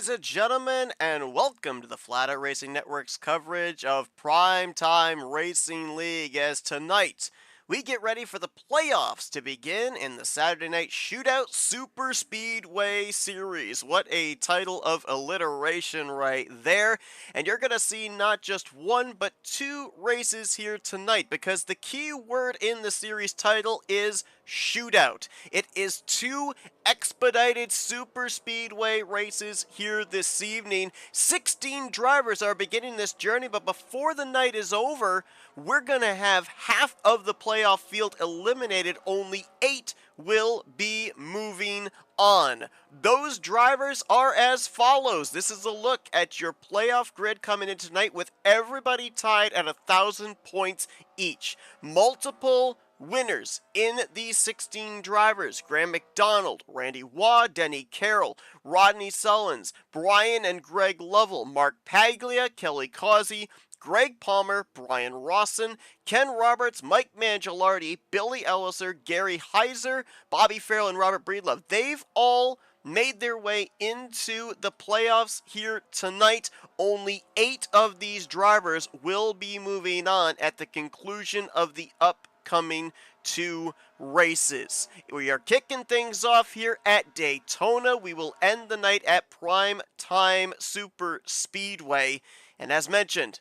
Ladies and gentlemen, and welcome to the Flatout Racing Network's coverage of Primetime Racing League. As tonight, we get ready for the playoffs to begin in the Saturday Night Shootout Super Speedway Series. What a title of alliteration right there. And you're going to see not just one, but two races here tonight, because the key word in the series title is Shootout. It is two expedited super speedway races here this evening. 16 drivers are beginning this journey, but before the night is over, we're going to have half of the playoff field eliminated. Only 8 will be moving on. Those drivers are as follows. This is a look at your playoff grid coming in tonight with everybody tied at 1,000 points each. Multiple winners in these 16 drivers: Graham McDonald, Randy Waugh, Denny Carroll, Rodney Sullins, Brian and Greg Lovell, Mark Paglia, Kelly Causey, Greg Palmer, Brian Rawson, Ken Roberts, Mike Mangialardi, Billy Elliser, Gary Heiser, Bobby Farrell, and Robert Breedlove. They've all made their way into the playoffs here tonight. Only 8 of these drivers will be moving on at the conclusion of the upcoming 2 races. We are kicking things off here at Daytona. We will end the night at Primetime Super Speedway. And as mentioned,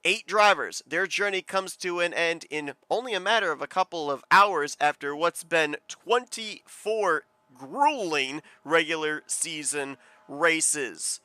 8 drivers. Their journey comes to an end in only a matter of a couple of hours after what's been 24 grueling regular season races.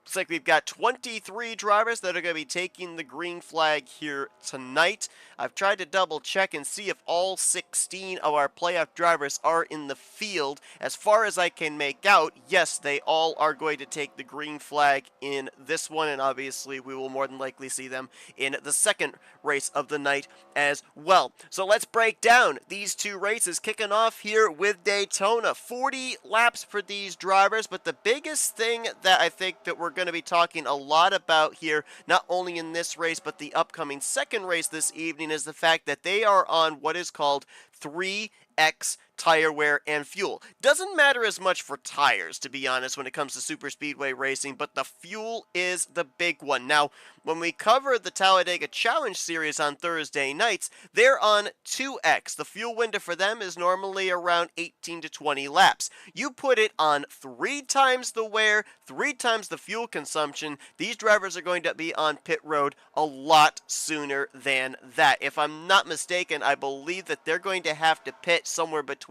Looks like we've got 23 drivers that are going to be taking the green flag here tonight. I've tried to double check and see if all 16 of our playoff drivers are in the field. As far as I can make out, yes, they all are going to take the green flag in this one, and obviously we will more than likely see them in the second race of the night as well. So let's break down these 2 races, kicking off here with Daytona. 40 laps for these drivers, but the biggest thing that I think that we're going to be talking a lot about here, not only in this race but the upcoming second race this evening, is the fact that they are on what is called 3X tire wear and fuel. Doesn't matter as much for tires, to be honest, when it comes to super speedway racing, but the fuel is the big one. Now, when we cover the Talladega Challenge Series on Thursday nights, they're on 2X. The fuel window for them is normally around 18 to 20 laps. You put it on 3 times the wear, 3 times the fuel consumption, these drivers are going to be on pit road a lot sooner than that. If I'm not mistaken, I believe that they're going to have to pit somewhere between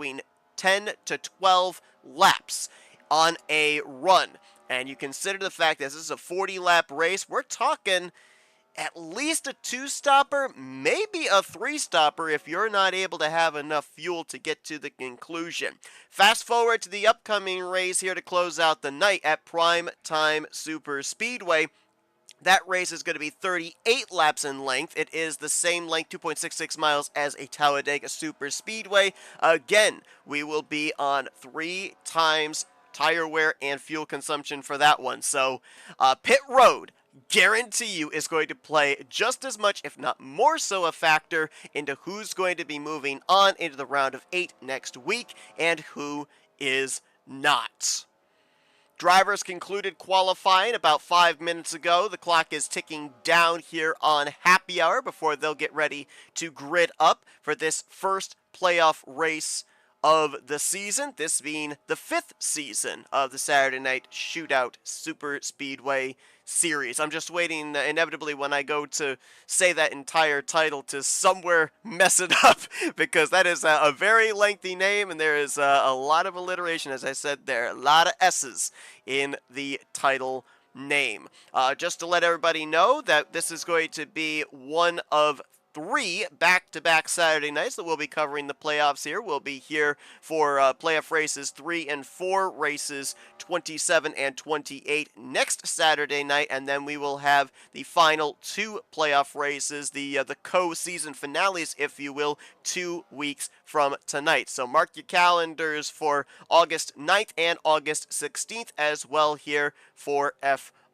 10 to 12 laps on a run. And you consider the fact that this is a 40-lap race, we're talking at least a 2-stopper, maybe a 3-stopper if you're not able to have enough fuel to get to the conclusion. Fast forward to the upcoming race here to close out the night at Primetime Super Speedway. That race is going to be 38 laps in length. It is the same length, 2.66 miles, as a Talladega Super Speedway. Again, we will be on 3 times tire wear and fuel consumption for that one. So, pit road, guarantee you, is going to play just as much, if not more so, a factor into who's going to be moving on into the round of 8 next week and who is not. Drivers concluded qualifying about 5 minutes ago. The clock is ticking down here on happy hour before they'll get ready to grid up for this first playoff race of the season, this being the 5th season of the Saturday Night Shootout Super Speedway Series. I'm just waiting, inevitably, when I go to say that entire title to somewhere mess it up, because that is a very lengthy name, and there is a lot of alliteration, as I said there, a lot of S's in the title name. Just to let everybody know that this is going to be one of 3 back-to-back Saturday nights that we'll be covering the playoffs here. We'll be here for playoff races 3 and 4, races 27 and 28 next Saturday night, and then we will have the final 2 playoff races, the co-season finales, if you will, 2 weeks from tonight. So mark your calendars for August 9th and August 16th as well here for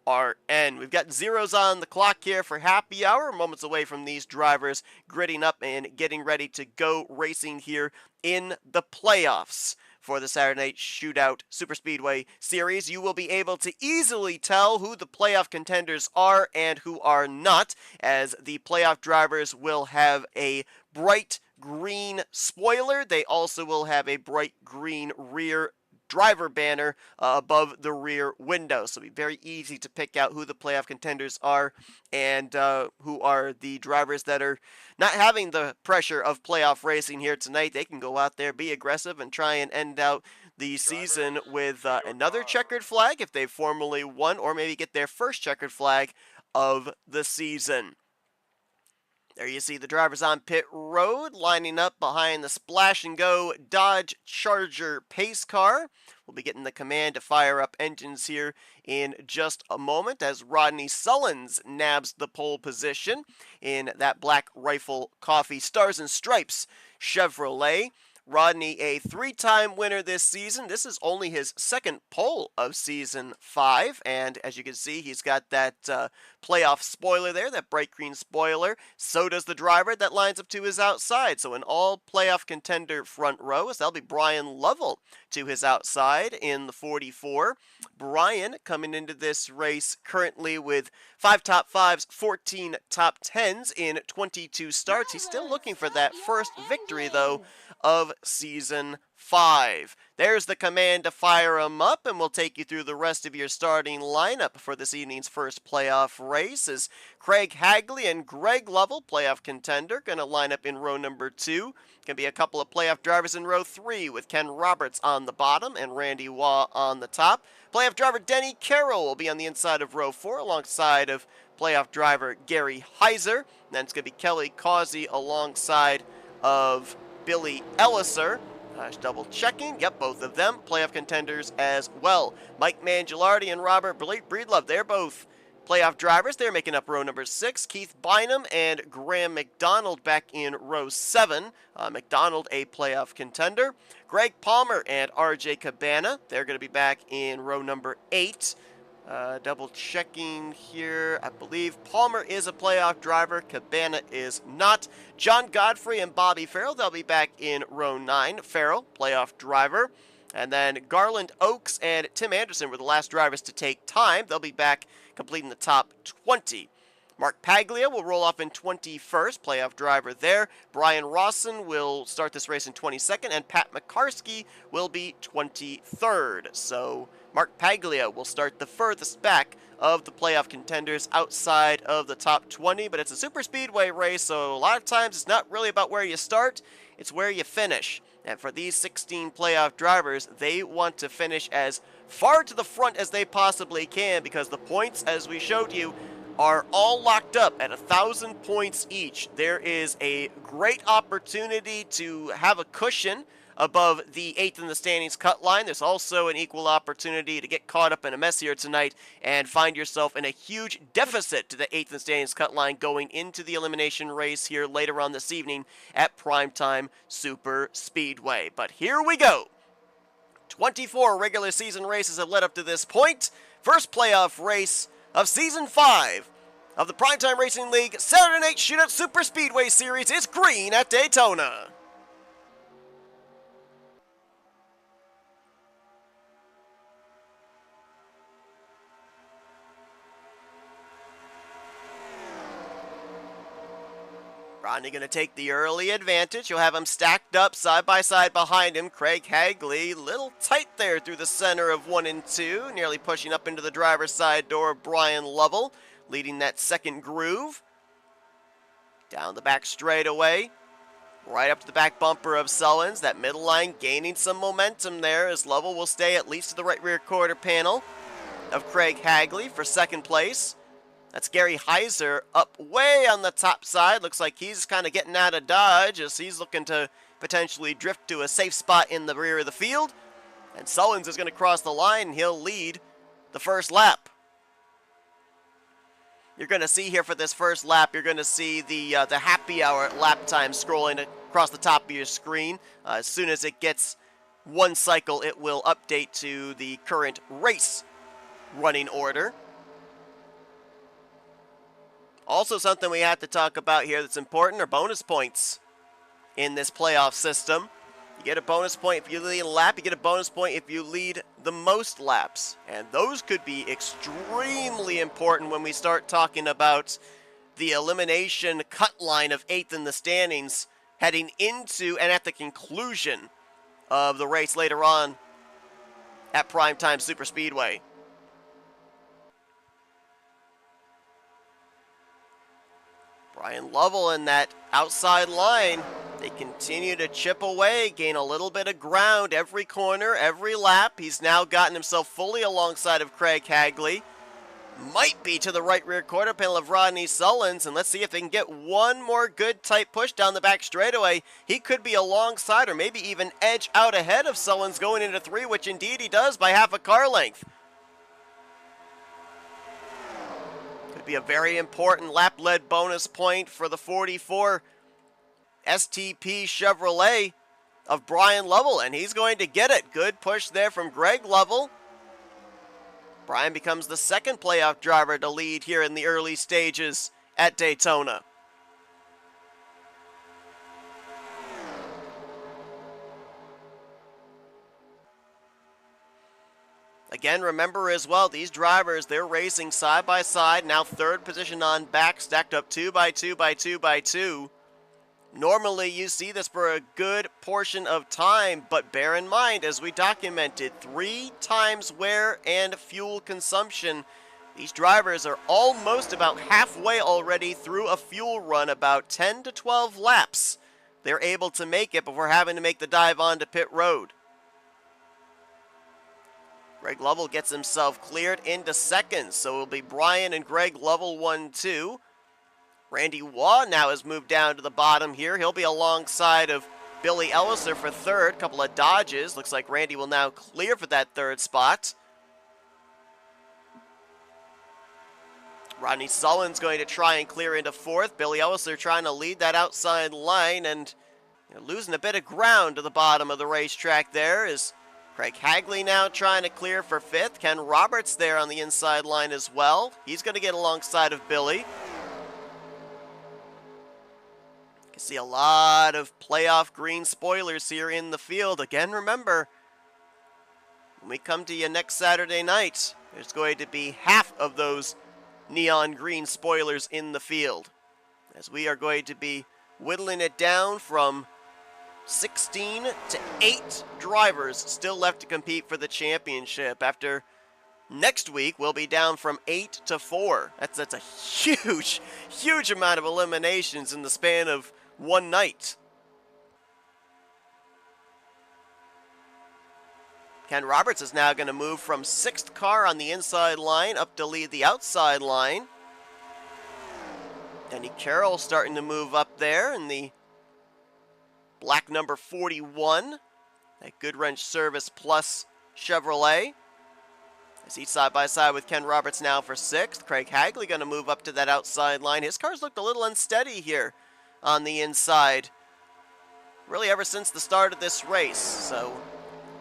RN. We've got zeros on the clock here for happy hour, moments away from these drivers gridding up and getting ready to go racing here in the playoffs. for the Saturday Night Shootout Superspeedway Series. You will be able to easily tell who the playoff contenders are and who are not, as the playoff drivers will have a bright green spoiler. They also will have a bright green rear driver banner above the rear window. So it'll be very easy to pick out who the playoff contenders are and who are the drivers that are not having the pressure of playoff racing here tonight. They can go out there, be aggressive, and try and end out the season with another checkered flag if they've formally won, or maybe get their first checkered flag of the season. There you see the drivers on pit road lining up behind the Splash and Go Dodge Charger pace car. We'll be getting the command to fire up engines here in just a moment as Rodney Sullins nabs the pole position in that Black Rifle Coffee Stars and Stripes Chevrolet. Rodney, a three-time winner this season. This is only his second pole of Season 5, and as you can see, he's got that playoff spoiler there, that bright green spoiler. So does the driver that lines up to his outside. So an all-playoff contender front row, as that'll be Brian Lovell to his outside in the 44. Brian coming into this race currently with 5 top 5s, 14 top 10s in 22 starts. He's still looking for that first victory, though, of Season 5. There's the command to fire him up, and we'll take you through the rest of your starting lineup for this evening's first playoff race. As Craig Hagley and Greg Lovell, playoff contender, going to line up in row number 2. Going to be a couple of playoff drivers in row 3 with Ken Roberts on the bottom and Randy Waugh on the top. Playoff driver Denny Carroll will be on the inside of row 4 alongside of playoff driver Gary Heiser. Then it's going to be Kelly Causey alongside of Billy Elliser. Double checking. Yep, both of them playoff contenders as well. Mike Mangialardi and Robert Breedlove, they're both playoff drivers. They're making up row number 6. Keith Bynum and Graham McDonald back in row 7. McDonald, a playoff contender. Greg Palmer and RJ Cabana, they're going to be back in row number 8. Double checking here. I believe Palmer is a playoff driver. Cabana is not. John Godfrey and Bobby Farrell, they'll be back in row 9. Farrell, playoff driver. And then Garland Oaks and Tim Anderson were the last drivers to take time. They'll be back completing the top 20. Mark Paglia will roll off in 21st, playoff driver there. Brian Rawson will start this race in 22nd, and Pat McCarsky will be 23rd. So Mark Paglia will start the furthest back of the playoff contenders outside of the top 20, but it's a super speedway race, so a lot of times it's not really about where you start, it's where you finish. And for these 16 playoff drivers, they want to finish as far to the front as they possibly can, because the points, as we showed you, are all locked up at 1,000 points each. There is a great opportunity to have a cushion above the 8th in the standings cut line. There's also an equal opportunity to get caught up in a mess here tonight and find yourself in a huge deficit to the 8th in the standings cut line going into the elimination race here later on this evening at Primetime Super Speedway. But here we go. 24 regular season races have led up to this point. First playoff race of Season 5 of the Primetime Racing League Saturday Night Shootout Super Speedway Series is green at Daytona. Rodney going to take the early advantage. You'll have him stacked up side by side behind him. Craig Hagley, little tight there through the center of 1 and 2, nearly pushing up into the driver's side door of Brian Lovell, leading that second groove. Down the back straightaway, right up to the back bumper of Sullins. That middle line gaining some momentum there as Lovell will stay at least to the right rear quarter panel of Craig Hagley for second place. That's Gary Heiser up way on the top side. Looks like he's kind of getting out of Dodge as he's looking to potentially drift to a safe spot in the rear of the field. And Sullins is going to cross the line and he'll lead the first lap. You're going to see here for this first lap, you're going to see the happy hour lap time scrolling across the top of your screen. As soon as it gets one cycle, it will update to the current race running order. Also, something we have to talk about here that's important are bonus points in this playoff system. You get a bonus point if you lead a lap. You get a bonus point if you lead the most laps. And those could be extremely important when we start talking about the elimination cut line of 8th in the standings heading into and at the conclusion of the race later on at Primetime Superspeedway. Brian Lovell in that outside line. They continue to chip away, gain a little bit of ground every corner, every lap. He's now gotten himself fully alongside of Craig Hagley. Might be to the right rear quarter panel of Rodney Sullins, and let's see if they can get one more good tight push down the back straightaway. He could be alongside or maybe even edge out ahead of Sullins going into 3, which indeed he does by half a car length. Could be a very important lap-led bonus point for the 44 STP Chevrolet of Brian Lovell, and he's going to get it. Good push there from Greg Lovell. Brian becomes the second playoff driver to lead here in the early stages at Daytona. Again, remember as well, these drivers, they're racing side by side, now third position on back, stacked up 2 by 2 by 2 by 2. Normally, you see this for a good portion of time, but bear in mind, as we documented, 3 times wear and fuel consumption. These drivers are almost about halfway already through a fuel run, about 10 to 12 laps. They're able to make it before having to make the dive onto pit road. Greg Lovell gets himself cleared into second, so it'll be Brian and Greg Lovell 1-2. Randy Waugh now has moved down to the bottom here. He'll be alongside of Billy Elliser for third. Couple of dodges. Looks like Randy will now clear for that third spot. Rodney Sullins going to try and clear into fourth. Billy Elliser trying to lead that outside line and losing a bit of ground to the bottom of the racetrack there is Craig Hagley now trying to clear for fifth. Ken Roberts there on the inside line as well. He's going to get alongside of Billy. You can see a lot of playoff green spoilers here in the field. Again, remember, when we come to you next Saturday night, there's going to be half of those neon green spoilers in the field, as we are going to be whittling it down from 16 to 8 drivers still left to compete for the championship. After next week, we'll be down from 8 to 4. That's a huge amount of eliminations in the span of one night. Ken Roberts is now going to move from 6th car on the inside line up to lead the outside line. Denny Carroll starting to move up there in the black number 41, that Good Wrench Service Plus Chevrolet. As he's side by side with Ken Roberts now for 6th. Craig Hagley going to move up to that outside line. His car's looked a little unsteady here on the inside, really ever since the start of this race, so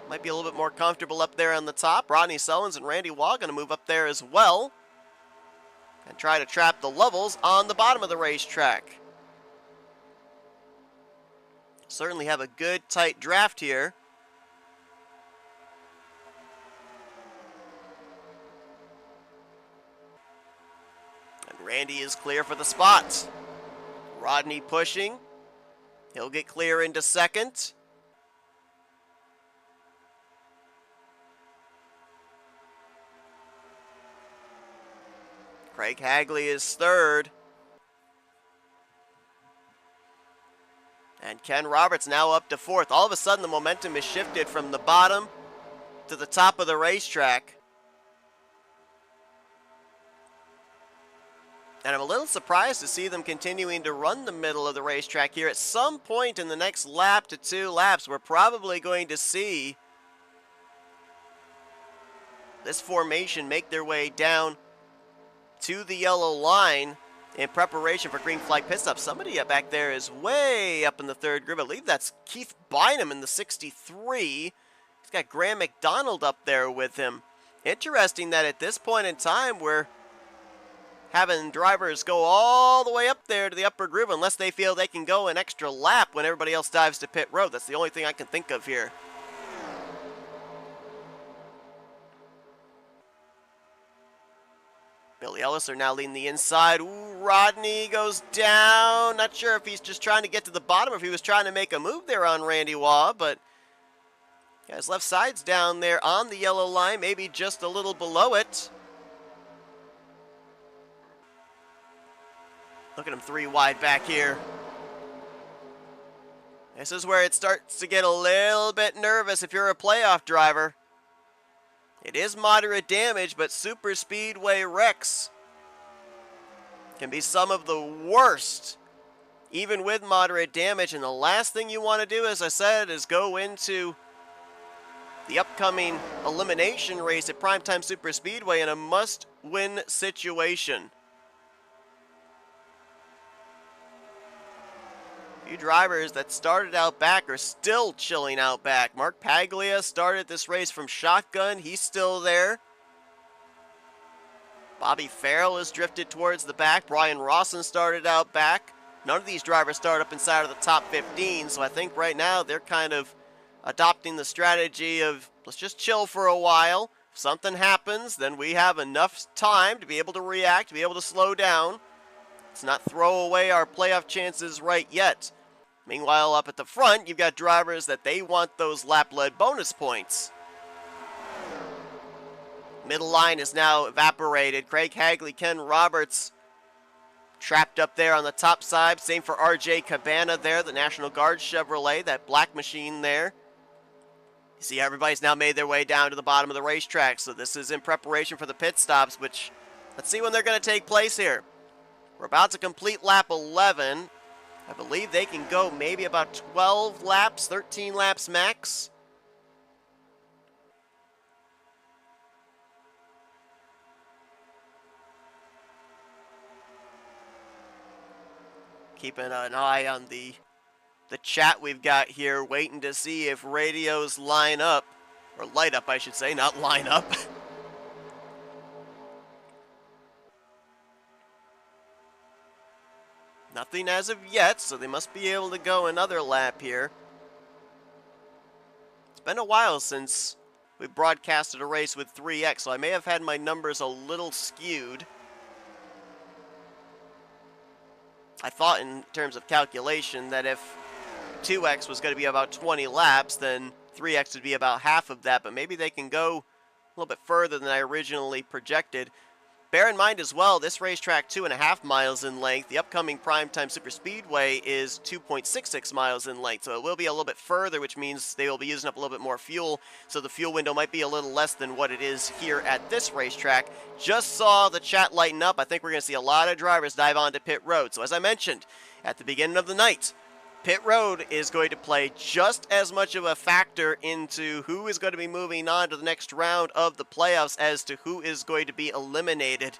might be a little bit more comfortable up there on the top. Rodney Sullins and Randy Waugh going to move up there as well and try to trap the Lovells on the bottom of the racetrack. Certainly have a good tight draft here. And Randy is clear for the spot. Rodney pushing. He'll get clear into 2nd. Craig Hagley is 3rd. And Ken Roberts now up to 4th. All of a sudden, the momentum is shifted from the bottom to the top of the racetrack. And I'm a little surprised to see them continuing to run the middle of the racetrack here. At some point in the next lap to 2 laps, we're probably going to see this formation make their way down to the yellow line in preparation for green flag pit stop. Somebody up back there is way up in the 3rd group. I believe that's Keith Bynum in the 63. He's got Graham McDonald up there with him. Interesting that at this point in time, we're having drivers go all the way up there to the upper groove unless they feel they can go an extra lap when everybody else dives to pit road. That's the only thing I can think of here. Billy Ellis are now leading the inside. Ooh, Rodney goes down. Not sure if he's just trying to get to the bottom or if he was trying to make a move there on Randy Waugh, but yeah, his left side's down there on the yellow line, maybe just a little below it. Look at him 3 wide back here. This is where it starts to get a little bit nervous if you're a playoff driver. It is moderate damage, but super speedway wrecks can be some of the worst, even with moderate damage. And the last thing you want to do, as I said, is go into the upcoming elimination race at Primetime Super Speedway in a must-win situation. Few drivers that started out back are still chilling out back. Mark Paglia started this race from shotgun. He's still there. Bobby Farrell has drifted towards the back. Brian Rawson started out back. None of these drivers start up inside of the top 15, so I think right now they're kind of adopting the strategy of let's just chill for a while. If something happens, then we have enough time to be able to react, to be able to slow down. Let's not throw away our playoff chances right yet. Meanwhile, up at the front, you've got drivers that they want those lap-led bonus points. Middle line is now evaporated. Craig Hagley, Ken Roberts trapped up there on the top side. Same for RJ Cabana there, the National Guard Chevrolet, that black machine there. You see everybody's now made their way down to the bottom of the racetrack, so this is in preparation for the pit stops, which let's see when they're going to take place here. We're about to complete lap 11. I believe they can go maybe about 12 laps, 13 laps max. Keeping an eye on the chat we've got here, waiting to see if radios line up, or light up I should say, not line up. Nothing as of yet, so they must be able to go another lap here. It's been a while since we broadcasted a race with 3X, so I may have had my numbers a little skewed. I thought in terms of calculation that if 2X was going to be about 20 laps, then 3X would be about half of that, but maybe they can go a little bit further than I originally projected. Bear in mind as well, this racetrack 2.5 miles in length. The upcoming Primetime Super Speedway is 2.66 miles in length, so it will be a little bit further, which means they will be using up a little bit more fuel, so the fuel window might be a little less than what it is here at this racetrack. Just saw the chat lighten up. I think we're going to see a lot of drivers dive onto pit road. So as I mentioned at the beginning of the night, pit road is going to play just as much of a factor into who is going to be moving on to the next round of the playoffs as to who is going to be eliminated.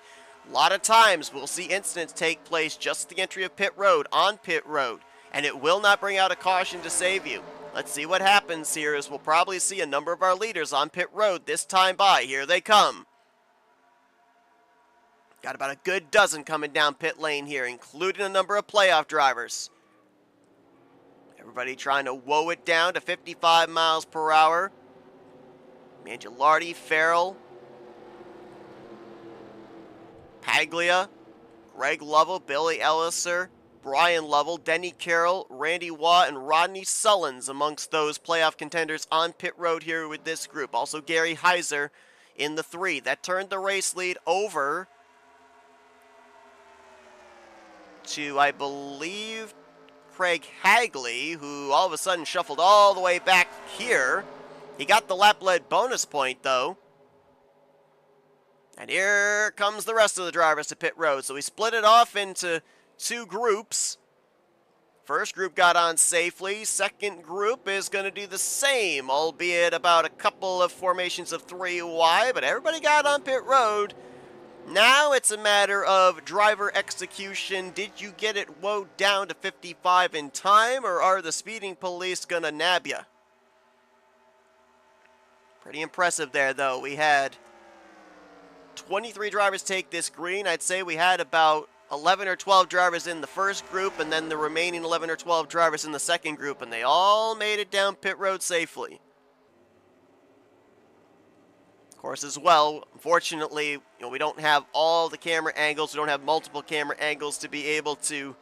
A lot of times we'll see incidents take place just at the entry of pit road, on pit road, and it will not bring out a caution to save you. Let's see what happens here, as we'll probably see a number of our leaders on pit road this time by. Here they come. Got about a good dozen coming down pit lane here, including a number of playoff drivers. Everybody trying to woe it down to 55 miles per hour. Mangialardi, Farrell, Paglia, Greg Lovell, Billy Elliser, Brian Lovell, Denny Carroll, Randy Waugh, and Rodney Sullins amongst those playoff contenders on pit road here with this group. Also Gary Heiser in the 3. That turned the race lead over to, I believe, Craig Hagley, who all of a sudden shuffled all the way back here. He got the lap-led bonus point, though. And here comes the rest of the drivers to pit road. So we split it off into 2 groups. First group got on safely. Second group is going to do the same, albeit about a couple of formations of 3 wide. But everybody got on pit road. Now it's a matter of driver execution. Did you get it woed down to 55 in time, or are the speeding police going to nab you? Pretty impressive there, though. We had 23 drivers take this green. I'd say we had about 11 or 12 drivers in the first group, and then the remaining 11 or 12 drivers in the second group, and they all made it down pit road safely. Of course, as well, unfortunately, we don't have all the camera angles. We don't have multiple camera angles to be able to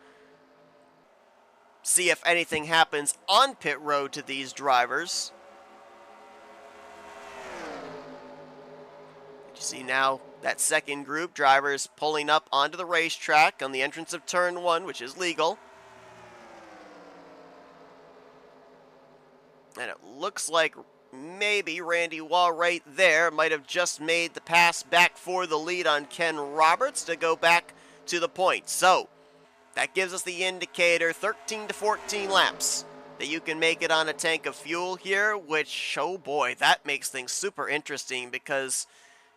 see if anything happens on pit road to these drivers. You see now that second group, drivers pulling up onto the racetrack on the entrance of turn 1, which is legal. And it looks like maybe Randy Waugh right there might have just made the pass back for the lead on Ken Roberts to go back to the point. So that gives us the indicator, 13 to 14 laps that you can make it on a tank of fuel here, which, oh boy, that makes things super interesting because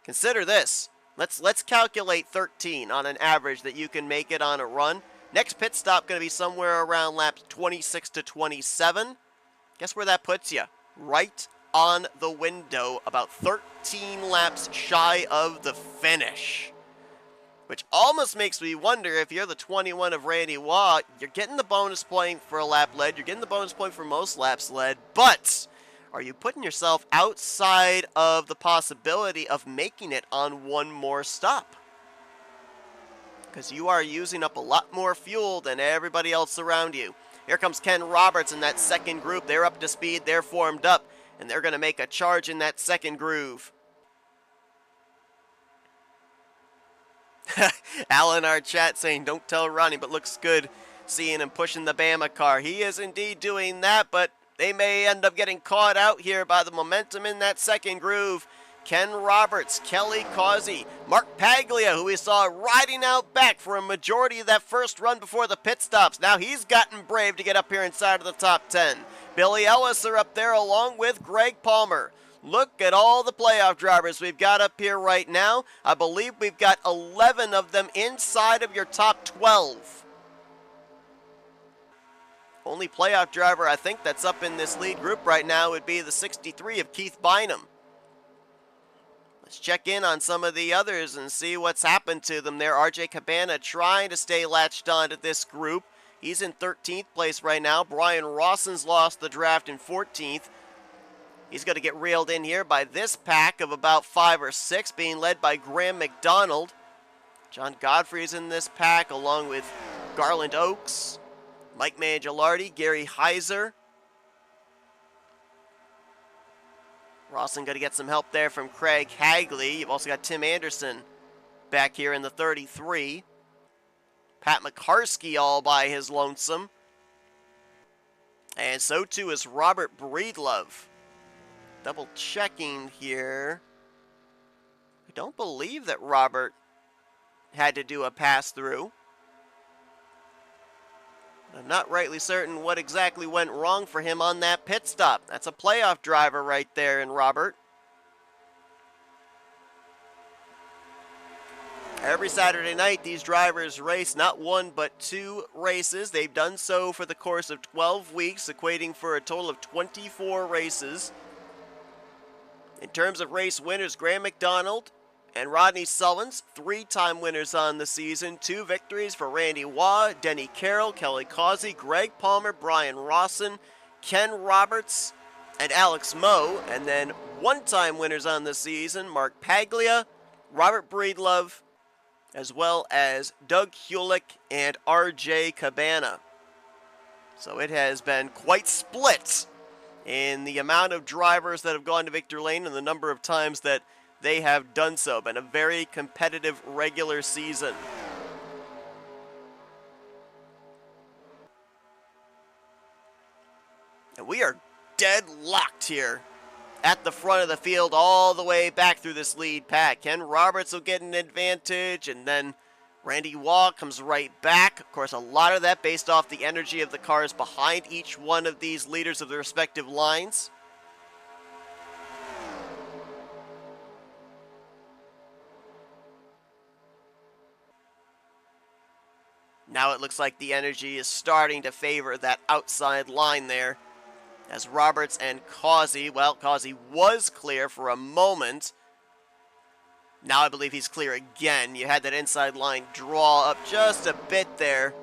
consider this. Let's calculate 13 on an average that you can make it on a run. Next pit stop going to be somewhere around laps 26 to 27. Guess where that puts you? Right on the window, about 13 laps shy of the finish. Which almost makes me wonder if you're the 21 of Randy Waugh, you're getting the bonus point for a lap led, you're getting the bonus point for most laps led, but are you putting yourself outside of the possibility of making it on one more stop? Because you are using up a lot more fuel than everybody else around you. Here comes Ken Roberts in that second group. They're up to speed, they're formed up, and they're going to make a charge in that second groove. Al in our chat saying, don't tell Ronnie, but looks good seeing him pushing the Bama car. He is indeed doing that, but they may end up getting caught out here by the momentum in that second groove. Ken Roberts, Kelly Causey, Mark Paglia, who we saw riding out back for a majority of that first run before the pit stops. Now he's gotten brave to get up here inside of the top 10. Billy Ellis are up there along with Greg Palmer. Look at all the playoff drivers we've got up here right now. I believe we've got 11 of them inside of your top 12. Only playoff driver I think that's up in this lead group right now would be the 63 of Keith Bynum. Let's check in on some of the others and see what's happened to them there. RJ Cabana trying to stay latched on to this group. He's in 13th place right now. Brian Rawson's lost the draft in 14th. He's going to get reeled in here by this pack of about 5 or 6, being led by Graham McDonald. John Godfrey's in this pack, along with Garland Oaks, Mike Mangialardi, Gary Heiser. Rawson going to get some help there from Craig Hagley. You've also got Tim Anderson back here in the 33. Pat McCarskey all by his lonesome. And so too is Robert Breedlove. Double checking here. I don't believe that Robert had to do a pass through. I'm not rightly certain what exactly went wrong for him on that pit stop. That's a playoff driver right there in Robert. Every Saturday night, these drivers race not one but 2 races. They've done so for the course of 12 weeks, equating for a total of 24 races. In terms of race winners, Graham McDonald and Rodney Sullins, 3-time winners on the season. 2 victories for Randy Waugh, Denny Carroll, Kelly Causey, Greg Palmer, Brian Rawson, Ken Roberts, and Alex Moe. And then 1-time winners on the season, Mark Paglia, Robert Breedlove, as well as Doug Hulick and RJ Cabana. So it has been quite split in the amount of drivers that have gone to Victor Lane and the number of times that they have done so. Been a very competitive regular season. And we are deadlocked here at the front of the field all the way back through this lead pack. Ken Roberts will get an advantage, and then Randy Waugh comes right back. Of course, a lot of that based off the energy of the cars behind each one of these leaders of their respective lines. Now it looks like the energy is starting to favor that outside line there, as Roberts and Causey, well, Causey was clear for a moment, Now I believe he's clear again. You had that inside line draw up just a bit there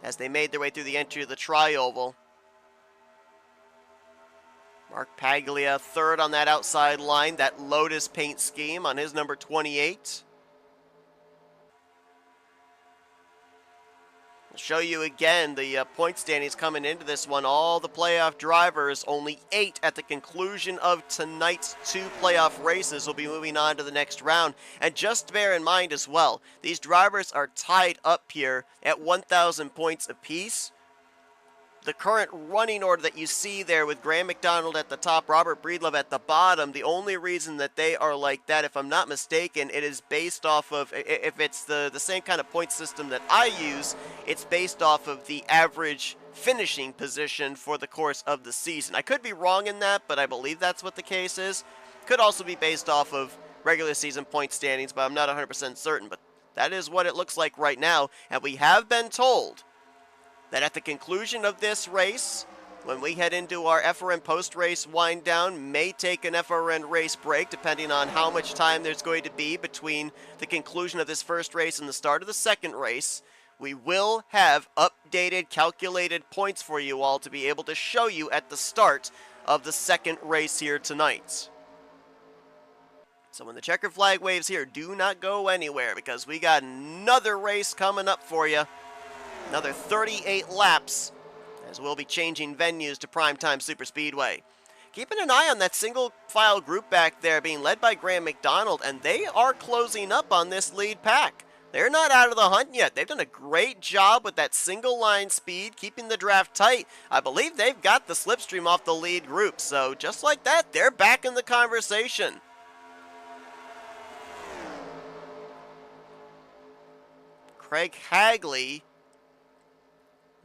as they made their way through the entry of the tri-oval. Mark Paglia third on that outside line, that Lotus paint scheme on his number 28. I'll show you again the point standings coming into this one. All the playoff drivers, only 8 at the conclusion of tonight's 2 playoff races, will be moving on to the next round. And just bear in mind as well, these drivers are tied up here at 1,000 points apiece. The current running order that you see there with Graham McDonald at the top, Robert Breedlove at the bottom, the only reason that they are like that, if I'm not mistaken, it is based off of, if it's the same kind of point system that I use, it's based off of the average finishing position for the course of the season. I could be wrong in that, but I believe that's what the case is. Could also be based off of regular season point standings, but I'm not 100% certain. But that is what it looks like right now, and we have been told that at the conclusion of this race, when we head into our FRN post-race wind down, may take an FRN race break, depending on how much time there's going to be between the conclusion of this first race and the start of the second race, we will have updated, calculated points for you all to be able to show you at the start of the second race here tonight. So when the checker flag waves here, do not go anywhere, because we got another race coming up for you. Another 38 laps, as we'll be changing venues to Primetime Superspeedway. Keeping an eye on that single file group back there being led by Graham McDonald, and they are closing up on this lead pack. They're not out of the hunt yet. They've done a great job with that single line speed, keeping the draft tight. I believe they've got the slipstream off the lead group, so just like that, they're back in the conversation. Craig Hagley,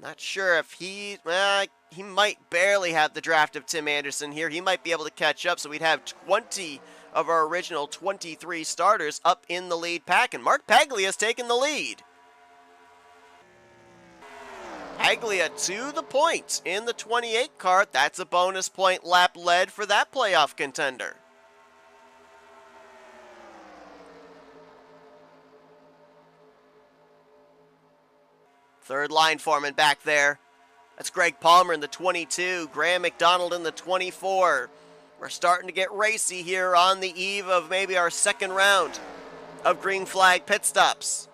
not sure if he might barely have the draft of Tim Anderson here. He might be able to catch up, so we'd have 20 of our original 23 starters up in the lead pack, and Mark Paglia has taken the lead. Paglia to the point in the 28 car. That's a bonus point lap led for that playoff contender. Third line foreman back there. That's Greg Palmer in the 22, Graham McDonald in the 24. We're starting to get racy here on the eve of maybe our second round of green flag pit stops.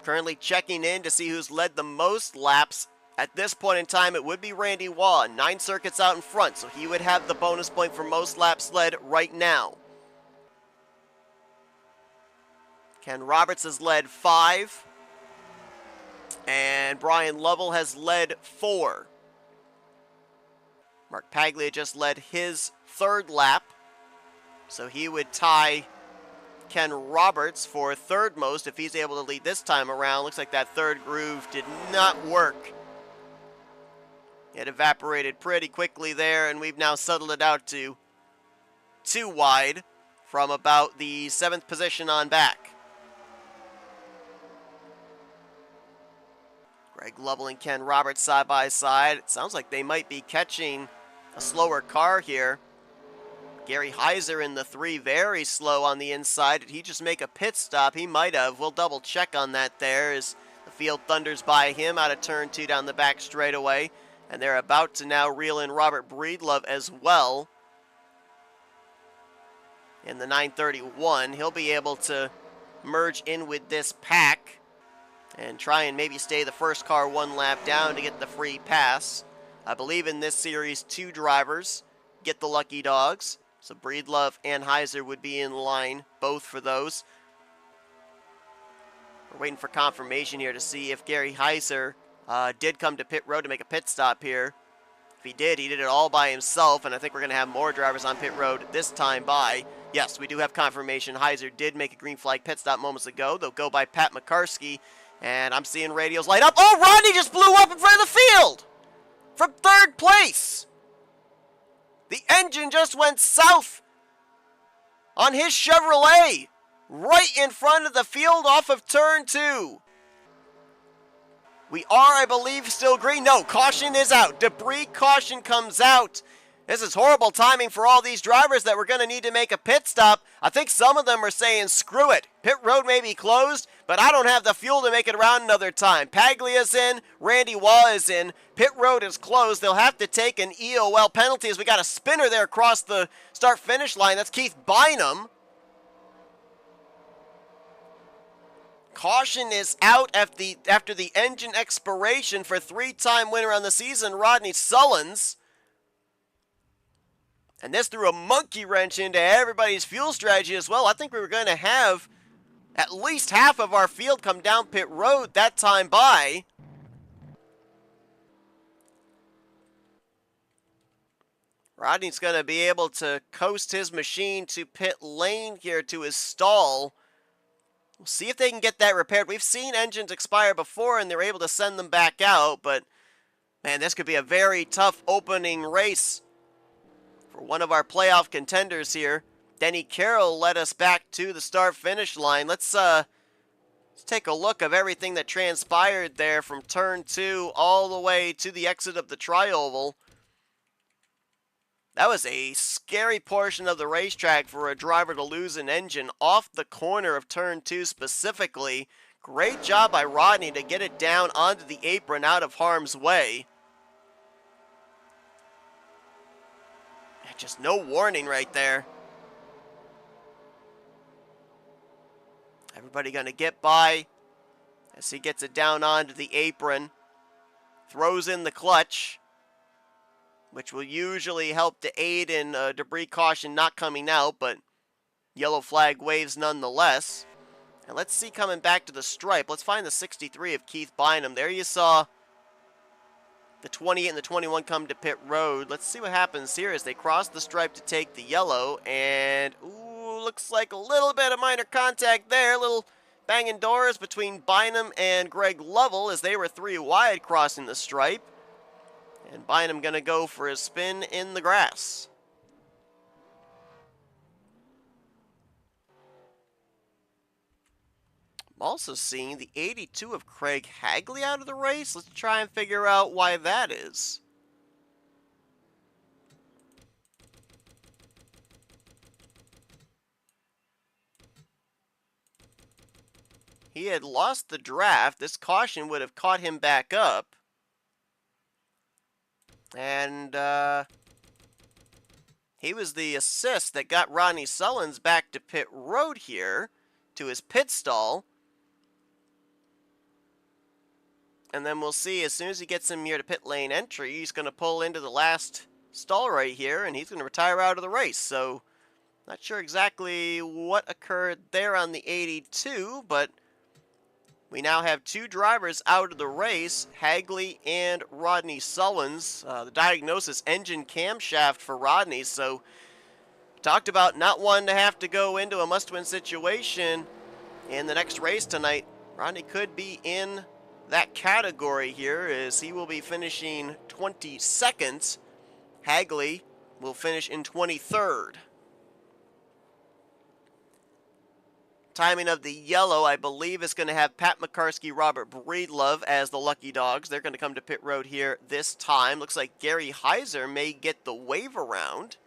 Currently checking in to see who's led the most laps. At this point in time, it would be Randy Waugh, 9 circuits out in front, so he would have the bonus point for most laps led right now. Ken Roberts has led 5, and Brian Lovell has led 4. Mark Paglia just led his 3rd lap, so he would tie Ken Roberts for 3rd most if he's able to lead this time around. Looks like that 3rd groove did not work. It evaporated pretty quickly there, and we've now settled it out to 2 wide from about the 7th position on back. Greg Lovell and Ken Roberts side by side. It sounds like they might be catching a slower car here. Gary Heiser in the 3, very slow on the inside. Did he just make a pit stop? He might have. We'll double check on that there as the field thunders by him out of turn 2 down the back straightaway. And they're about to now reel in Robert Breedlove as well in the 931. He'll be able to merge in with this pack and try and maybe stay the first car 1 lap down to get the free pass. I believe in this series 2 drivers get the lucky dogs. So Breedlove and Heiser would be in line, both for those. We're waiting for confirmation here to see if Gary Heiser did come to pit road to make a pit stop here. If he did it all by himself, and I think we're going to have more drivers on pit road this time by. Yes, we do have confirmation. Heiser did make a green flag pit stop moments ago. They'll go by Pat McCarskey, and I'm seeing radios light up. Oh, Rodney just blew up in front of the field from 3rd place. The engine just went south on his Chevrolet right in front of the field off of turn 2. We are, I believe, still green. No, caution is out. Debris caution comes out. This is horrible timing for all these drivers that we're going to need to make a pit stop. I think some of them are saying, screw it. Pit road may be closed, but I don't have the fuel to make it around another time. Paglia's in. Randy Waugh is in. Pit road is closed. They'll have to take an EOL penalty as we got a spinner there across the start-finish line. That's Keith Bynum. Caution is out after the engine expiration for three-time winner on the season, Rodney Sullins. And this threw a monkey wrench into everybody's fuel strategy as well. I think we were going to have at least half of our field come down pit road that time by. Rodney's going to be able to coast his machine to pit lane here to his stall. We'll see if they can get that repaired. We've seen engines expire before and they're able to send them back out, but man, this could be a very tough opening race for one of our playoff contenders here. Denny Carroll led us back to the start-finish line. Let's take a look of everything that transpired there from turn 2 all the way to the exit of the tri-oval. That was a scary portion of the racetrack for a driver to lose an engine off the corner of turn 2 specifically. Great job by Rodney to get it down onto the apron out of harm's way. Just no warning right there. Everybody going to get by as he gets it down onto the apron. Throws in the clutch, which will usually help to aid in debris caution not coming out, but yellow flag waves nonetheless. And let's see, coming back to the stripe, let's find the 63 of Keith Bynum. There you saw the 28 and the 21 come to pit road. Let's see what happens here as they cross the stripe to take the yellow. And, ooh, looks like a little bit of minor contact there. A little banging doors between Bynum and Greg Lovell as they were 3 wide crossing the stripe. And Bynum going to go for a spin in the grass. I'm also seeing the 82 of Craig Hagley out of the race. Let's try and figure out why that is. He had lost the draft. This caution would have caught him back up. And he was the assist that got Rodney Sullins back to pit road here to his pit stall. And then we'll see as soon as he gets him here to pit lane entry, he's going to pull into the last stall right here, and he's going to retire out of the race. So, not sure exactly what occurred there on the 82, but we now have 2 drivers out of the race, Hagley and Rodney Sullins. The diagnosis, engine camshaft for Rodney, so talked about not wanting to have to go into a must-win situation in the next race tonight. Rodney could be in that category here as he will be finishing 22nd. Hagley will finish in 23rd. Timing of the yellow, I believe, is going to have Pat McCarskey, Robert Breedlove as the lucky dogs. They're going to come to pit road here this time. Looks like Gary Heiser may get the wave around.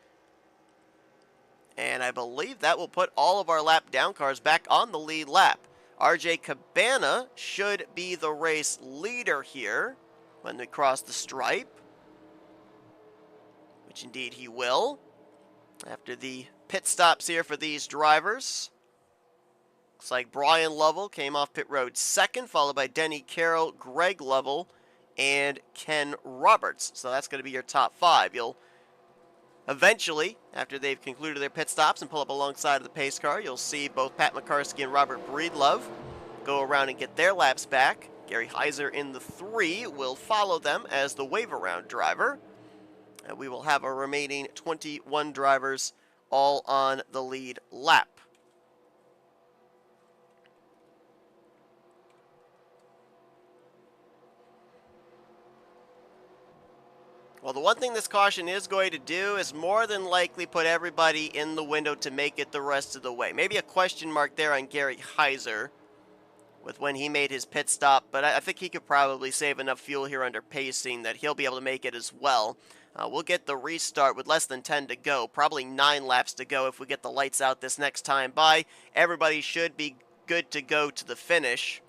And I believe that will put all of our lap down cars back on the lead lap. RJ Cabana should be the race leader here when we cross the stripe, which indeed he will. After the pit stops here for these drivers, looks like Brian Lovell came off pit road second, followed by Denny Carroll, Greg Lovell, and Ken Roberts. So that's going to be your top 5. You'll eventually, after they've concluded their pit stops and pull up alongside of the pace car, you'll see both Pat McCarskey and Robert Breedlove go around and get their laps back. Gary Heiser in the 3 will follow them as the wave-around driver. And we will have our remaining 21 drivers all on the lead lap. Well, the one thing this caution is going to do is more than likely put everybody in the window to make it the rest of the way. Maybe a question mark there on Gary Heiser, with when he made his pit stop, but I think he could probably save enough fuel here under pacing that he'll be able to make it as well. We'll get the restart with less than 10 to go, probably 9 laps to go if we get the lights out this next time by. Everybody should be good to go to the finish.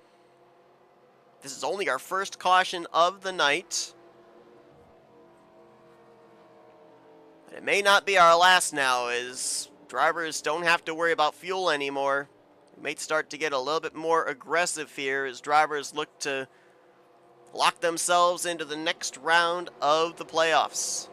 This is only our first caution of the night. But it may not be our last now, as drivers don't have to worry about fuel anymore. We may start to get a little bit more aggressive here as drivers look to lock themselves into the next round of the playoffs.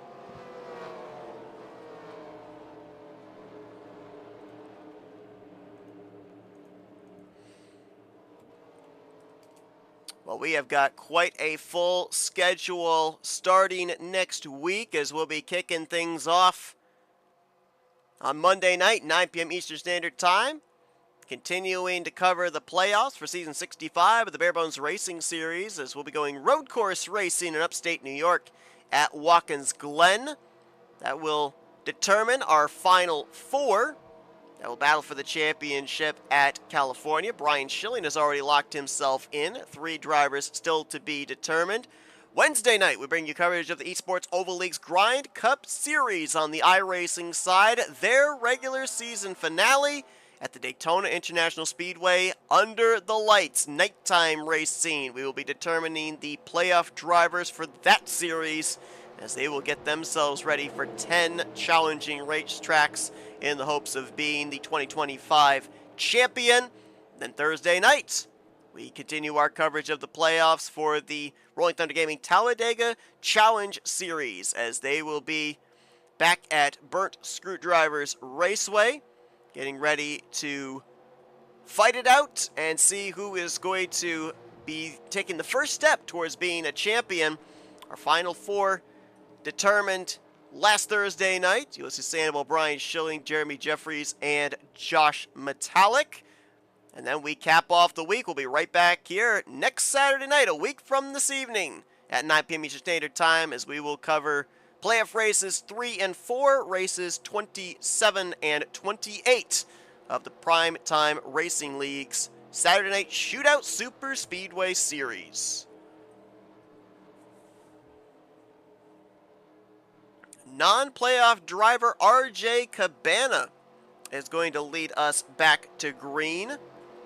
Well, we have got quite a full schedule starting next week, as we'll be kicking things off on Monday night, 9 p.m. Eastern Standard Time. Continuing to cover the playoffs for Season 65 of the Barebones Racing Series, as we'll be going road course racing in upstate New York at Watkins Glen. That will determine our final 4 that will battle for the championship at California. Brian Schilling has already locked himself in. 3 drivers still to be determined. Wednesday night, we bring you coverage of the Esports Oval League's Grind Cup Series on the iRacing side. Their regular season finale at the Daytona International Speedway under the lights, nighttime race scene. We will be determining the playoff drivers for that series as they will get themselves ready for 10 challenging racetracks in the hopes of being the 2025 champion. Then Thursday night, we continue our coverage of the playoffs for the Rolling Thunder Gaming Talladega Challenge Series as they will be back at Burnt Screwdrivers Raceway, getting ready to fight it out and see who is going to be taking the first step towards being a champion. Our final 4 determined last Thursday night. Ulysses Sandoval, Brian Schilling, Jeremy Jeffries, and Josh Metallic. And then we cap off the week. We'll be right back here next Saturday night, a week from this evening, at 9 p.m. Eastern Standard Time, as we will cover playoff races 3 and 4, races 27 and 28 of the Primetime Racing League's Saturday Night Shootout Super Speedway Series. Non-playoff driver RJ Cabana is going to lead us back to green.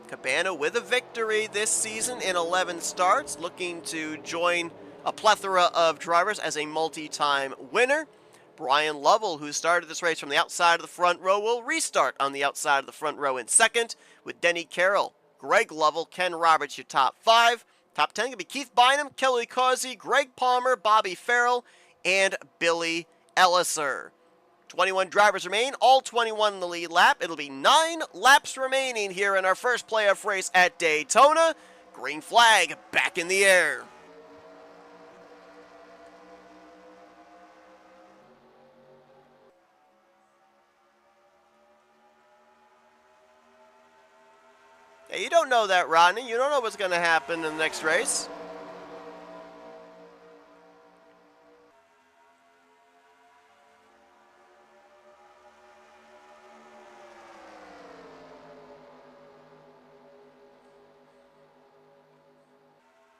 Cabana with a victory this season in 11 starts, looking to join a plethora of drivers as a multi-time winner. Brian Lovell, who started this race from the outside of the front row, will restart on the outside of the front row in second, with Denny Carroll, Greg Lovell, Ken Roberts, your top 5. Top 10 going to be Keith Bynum, Kelly Causey, Greg Palmer, Bobby Farrell, and Billy Elliser. 21 drivers remain, all 21 in the lead lap. It'll be 9 laps remaining here in our first playoff race at Daytona. Green flag back in the air. Hey, you don't know that, Rodney. You don't know what's going to happen in the next race.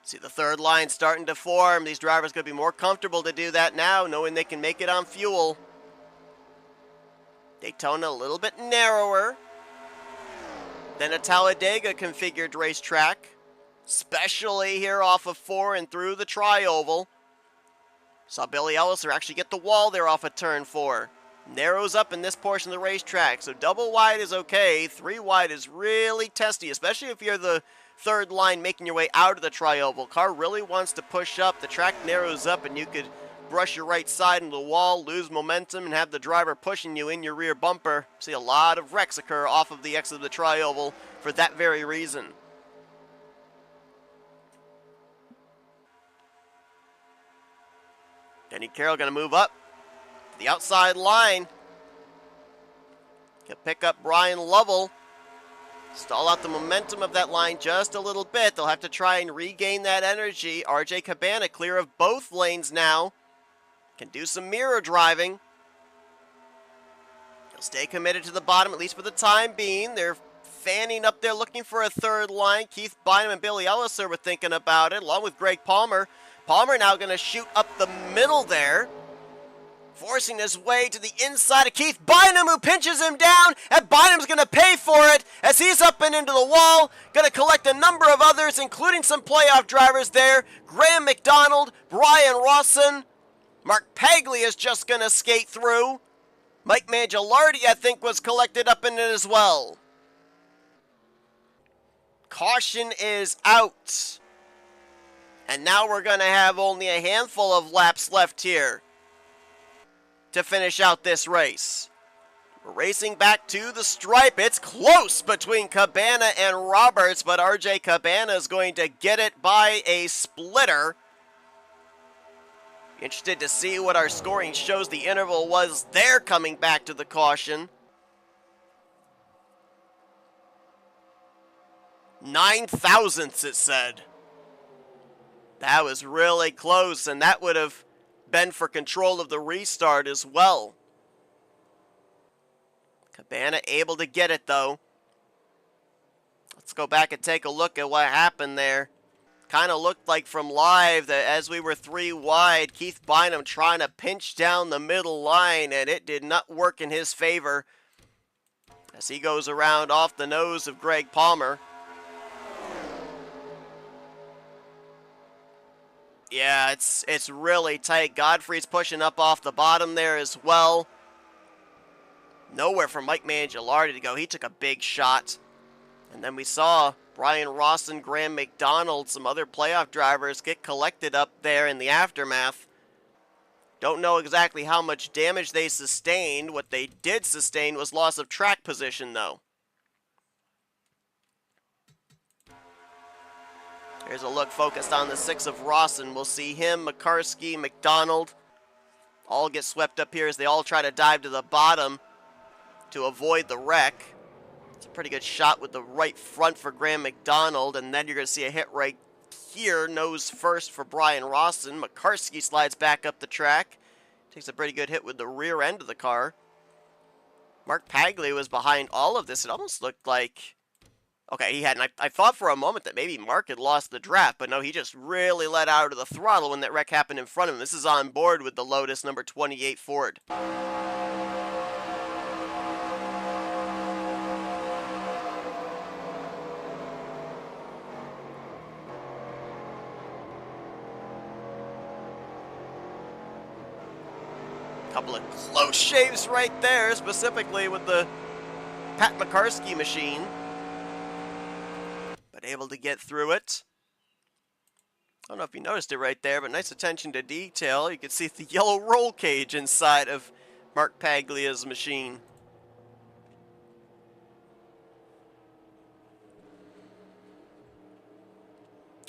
See the third line starting to form. These drivers going to be more comfortable to do that now, knowing they can make it on fuel. Daytona a little bit narrower than a Talladega configured racetrack, especially here off of 4 and through the tri-oval. Saw Billy Elliser actually get the wall there off of turn 4. Narrows up in this portion of the racetrack, so double wide is okay. 3 wide is really testy, especially if you're the third line making your way out of the tri-oval. Car really wants to push up. The track narrows up and you could brush your right side into the wall, lose momentum, and have the driver pushing you in your rear bumper. See a lot of wrecks occur off of the exit of the tri-oval for that very reason. Denny Carroll going to move up to the outside line. Can pick up Brian Lovell. Stall out the momentum of that line just a little bit. They'll have to try and regain that energy. RJ Cabana clear of both lanes now. Can do some mirror driving. He'll stay committed to the bottom, at least for the time being. They're fanning up there looking for a third line. Keith Bynum and Billy Elliser were thinking about it, along with Greg Palmer. Palmer now going to shoot up the middle there, forcing his way to the inside of Keith Bynum, who pinches him down, and Bynum's going to pay for it as he's up and into the wall. Going to collect a number of others, including some playoff drivers there. Graham McDonald, Brian Rawson. Mark Pagley is just going to skate through. Mike Mangialardi, I think, was collected up in it as well. Caution is out. And now we're going to have only a handful of laps left here to finish out this race. We're racing back to the stripe. It's close between Cabana and Roberts, but RJ Cabana is going to get it by a splitter. Interested to see what our scoring shows the interval was there coming back to the caution. 9 thousandths, it said. That was really close, and that would have been for control of the restart as well. Cabana able to get it, though. Let's go back and take a look at what happened there. Kind of looked like from live that as we were 3 wide, Keith Bynum trying to pinch down the middle line, and it did not work in his favor as he goes around off the nose of Greg Palmer. Yeah, it's really tight. Godfrey's pushing up off the bottom there as well. Nowhere for Mike Mangialardi to go. He took a big shot. And then we saw Brian Rawson, Graham McDonald, some other playoff drivers get collected up there in the aftermath. Don't know exactly how much damage they sustained. What they did sustain was loss of track position, though. Here's a look focused on the 6 of Rawson. We'll see him, Makarski, McDonald all get swept up here as they all try to dive to the bottom to avoid the wreck. It's a pretty good shot with the right front for Graham McDonald, and then you're going to see a hit right here, nose first for Brian Rawson. Makarski slides back up the track. Takes a pretty good hit with the rear end of the car. Mark Pagley was behind all of this. It almost looked like... Okay, he hadn't. I thought for a moment that maybe Mark had lost the draft, but no, he just really let out of the throttle when that wreck happened in front of him. This is on board with the Lotus number 28 Ford. Couple of close shaves right there, specifically with the Pat Makarski machine. But able to get through it. I don't know if you noticed it right there, but nice attention to detail. You can see the yellow roll cage inside of Mark Paglia's machine.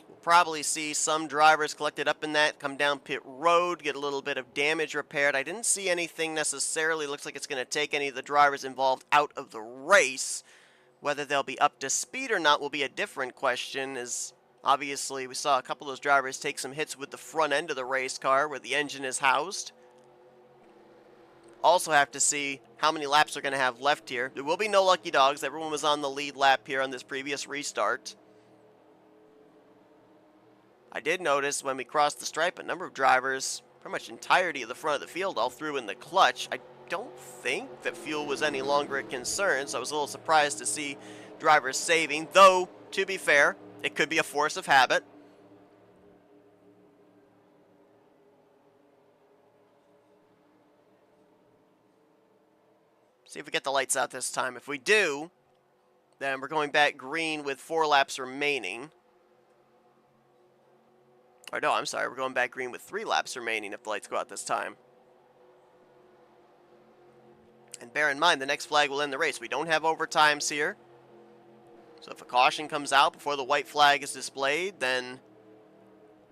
We'll probably see some drivers collected up in that, come down pit road, get a little bit of damage repaired. I didn't see anything necessarily. Looks like it's going to take any of the drivers involved out of the race. Whether they'll be up to speed or not will be a different question, as obviously we saw a couple of those drivers take some hits with the front end of the race car where the engine is housed. Also have to see how many laps they're going to have left here. There will be no lucky dogs. Everyone was on the lead lap here on this previous restart. I did notice when we crossed the stripe, a number of drivers, pretty much entirety of the front of the field, all threw in the clutch. I don't think that fuel was any longer a concern, so I was a little surprised to see drivers saving, though, to be fair, it could be a force of habit. See if we get the lights out this time. If we do, then we're going back green with 4 laps remaining. Or no, I'm sorry, we're going back green with 3 laps remaining if the lights go out this time. And bear in mind, the next flag will end the race. We don't have overtimes here. So if a caution comes out before the white flag is displayed, then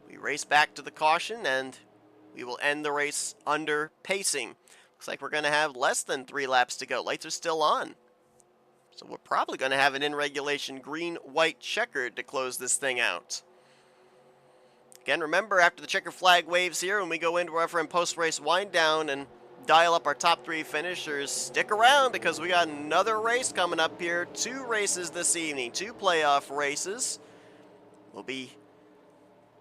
we race back to the caution and we will end the race under pacing. Looks like we're going to have less than 3 laps to go. Lights are still on. So we're probably going to have an in-regulation green-white checkered to close this thing out. Again, remember, after the checker flag waves here, when we go into our post-race wind-down and dial up our top 3 finishers, stick around because we got another race coming up here. 2 races this evening, 2 playoff races. We'll be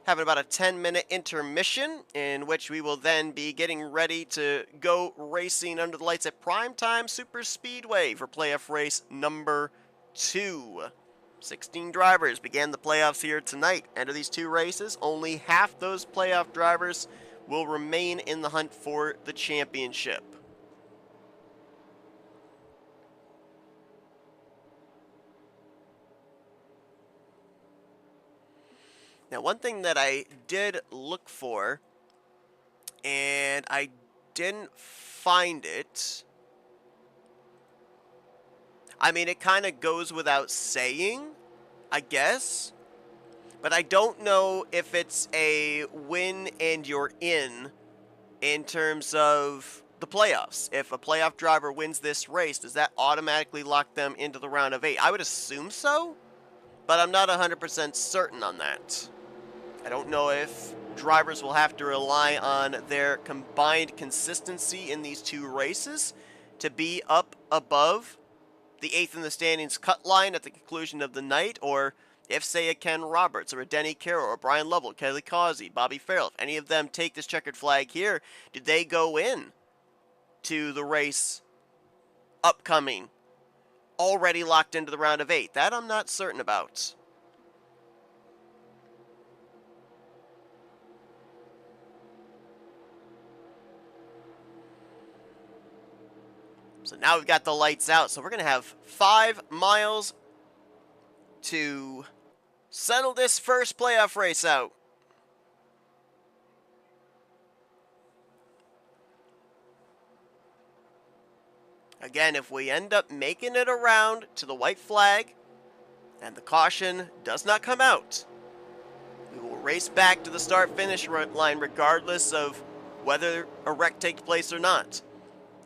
having about a 10-minute intermission in which we will then be getting ready to go racing under the lights at Primetime Super Speedway for playoff race number 2. 16 drivers began the playoffs here tonight. Enter these 2 races. Only half those playoff drivers will remain in the hunt for the championship. Now, one thing that I did look for, and I didn't find it. I mean, it kind of goes without saying, I guess. But I don't know if it's a win and you're in terms of the playoffs. If a playoff driver wins this race, does that automatically lock them into the round of 8? I would assume so, but I'm not 100% certain on that. I don't know if drivers will have to rely on their combined consistency in these 2 races to be up above the 8th in the standings cut line at the conclusion of the night, or if, say, a Ken Roberts or a Denny Carroll or Brian Lovell, Kelly Causey, Bobby Farrell, if any of them take this checkered flag here, did they go in to the race upcoming already locked into the round of 8? That I'm not certain about. So now we've got the lights out. So we're going to have 5 miles to settle this first playoff race out. Again, if we end up making it around to the white flag and the caution does not come out, we will race back to the start-finish line regardless of whether a wreck takes place or not.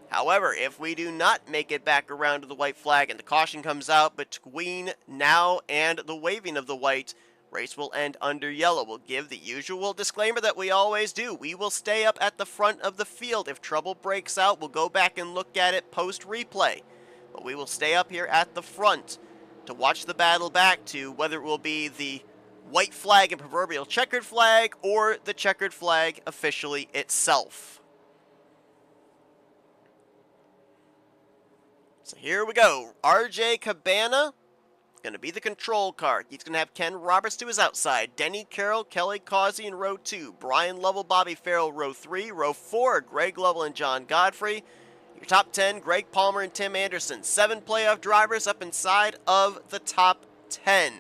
However, if we do not make it back around to the white flag and the caution comes out between now and the waving of the white, race will end under yellow. We'll give the usual disclaimer that we always do. We will stay up at the front of the field. If trouble breaks out, we'll go back and look at it post-replay. But we will stay up here at the front to watch the battle back to whether it will be the white flag and proverbial checkered flag or the checkered flag officially itself. So here we go. RJ Cabana going to be the control car. He's going to have Ken Roberts to his outside. Denny Carroll, Kelly Causey in row 2. Brian Lovell, Bobby Farrell, row 3. Row 4, Greg Lovell and John Godfrey. Your top 10, Greg Palmer and Tim Anderson. 7 playoff drivers up inside of the top 10.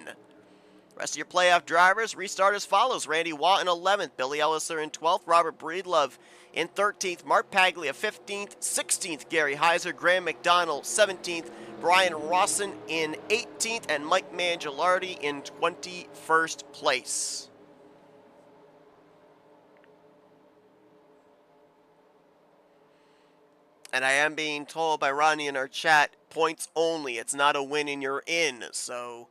Rest of your playoff drivers restart as follows. Randy Watt in 11th, Billy Elliser in 12th, Robert Breedlove in 13th, Mark Paglia 15th, 16th, Gary Heiser, Graham McDonald 17th, Brian Rawson in 18th, and Mike Mangialardi in 21st place. And I am being told by Ronnie in our chat, points only. It's not a win and you're in, so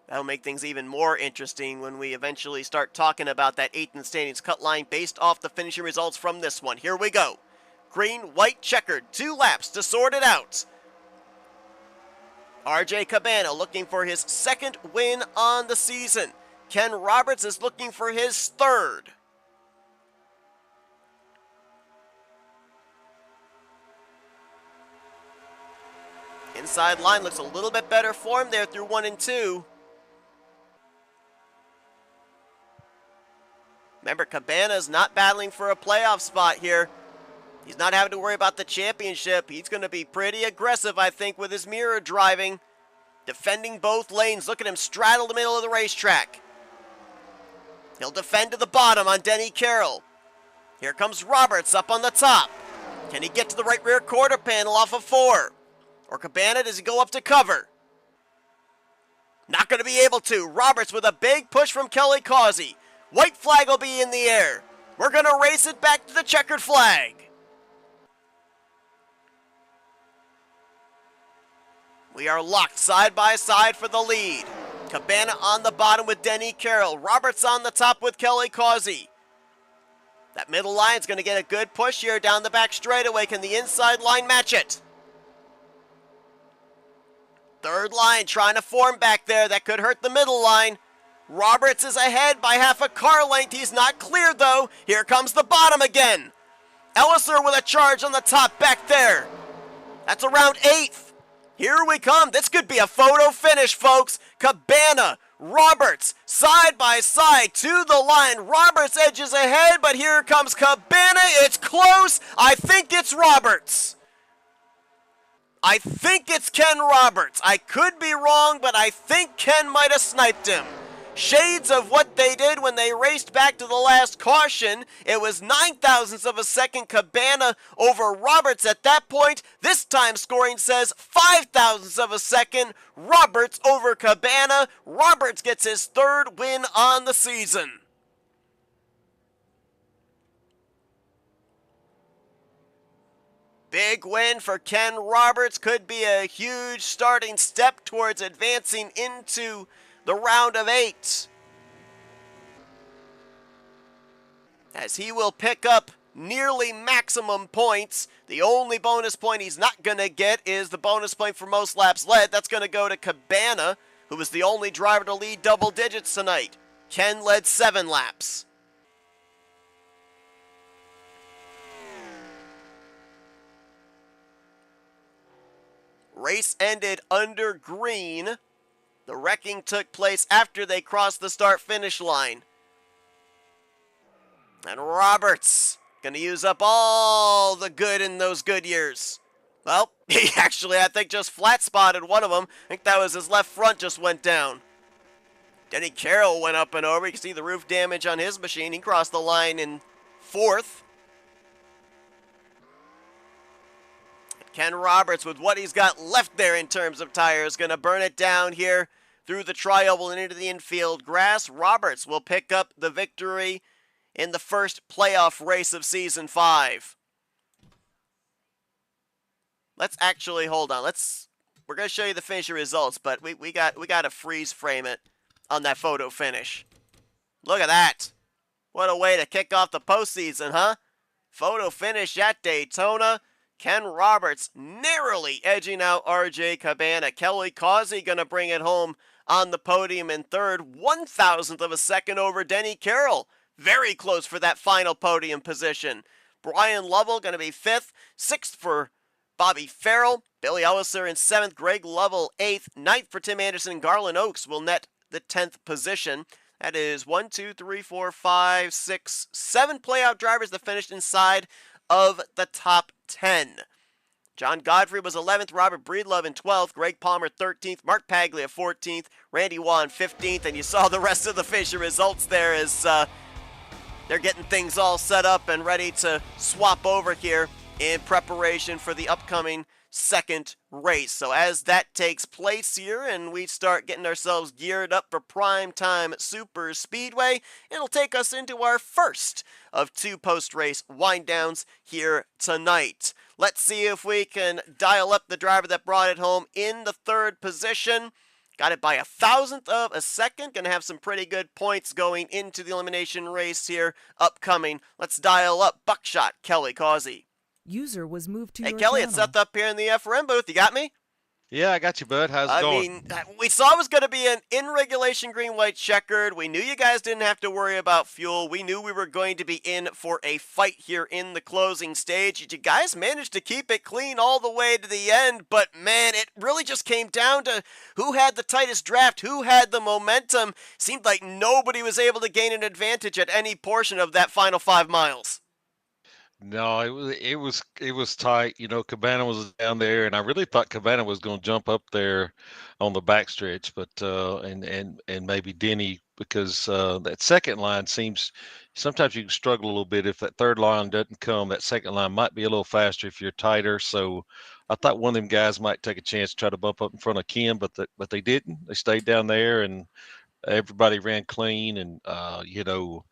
that'll make things even more interesting when we eventually start talking about that 8th in the standings cut line based off the finishing results from this one. Here we go. Green, white, checkered. 2 laps to sort it out. RJ Cabana looking for his 2nd win on the season. Ken Roberts is looking for his 3rd. Inside line looks a little bit better form there through 1 and 2. Remember, Cabana's not battling for a playoff spot here. He's not having to worry about the championship. He's going to be pretty aggressive, I think, with his mirror driving. Defending both lanes. Look at him straddle the middle of the racetrack. He'll defend to the bottom on Denny Carroll. Here comes Roberts up on the top. Can he get to the right rear quarter panel off of 4? Or Cabana, does he go up to cover? Not going to be able to. Roberts with a big push from Kelly Causey. White flag will be in the air. We're going to race it back to the checkered flag. We are locked side by side for the lead. Cabana on the bottom with Denny Carroll. Roberts on the top with Kelly Causey. That middle line's going to get a good push here down the back straightaway. Can the inside line match it? Third line trying to form back there. That could hurt the middle line. Roberts is ahead by half a car length. He's not cleared, though. Here comes the bottom again. Elliser with a charge on the top back there. That's around 8th. Here we come. This could be a photo finish, folks. Cabana, Roberts, side by side to the line. Roberts edges ahead, but here comes Cabana. It's close. I think it's Roberts. I think it's Ken Roberts. I could be wrong, but I think Ken might have sniped him. Shades of what they did when they raced back to the last caution. It was 9,000ths of a second Cabana over Roberts at that point. This time scoring says 5,000ths of a second Roberts over Cabana. Roberts gets his 3rd win on the season. Big win for Ken Roberts. Could be a huge starting step towards advancing into the round of 8. As he will pick up nearly maximum points. The only bonus point he's not going to get is the bonus point for most laps led. That's going to go to Cabana, who was the only driver to lead double digits tonight. Ken led 7 laps. Race ended under green. The wrecking took place after they crossed the start-finish line. And Roberts going to use up all the good in those good years. Well, he actually, I think, just flat-spotted one of them. I think that was his left front just went down. Denny Carroll went up and over. You can see the roof damage on his machine. He crossed the line in 4th. Ken Roberts, with what he's got left there in terms of tires, going to burn it down here through the tri-oval and into the infield grass. Roberts will pick up the victory in the first playoff race of Season 5. Let's actually, hold on. We're going to show you the finisher results, but we got to freeze frame it on that photo finish. Look at that. What a way to kick off the postseason, huh? Photo finish at Daytona. Ken Roberts narrowly edging out RJ Cabana. Kelly Causey going to bring it home on the podium in 3rd. 1,000th of a second over Denny Carroll. Very close for that final podium position. Brian Lovell going to be 5th. 6th for Bobby Farrell. Billy Elliser in 7th. Greg Lovell 8th. 9th for Tim Anderson. Garland Oakes will net the 10th position. That is 1, 2, 3, 4, 5, 6, 7 playoff drivers that finished inside of the top 10. John Godfrey was 11th, Robert Breedlove in 12th, Greg Palmer 13th, Mark Paglia 14th, Randy Wan 15th, and you saw the rest of the finisher results there as they're getting things all set up and ready to swap over here in preparation for the upcoming second race. So as that takes place here and we start getting ourselves geared up for Primetime Super Speedway, it'll take us into our first of 2 post-race wind-downs here tonight. Let's see if we can dial up the driver that brought it home in the 3rd position. Got it by 1,000th of a second. Going to have some pretty good points going into the elimination race here upcoming. Let's dial up Buckshot Kelly Causey. User was moved to Hey, your Kelly, channel. it's Seth up here in the FRM booth. You got me? Yeah, I got you, bud. How's it going? We saw it was going to be an in-regulation green-white checkered. We knew you guys didn't have to worry about fuel. We knew we were going to be in for a fight here in the closing stage. You guys managed to keep it clean all the way to the end, but man, it really just came down to who had the tightest draft, who had the momentum. Seemed like nobody was able to gain an advantage at any portion of that final 5 miles. No, it was tight. You know, Cabana was down there, and I really thought Cabana was going to jump up there on the backstretch, but and maybe Denny, because that second line seems sometimes you can struggle a little bit if that third line doesn't come. That second line might be a little faster if you're tighter. So I thought one of them guys might take a chance to try to bump up in front of Ken, but they didn't. They stayed down there, and everybody ran clean, and you know.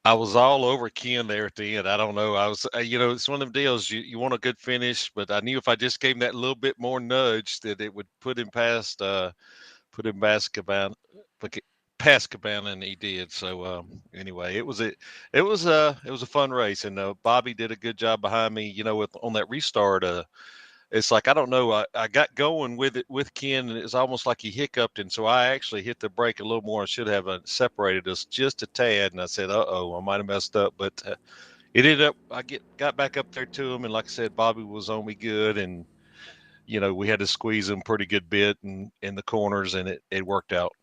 I was all over Ken there at the end. I don't know. I was, you know, it's one of them deals. You want a good finish, but I knew if I just gave him that little bit more nudge, that it would put him past Cabana. past Cabana, and he did. So anyway, it was a fun race, and Bobby did a good job behind me. With on that restart. It's like I don't know. I got going with it with Ken, and it's almost like he hiccuped, and so I actually hit the brake a little more. I should have separated us just a tad, and I said, "Uh oh, I might have messed up." But it ended up. I got back up there to him, and like I said, Bobby was on me good, and we had to squeeze him pretty good bit in the corners, and it worked out.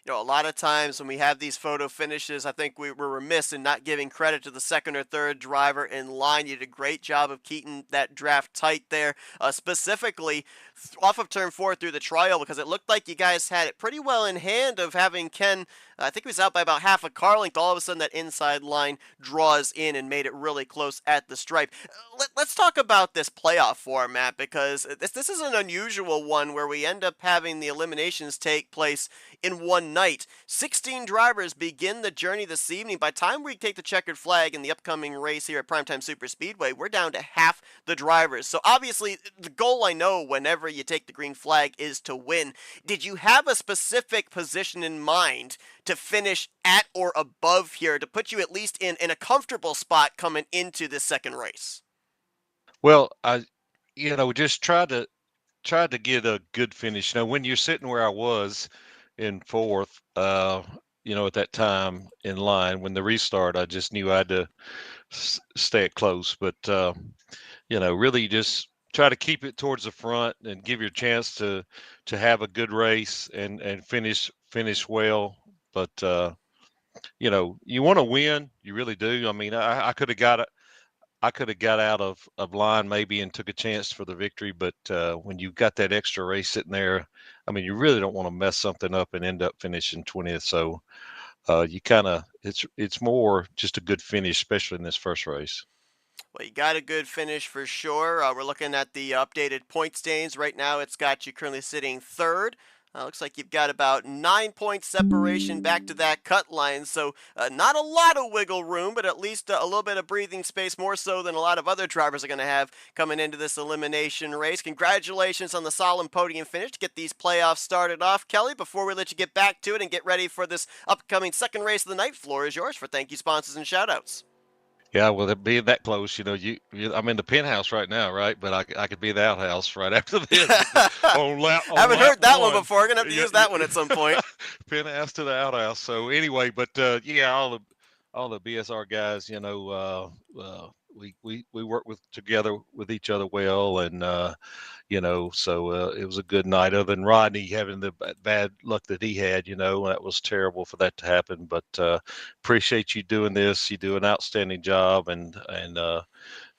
A lot of times when we have these photo finishes, I think we're remiss in not giving credit to the second or third driver in line. You did a great job of keeping that draft tight there, specifically off of turn 4 through the trial, because it looked like you guys had it pretty well in hand of having Ken, I think he was out by about half a car length. All of a sudden that inside line draws in and made it really close at the stripe. Let's talk about this playoff format, because this is an unusual one where we end up having the eliminations take place in one night. 16 drivers begin the journey this evening. By the time we take the checkered flag in the upcoming race here at Primetime Super Speedway, we're down to half the drivers. So obviously, the goal, I know, whenever you take the green flag is to win. Did you have a specific position in mind to finish at or above here to put you at least in a comfortable spot coming into this second race? Well, I just tried to get a good finish. When you're sitting where I was in fourth, at that time in line when the restart, I just knew I had to stay it close. But really just try to keep it towards the front and give you a chance to have a good race and finish well. But you want to win, you really do. I mean, I could have got it. I could have got out of line maybe and took a chance for the victory, but when you've got that extra race sitting there, I mean, you really don't want to mess something up and end up finishing 20th. So you kind of it's more just a good finish, especially in this first race. Well, you got a good finish for sure. We're looking at the updated point standings. Right now, it's got you currently sitting third. Looks like you've got about 9 point separation back to that cut line, so not a lot of wiggle room, but at least a little bit of breathing space, more so than a lot of other drivers are going to have coming into this elimination race. Congratulations on the solemn podium finish to get these playoffs started off. Kelly, before we let you get back to it and get ready for this upcoming second race of the night, floor is yours for thank you, sponsors, and shoutouts. Yeah, well, being that close, I'm in the penthouse right now, right? But I could be the outhouse right after this on Haven't lap heard that one one. before. Gonna have to Yeah, use that one at some point. penthouse to the outhouse. So anyway, but yeah, all the BSR guys, we work with together with each other well, and so it was a good night. Other than Rodney having the bad luck that he had, that was terrible for that to happen. But appreciate you doing this. You do an outstanding job, and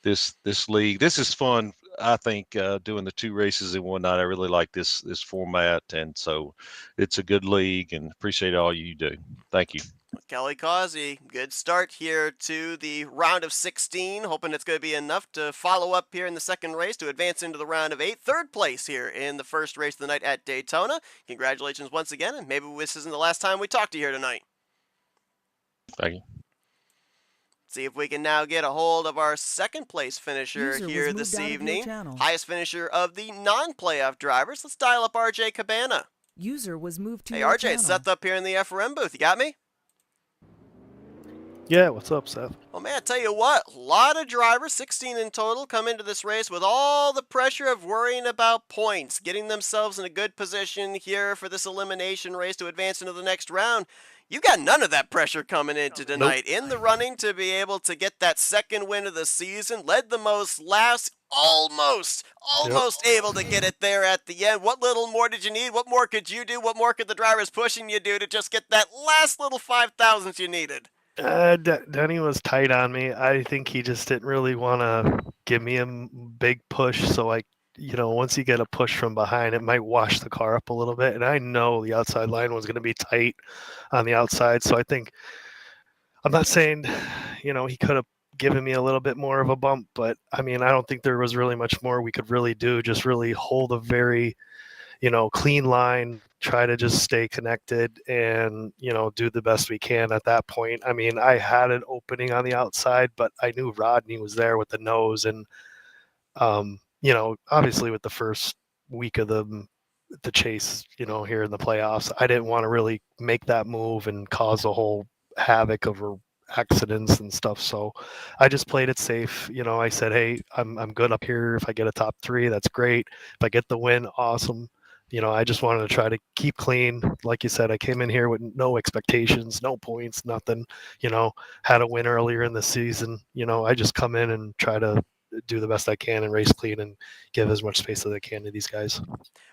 this league, this is fun. I think doing the two races in one night. I really like this format, and so it's a good league. And appreciate all you do. Thank you. Kelly Causey, good start here to the round of 16. Hoping it's going to be enough to follow up here in the second race to advance into the round of 8. Third place here in the first race of the night at Daytona. Congratulations once again, and maybe this isn't the last time we talk to you here tonight. Thank you. See if we can now get a hold of our second place finisher here this evening. Highest finisher of the non-playoff drivers. Let's dial up RJ Cabana. User was moved to Hey your RJ, channel. it's Seth up here in the FRM booth. You got me? Yeah, what's up, Seth? Well, man, I tell you what, a lot of drivers, 16 in total, come into this race with all the pressure of worrying about points, getting themselves in a good position here for this elimination race to advance into the next round. You got none of that pressure coming into tonight. Nope. In the running to be able to get that second win of the season, led the most laps, almost able to get it there at the end. What little more did you need? What more could you do? What more could the drivers pushing you do to just get that last little 5,000th you needed? Denny was tight on me. I think he just didn't really want to give me a big push. So, once you get a push from behind, it might wash the car up a little bit. And I know the outside line was going to be tight on the outside. So I'm not saying, he could have given me a little bit more of a bump. But, I mean, I don't think there was really much more we could really do. Just really hold a very, clean line, try to just stay connected and, do the best we can at that point. I mean, I had an opening on the outside, but I knew Rodney was there with the nose. And, obviously with the first week of the the chase, here in the playoffs. I didn't want to really make that move and cause a whole havoc of accidents and stuff. So I just played it safe. I said, hey, I'm good up here. If I get a top 3, that's great. If I get the win, awesome. I just wanted to try to keep clean. Like you said, I came in here with no expectations, no points, nothing. Had a win earlier in the season. I just come in and try to do the best I can and race clean and give as much space as I can to these guys.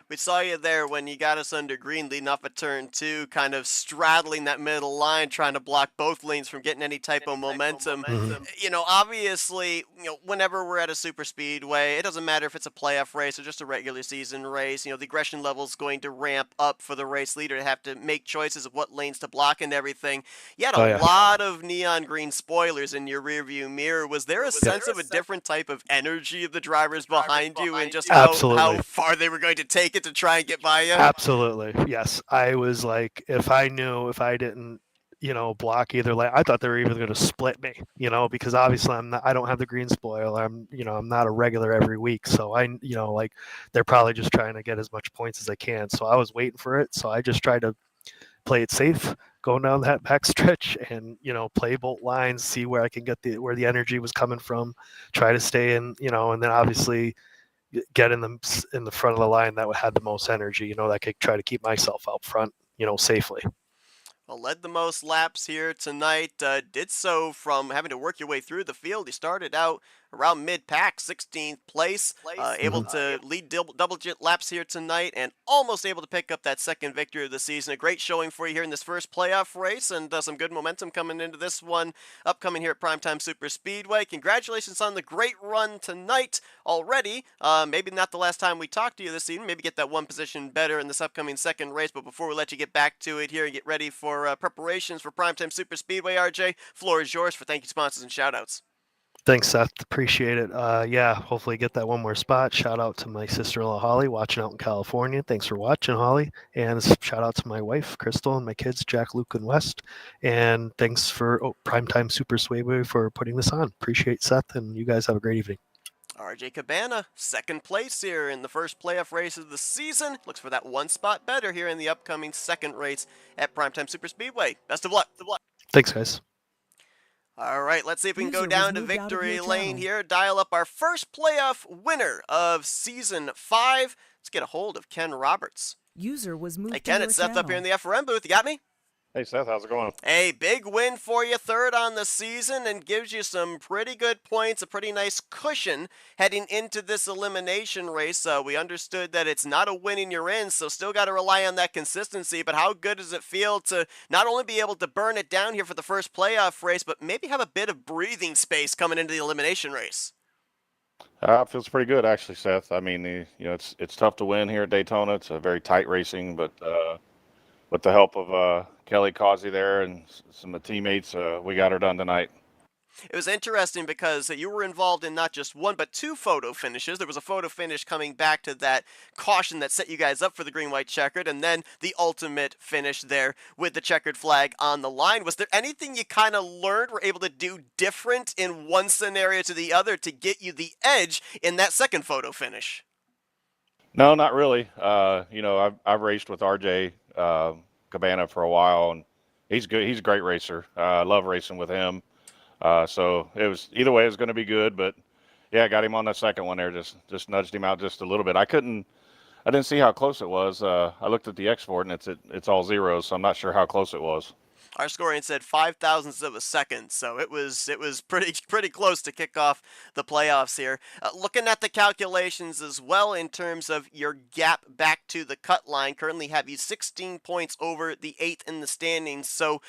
We saw you there when you got us under green leading off a turn 2, kind of straddling that middle line, trying to block both lanes from getting any type of momentum. Obviously, whenever we're at a super speedway, it doesn't matter if it's a playoff race or just a regular season race, the aggression level is going to ramp up for the race leader to have to make choices of what lanes to block and everything. You had a lot of neon green spoilers in your rearview mirror. Was there a sense of a different type of energy of the drivers behind you and just how far they were going to take it to try and get by you? Absolutely. Yes. I was like, if I didn't, block either lane, I thought they were even going to split me, because obviously I don't have the green spoiler. I'm not a regular every week. So like they're probably just trying to get as much points as they can. So I was waiting for it. So I just tried to play it safe going down that back stretch and, play both lines, see where I can get where the energy was coming from, try to stay in, and then obviously get in the front of the line that had the most energy, that could try to keep myself out front, safely. Well, led the most laps here tonight. Did so from having to work your way through the field. You started out around mid-pack, 16th place. Able to lead double-digit laps here tonight and almost able to pick up that second victory of the season. A great showing for you here in this first playoff race and some good momentum coming into this one upcoming here at Primetime Super Speedway. Congratulations on the great run tonight already. Maybe not the last time we talked to you this season. Maybe get that one position better in this upcoming second race. But before we let you get back to it here and get ready for preparations for Primetime Super Speedway, RJ, floor is yours for thank you sponsors and shoutouts. Thanks, Seth. Appreciate it. Hopefully get that one more spot. Shout out to my sister-in-law, Holly, watching out in California. Thanks for watching, Holly. And shout out to my wife, Crystal, and my kids, Jack, Luke, and West. And thanks for Primetime Super Speedway for putting this on. Appreciate Seth, and you guys have a great evening. RJ Cabana, second place here in the first playoff race of the season. Looks for that one spot better here in the upcoming second race at Primetime Super Speedway. Best of luck. Thanks, guys. All right, let's see if we can go down to victory lane here. Dial up our first playoff winner of Season 5. Let's get a hold of Ken Roberts. User was moved. Hey, Ken, it's Seth up here in the FRM booth. You got me? Hey, Seth, how's it going? A big win for you, third on the season, and gives you some pretty good points, a pretty nice cushion heading into this elimination race. We understood that it's not a win in your end, so still got to rely on that consistency, but how good does it feel to not only be able to burn it down here for the first playoff race, but maybe have a bit of breathing space coming into the elimination race? It feels pretty good, actually, Seth. I mean, it's tough to win here at Daytona. It's a very tight racing, but with the help of Kelly Causey there and some of the teammates, we got her done tonight. It was interesting because you were involved in not just one, but two photo finishes. There was a photo finish coming back to that caution that set you guys up for the green-white checkered, and then the ultimate finish there with the checkered flag on the line. Was there anything you kind of learned, were able to do different in one scenario to the other to get you the edge in that second photo finish? No, not really. I've raced with RJ Cabana for a while, and he's good. He's a great racer. I love racing with him. So it was either way, it was going to be good. But yeah, I got him on that second one there. Just nudged him out just a little bit. I didn't see how close it was. I looked at the export, and it's all zeros, so I'm not sure how close it was. Our scoring said 0.005 of a second, so it was pretty close to kick off the playoffs here. Looking at the calculations as well in terms of your gap back to the cut line, currently have you 16 points over the 8th in the standings. So,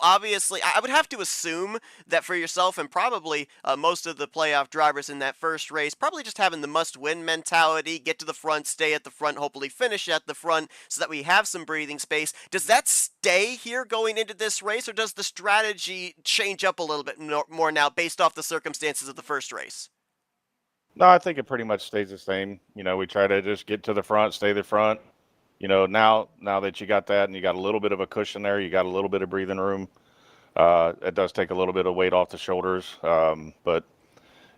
obviously, I would have to assume that for yourself and probably most of the playoff drivers in that first race, probably just having the must-win mentality, get to the front, stay at the front, hopefully finish at the front, so that we have some breathing space. Does that stay here going into this race, or does the strategy change up a little bit more now based off the circumstances of the first race? No, I think it pretty much stays the same. We try to just get to the front, stay the front. Now that you got that and you got a little bit of a cushion there, you got a little bit of breathing room. It does take a little bit of weight off the shoulders. But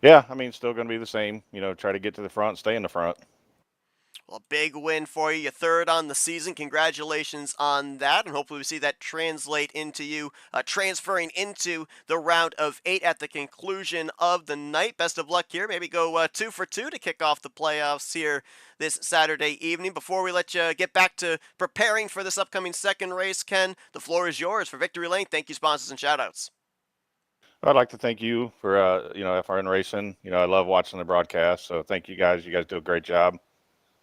yeah, I mean, still going to be the same. Try to get to the front, stay in the front. Well, a big win for you. Your third on the season. Congratulations on that. And hopefully we see that translate into you transferring into the round of 8 at the conclusion of the night. Best of luck here. Maybe go 2 for 2 to kick off the playoffs here this Saturday evening. Before we let you get back to preparing for this upcoming second race, Ken, the floor is yours for Victory Lane. Thank you, sponsors, and shoutouts. I'd like to thank you for FRN Racing. I love watching the broadcast, so thank you guys. You guys do a great job.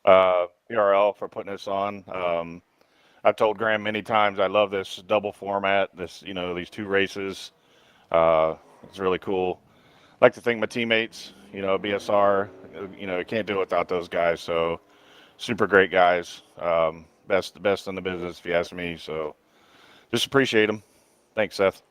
PRL for putting this on. I've told Graham many times I love this double format. These 2 races. It's really cool. I'd like to thank my teammates. BSR. I can't do it without those guys. So super great guys. Best in the business, if you ask me. So just appreciate them. Thanks, Seth.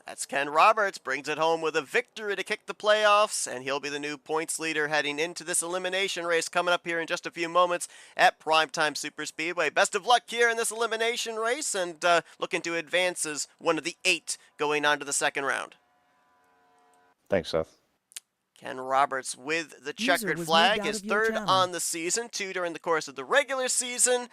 That's Ken Roberts, brings it home with a victory to kick the playoffs, and he'll be the new points leader heading into this elimination race coming up here in just a few moments at Primetime Superspeedway. Best of luck here in this elimination race, and looking to advance as one of the 8 going on to the second round. Thanks, Seth. Ken Roberts with the checkered flag, his third on the season, 2 during the course of the regular season,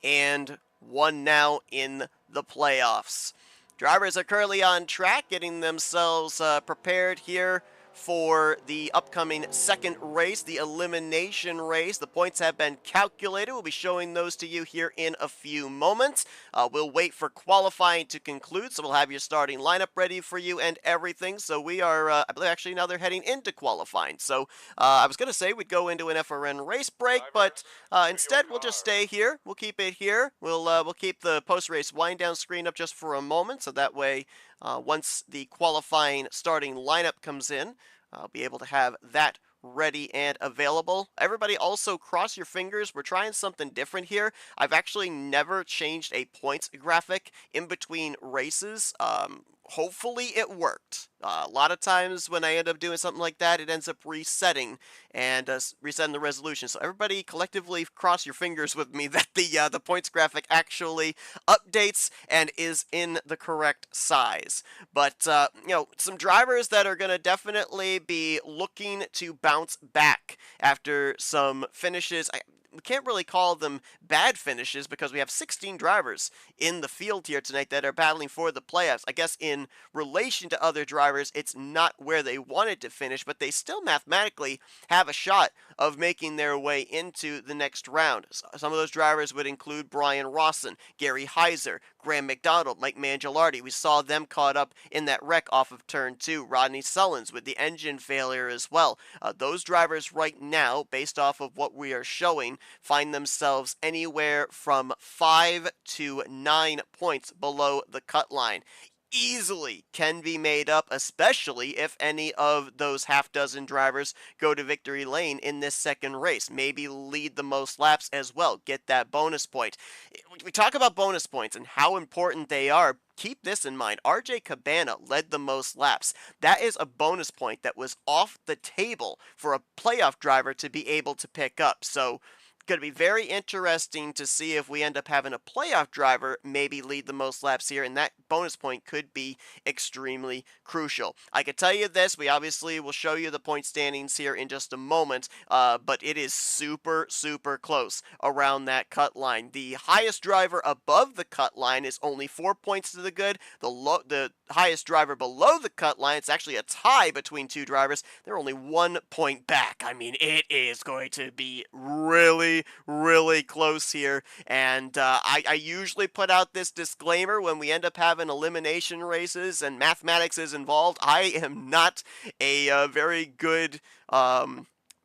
and 1 now in the playoffs. Drivers are currently on track, getting themselves prepared here for the upcoming second race, the elimination race. The points have been calculated. We'll be showing those to you here in a few moments. We'll wait for qualifying to conclude, so we'll have your starting lineup ready for you and everything. So we are, I believe actually now they're heading into qualifying. So I was going to say we'd go into an FRN race break, but instead we'll just stay here. We'll keep it here. We'll keep the post-race wind-down screen up just for a moment, so that way once the qualifying starting lineup comes in, I'll be able to have that ready and available. Everybody also cross your fingers. We're trying something different here. I've actually never changed a points graphic in between races. Hopefully it worked. A lot of times when I end up doing something like that, it ends up resetting and resetting the resolution. So everybody collectively cross your fingers with me that the points graphic actually updates and is in the correct size. But some drivers that are going to definitely be looking to bounce back after some finishes. We can't really call them bad finishes because we have 16 drivers in the field here tonight that are battling for the playoffs. I guess in relation to other drivers, it's not where they wanted to finish, but they still mathematically have a shot of making their way into the next round. Some of those drivers would include Brian Rawson, Gary Heiser, Graham McDonald, Mike Mangialardi. We saw them caught up in that wreck off of turn 2. Rodney Sullins with the engine failure as well. Those drivers right now, based off of what we are showing, find themselves anywhere from 5 to 9 points below the cut line. Easily can be made up, especially if any of those half-dozen drivers go to victory lane in this second race. Maybe lead the most laps as well. Get that bonus point. We talk about bonus points and how important they are. Keep this in mind. RJ Cabana led the most laps. That is a bonus point that was off the table for a playoff driver to be able to pick up. So going to be very interesting to see if we end up having a playoff driver maybe lead the most laps here, and that bonus point could be extremely crucial. I can tell you this, we obviously will show you the point standings here in just a moment, but it is super, super close around that cut line. The highest driver above the cut line is only 4 points to the good. The highest driver below the cut line, it's actually a tie between 2 drivers. They're only 1 point back. I mean, it is going to be really close here, and I usually put out this disclaimer when we end up having elimination races and mathematics is involved. I am not a very good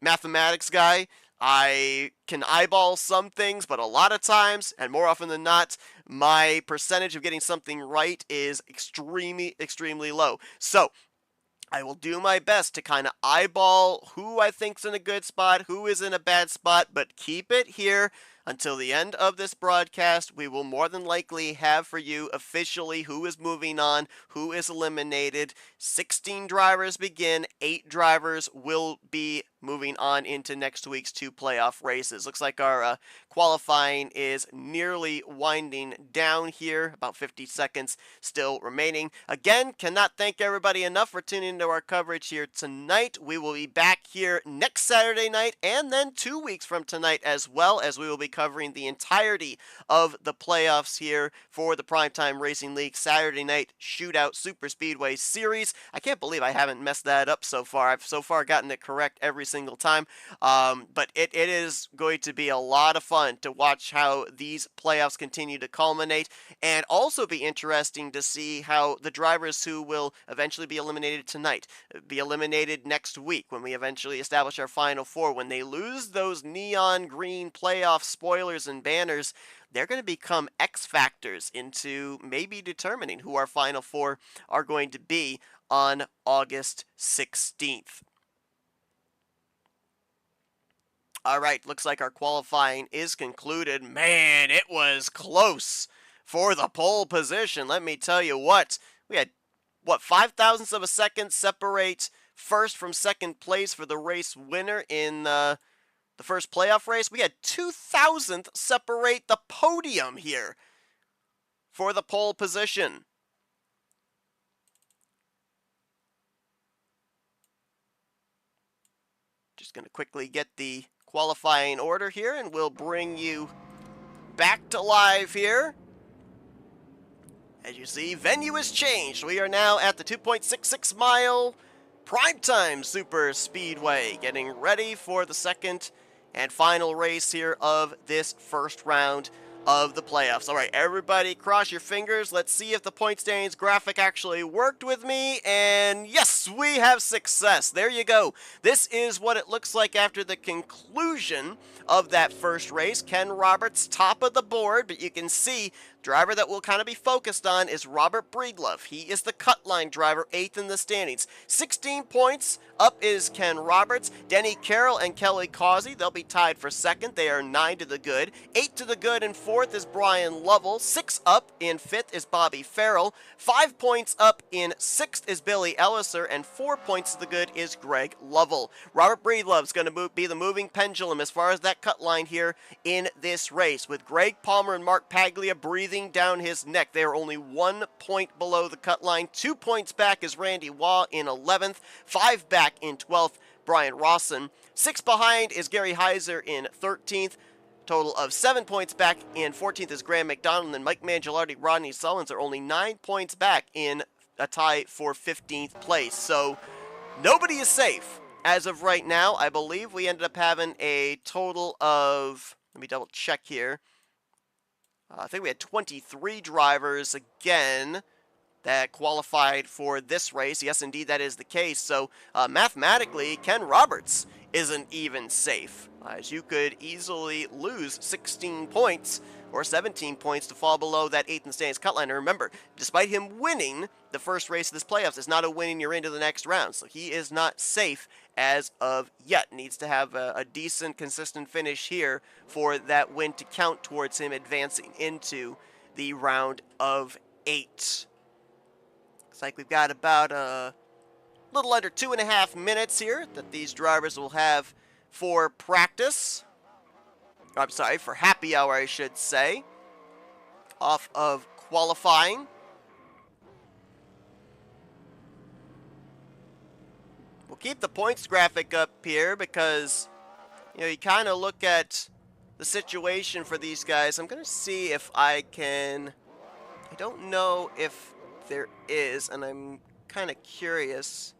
mathematics guy. I can eyeball some things, but a lot of times, and more often than not, my percentage of getting something right is extremely low. So I will do my best to kind of eyeball who I think's in a good spot, who is in a bad spot, but keep it here. Until the end of this broadcast, we will more than likely have for you officially who is moving on, who is eliminated. 16 drivers begin, 8 drivers will be moving on into next week's 2 playoff races. Looks like our qualifying is nearly winding down here, about 50 seconds still remaining. Again, cannot thank everybody enough for tuning into our coverage here tonight. We will be back here next Saturday night and then 2 weeks from tonight as well, as we will be covering the entirety of the playoffs here for the Primetime Racing League Saturday Night Shootout Super Speedway Series. I can't believe I haven't messed that up so far. I've so far gotten it correct every single time, but it is going to be a lot of fun to watch how these playoffs continue to culminate, and also be interesting to see how the drivers who will eventually be eliminated tonight, be eliminated next week when we eventually establish our Final Four, when they lose those neon green playoff spoilers and banners, they're going to become X factors into maybe determining who our Final Four are going to be on August 16th. All right, looks like our qualifying is concluded. Man, it was close for the pole position. Let me tell you what, we had, 5 thousandths of a second separate first from second place for the race winner in the first playoff race. We had 2,000th separate the podium here for the pole position. Just going to quickly get the qualifying order here, and we'll bring you back to live here. As you see, venue has changed. We are now at the 2.66 mile Primetime Super Speedway, getting ready for the second and final race here of this first round of the playoffs. All right, everybody cross your fingers. Let's see if the point standings graphic actually worked with me. And yes, we have success. There you go. This is what it looks like after the conclusion of that first race. Ken Roberts, top of the board, but you can see driver that we'll kind of be focused on is Robert Breedlove. He is the cut line driver, 8th in the standings. 16 points up is Ken Roberts. Denny Carroll and Kelly Causey, they'll be tied for 2nd. They are 9 to the good. 8 to the good in 4th is Brian Lovell. 6 up in 5th is Bobby Farrell. 5 points up in 6th is Billy Elliser, and 4 points to the good is Greg Lovell. Robert Breedlove's going to be the moving pendulum as far as that cut line here in this race, with Greg Palmer and Mark Paglia breathing down his neck. They are only 1 point below the cut line. 2 points back is Randy Waugh in 11th. 5 back in 12th, Brian Rawson. 6 behind is Gary Heiser in 13th. Total of 7 points back in 14th is Graham McDonald, and Mike Mangialardi, Rodney Sullins are only 9 points back in a tie for 15th place. So nobody is safe as of right now. I believe we ended up having a total of, let me double check here. I think we had 23 drivers again that qualified for this race. Yes, indeed, that is the case. So mathematically, Ken Roberts isn't even safe, as you could easily lose 16 points or 17 points to fall below that 8th in the standings cut line. And remember, despite him winning the first race of this playoffs, it's not a win and you're into the next round. So he is not safe as of yet. Needs to have a decent, consistent finish here for that win to count towards him advancing into the round of 8. Looks like we've got about a little under 2.5 minutes here that these drivers will have for practice. I'm sorry, for happy hour, I should say, off of qualifying. We'll keep the points graphic up here because, you know, you kind of look at the situation for these guys. I'm going to see if I can, I don't know if there is, and I'm kind of curious.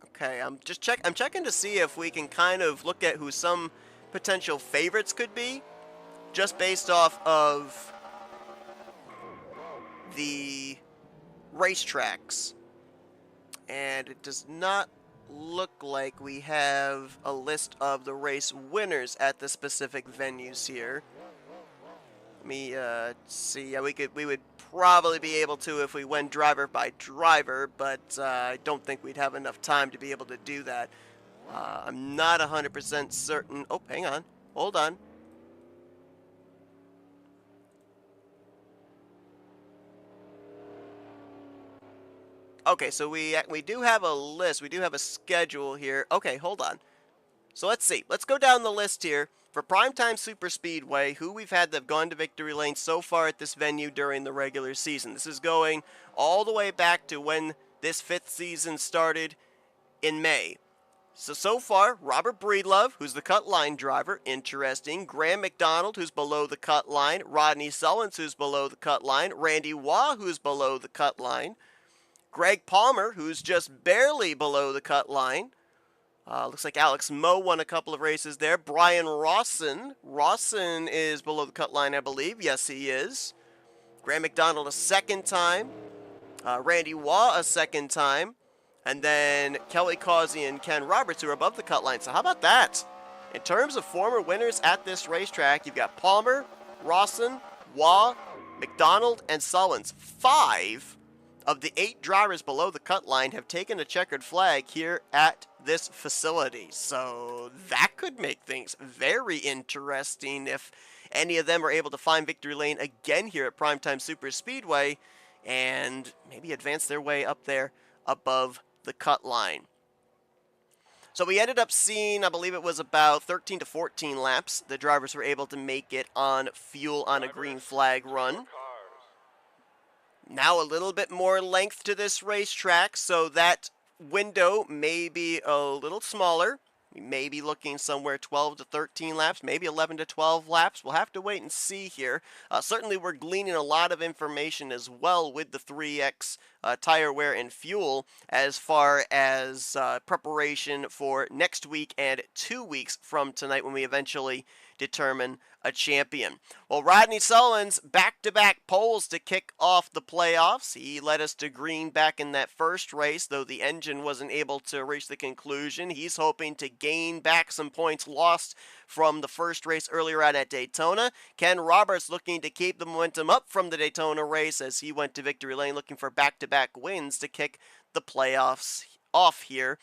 Okay, I'm checking to see if we can kind of look at who some potential favorites could be, just based off of the racetracks. And it does not look like we have a list of the race winners at the specific venues here. Let me see. Yeah, we would probably be able to if we went driver by driver, but I don't think we'd have enough time to be able to do that. I'm not 100% certain. Oh, hang on. Hold on. Okay, so we do have a list. We do have a schedule here. Okay, hold on. So let's see. Let's go down the list here for Primetime Super Speedway, who we've had that have gone to victory lane so far at this venue during the regular season. This is going all the way back to when this 5th season started in May. So far, Robert Breedlove, who's the cut line driver, interesting. Graham McDonald, who's below the cut line. Rodney Sullins, who's below the cut line. Randy Waugh, who's below the cut line. Greg Palmer, who's just barely below the cut line. Looks like Alex Moe won a couple of races there. Brian Rawson. Rawson is below the cut line, I believe. Yes, he is. Graham McDonald a second time. Randy Waugh a second time. And then Kelly Causey and Ken Roberts, who are above the cut line. So how about that? In terms of former winners at this racetrack, you've got Palmer, Rawson, Waugh, McDonald, and Sullins. 5 of the 8 drivers below the cut line have taken a checkered flag here at this facility. So that could make things very interesting if any of them are able to find victory lane again here at Primetime Super Speedway and maybe advance their way up there above the cut line. So we ended up seeing, I believe it was about 13 to 14 laps. The drivers were able to make it on fuel on a green flag run. Now a little bit more length to this racetrack, so that window may be a little smaller. We may be looking somewhere 12 to 13 laps, maybe 11 to 12 laps. We'll have to wait and see here. Certainly we're gleaning a lot of information as well with the 3X tire wear and fuel as far as preparation for next week and 2 weeks from tonight when we eventually determine a champion. Well, Rodney Sullins back-to-back poles to kick off the playoffs. He led us to green back in that first race, though the engine wasn't able to reach the conclusion. He's hoping to gain back some points lost from the first race earlier on at Daytona. Ken Roberts looking to keep the momentum up from the Daytona race as he went to victory lane looking for back-to-back wins to kick the playoffs off here.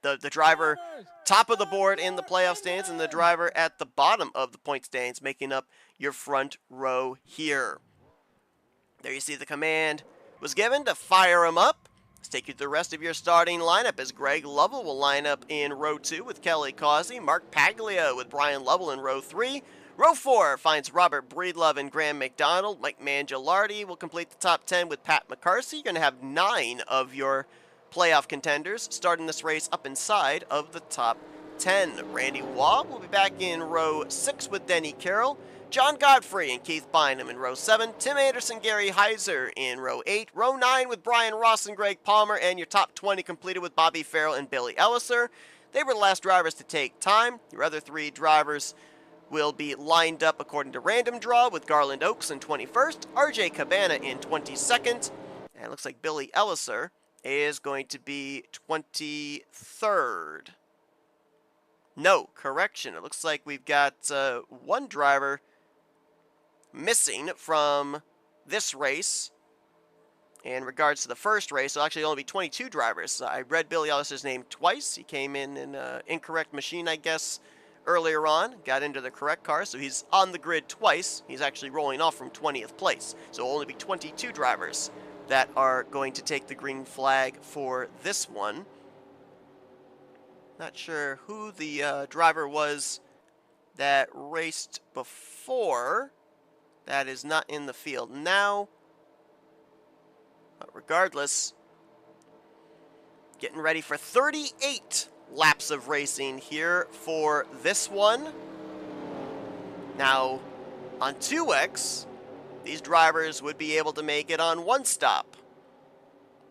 The driver top of the board in the playoff stands and the driver at the bottom of the point stands making up your front row here. There you see the command was given to fire him up. Let's take you through the rest of your starting lineup as Greg Lovell will line up in row 2 with Kelly Causey, Mark Paglia with Brian Lovell in row 3. Row 4 finds Robert Breedlove and Graham McDonald. Mike Mangialardi will complete the top 10 with Pat McCarthy. You're going to have 9 of your playoff contenders starting this race up inside of the top 10. Randy Waugh will be back in row 6 with Denny Carroll. John Godfrey and Keith Bynum in row 7. Tim Anderson, Gary Heiser in row 8. Row 9 with Brian Ross and Greg Palmer, and your top 20 completed with Bobby Farrell and Billy Elliser. They were the last drivers to take time. Your other 3 drivers will be lined up according to random draw with Garland Oaks in 21st, RJ Cabana in 22nd, and it looks like Billy Elliser is going to be 23rd. No, correction. It looks like we've got 1 driver missing from this race in regards to the first race. So actually only be 22 drivers. I read Billy Elliser's name twice. He came in an incorrect machine, I guess, earlier on. Got into the correct car, so he's on the grid twice. He's actually rolling off from 20th place. So only be 22 drivers that are going to take the green flag for this one. Not sure who the driver was that raced before. That is not in the field now. But regardless, getting ready for 38 laps of racing here for this one. Now, on 2X, these drivers would be able to make it on 1 stop.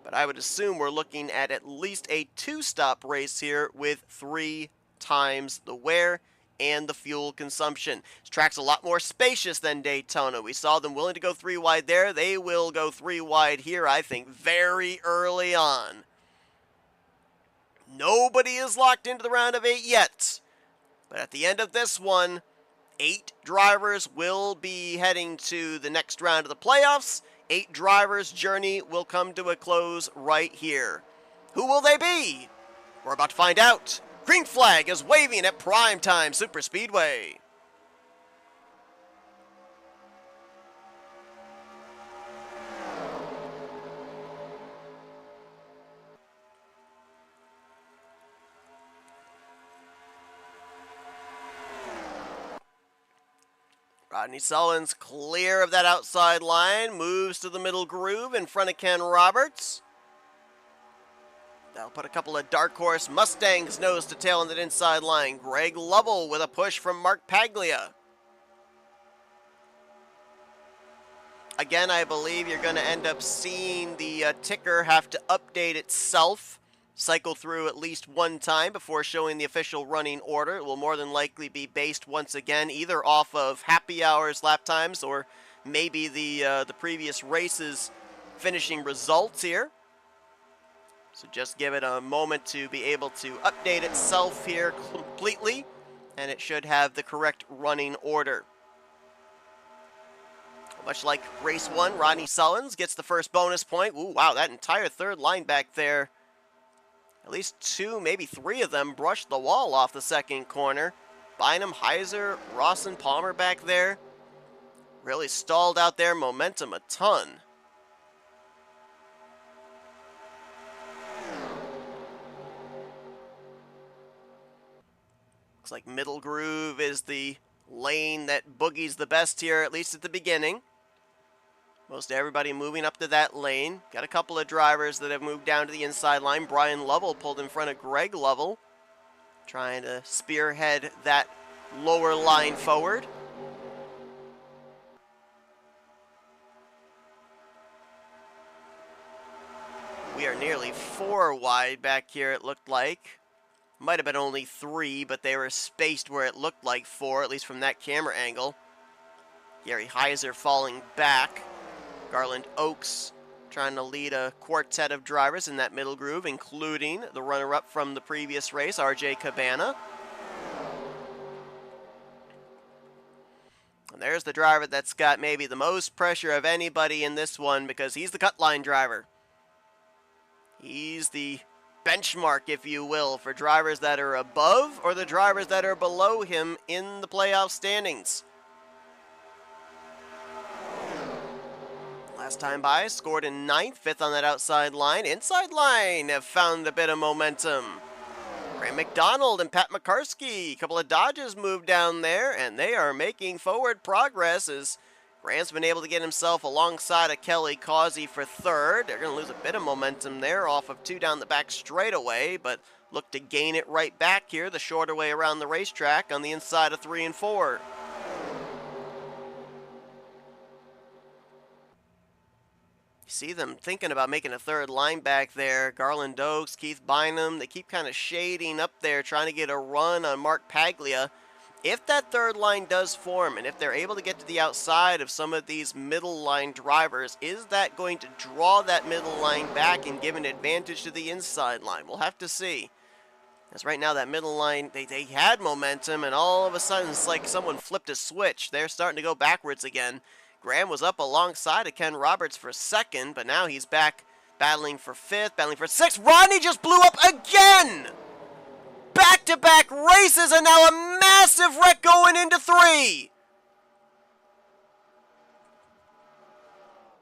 But I would assume we're looking at least a 2-stop race here with 3 times the wear and the fuel consumption. This track's a lot more spacious than Daytona. We saw them willing to go 3 wide there. They will go 3 wide here, I think, very early on. Nobody is locked into the round of 8 yet. But at the end of this one, 8 drivers will be heading to the next round of the playoffs. 8 drivers' journey will come to a close right here. Who will they be? We're about to find out Green flag is waving at Primetime Superspeedway. Rodney Sullins clear of that outside line, moves to the middle groove in front of Ken Roberts. That'll put a couple of dark horse Mustangs nose to tail on that inside line. Greg Lovell with a push from Mark Paglia. Again, I believe you're going to end up seeing the ticker have to update itself, cycle through at least one time before showing the official running order. It will more than likely be based once again either off of happy hours lap times or maybe the previous race's finishing results here. So just give it a moment to be able to update itself here completely, and it should have the correct running order. Much like race 1, Rodney Sullins gets the first bonus point. Ooh, wow, that entire third line back there. At least 2, maybe 3 of them brushed the wall off the second corner. Bynum, Heiser, Ross and Palmer back there. Really stalled out their momentum a ton. Looks like middle groove is the lane that boogies the best here, at least at the beginning. Most everybody moving up to that lane. Got a couple of drivers that have moved down to the inside line. Brian Lovell pulled in front of Greg Lovell, trying to spearhead that lower line forward. We are nearly 4 wide back here, it looked like. Might have been only 3, but they were spaced where it looked like 4, at least from that camera angle. Gary Heiser falling back. Garland Oaks trying to lead a quartet of drivers in that middle groove, including the runner-up from the previous race, RJ Cabana. And there's the driver that's got maybe the most pressure of anybody in this one because he's the cut line driver. He's the benchmark, if you will, for drivers that are above or the drivers that are below him in the playoff standings. Last time by, scored in 9th, 5th on that outside line. Inside line have found a bit of momentum. Ray McDonald and Pat McCarskey, a couple of Dodges moved down there, and they are making forward progress as Grant's been able to get himself alongside of Kelly Causey for 3rd. They're going to lose a bit of momentum there off of 2 down the back straightaway, but look to gain it right back here the shorter way around the racetrack on the inside of 3 and 4. See them thinking about making a 3rd line back there. Garland Oaks, Keith Bynum, they keep kind of shading up there, trying to get a run on Mark Paglia. If that 3rd line does form, and if they're able to get to the outside of some of these middle line drivers, is that going to draw that middle line back and give an advantage to the inside line? We'll have to see. As right now, that middle line, they had momentum, and all of a sudden, it's like someone flipped a switch. They're starting to go backwards again. Graham was up alongside of Ken Roberts for 2nd, but now he's back battling for 5th, battling for 6th. Rodney just blew up again! Back-to-back races, and now a massive wreck going into 3.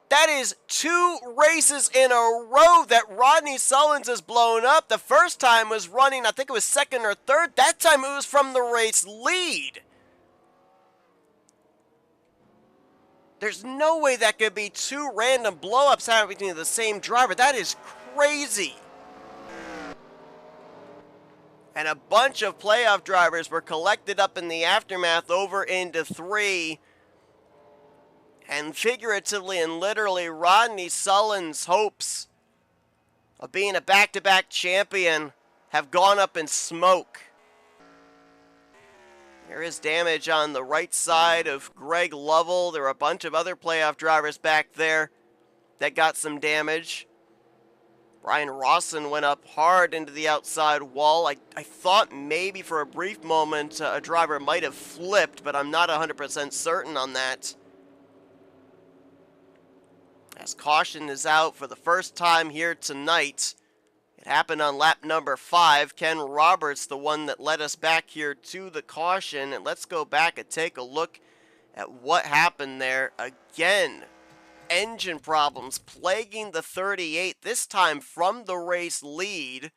That is 2 races in a row that Rodney Sullins has blown up. The first time was running, I think it was 2nd or 3rd. That time it was from the race lead. There's no way that could be 2 random blow-ups happening to the same driver. That is crazy. And a bunch of playoff drivers were collected up in the aftermath over into 3. And figuratively and literally, Rodney Sullins' hopes of being a back-to-back champion have gone up in smoke. There is damage on the right side of Greg Lovell. There are a bunch of other playoff drivers back there that got some damage. Brian Rawson went up hard into the outside wall. I thought maybe for a brief moment a driver might have flipped, but I'm not 100% certain on that. As caution is out for the first time here tonight It happened on lap number 5. Ken Roberts, the one that led us back here to the caution. And let's go back and take a look at what happened there. Again, engine problems plaguing the 38, this time from the race lead.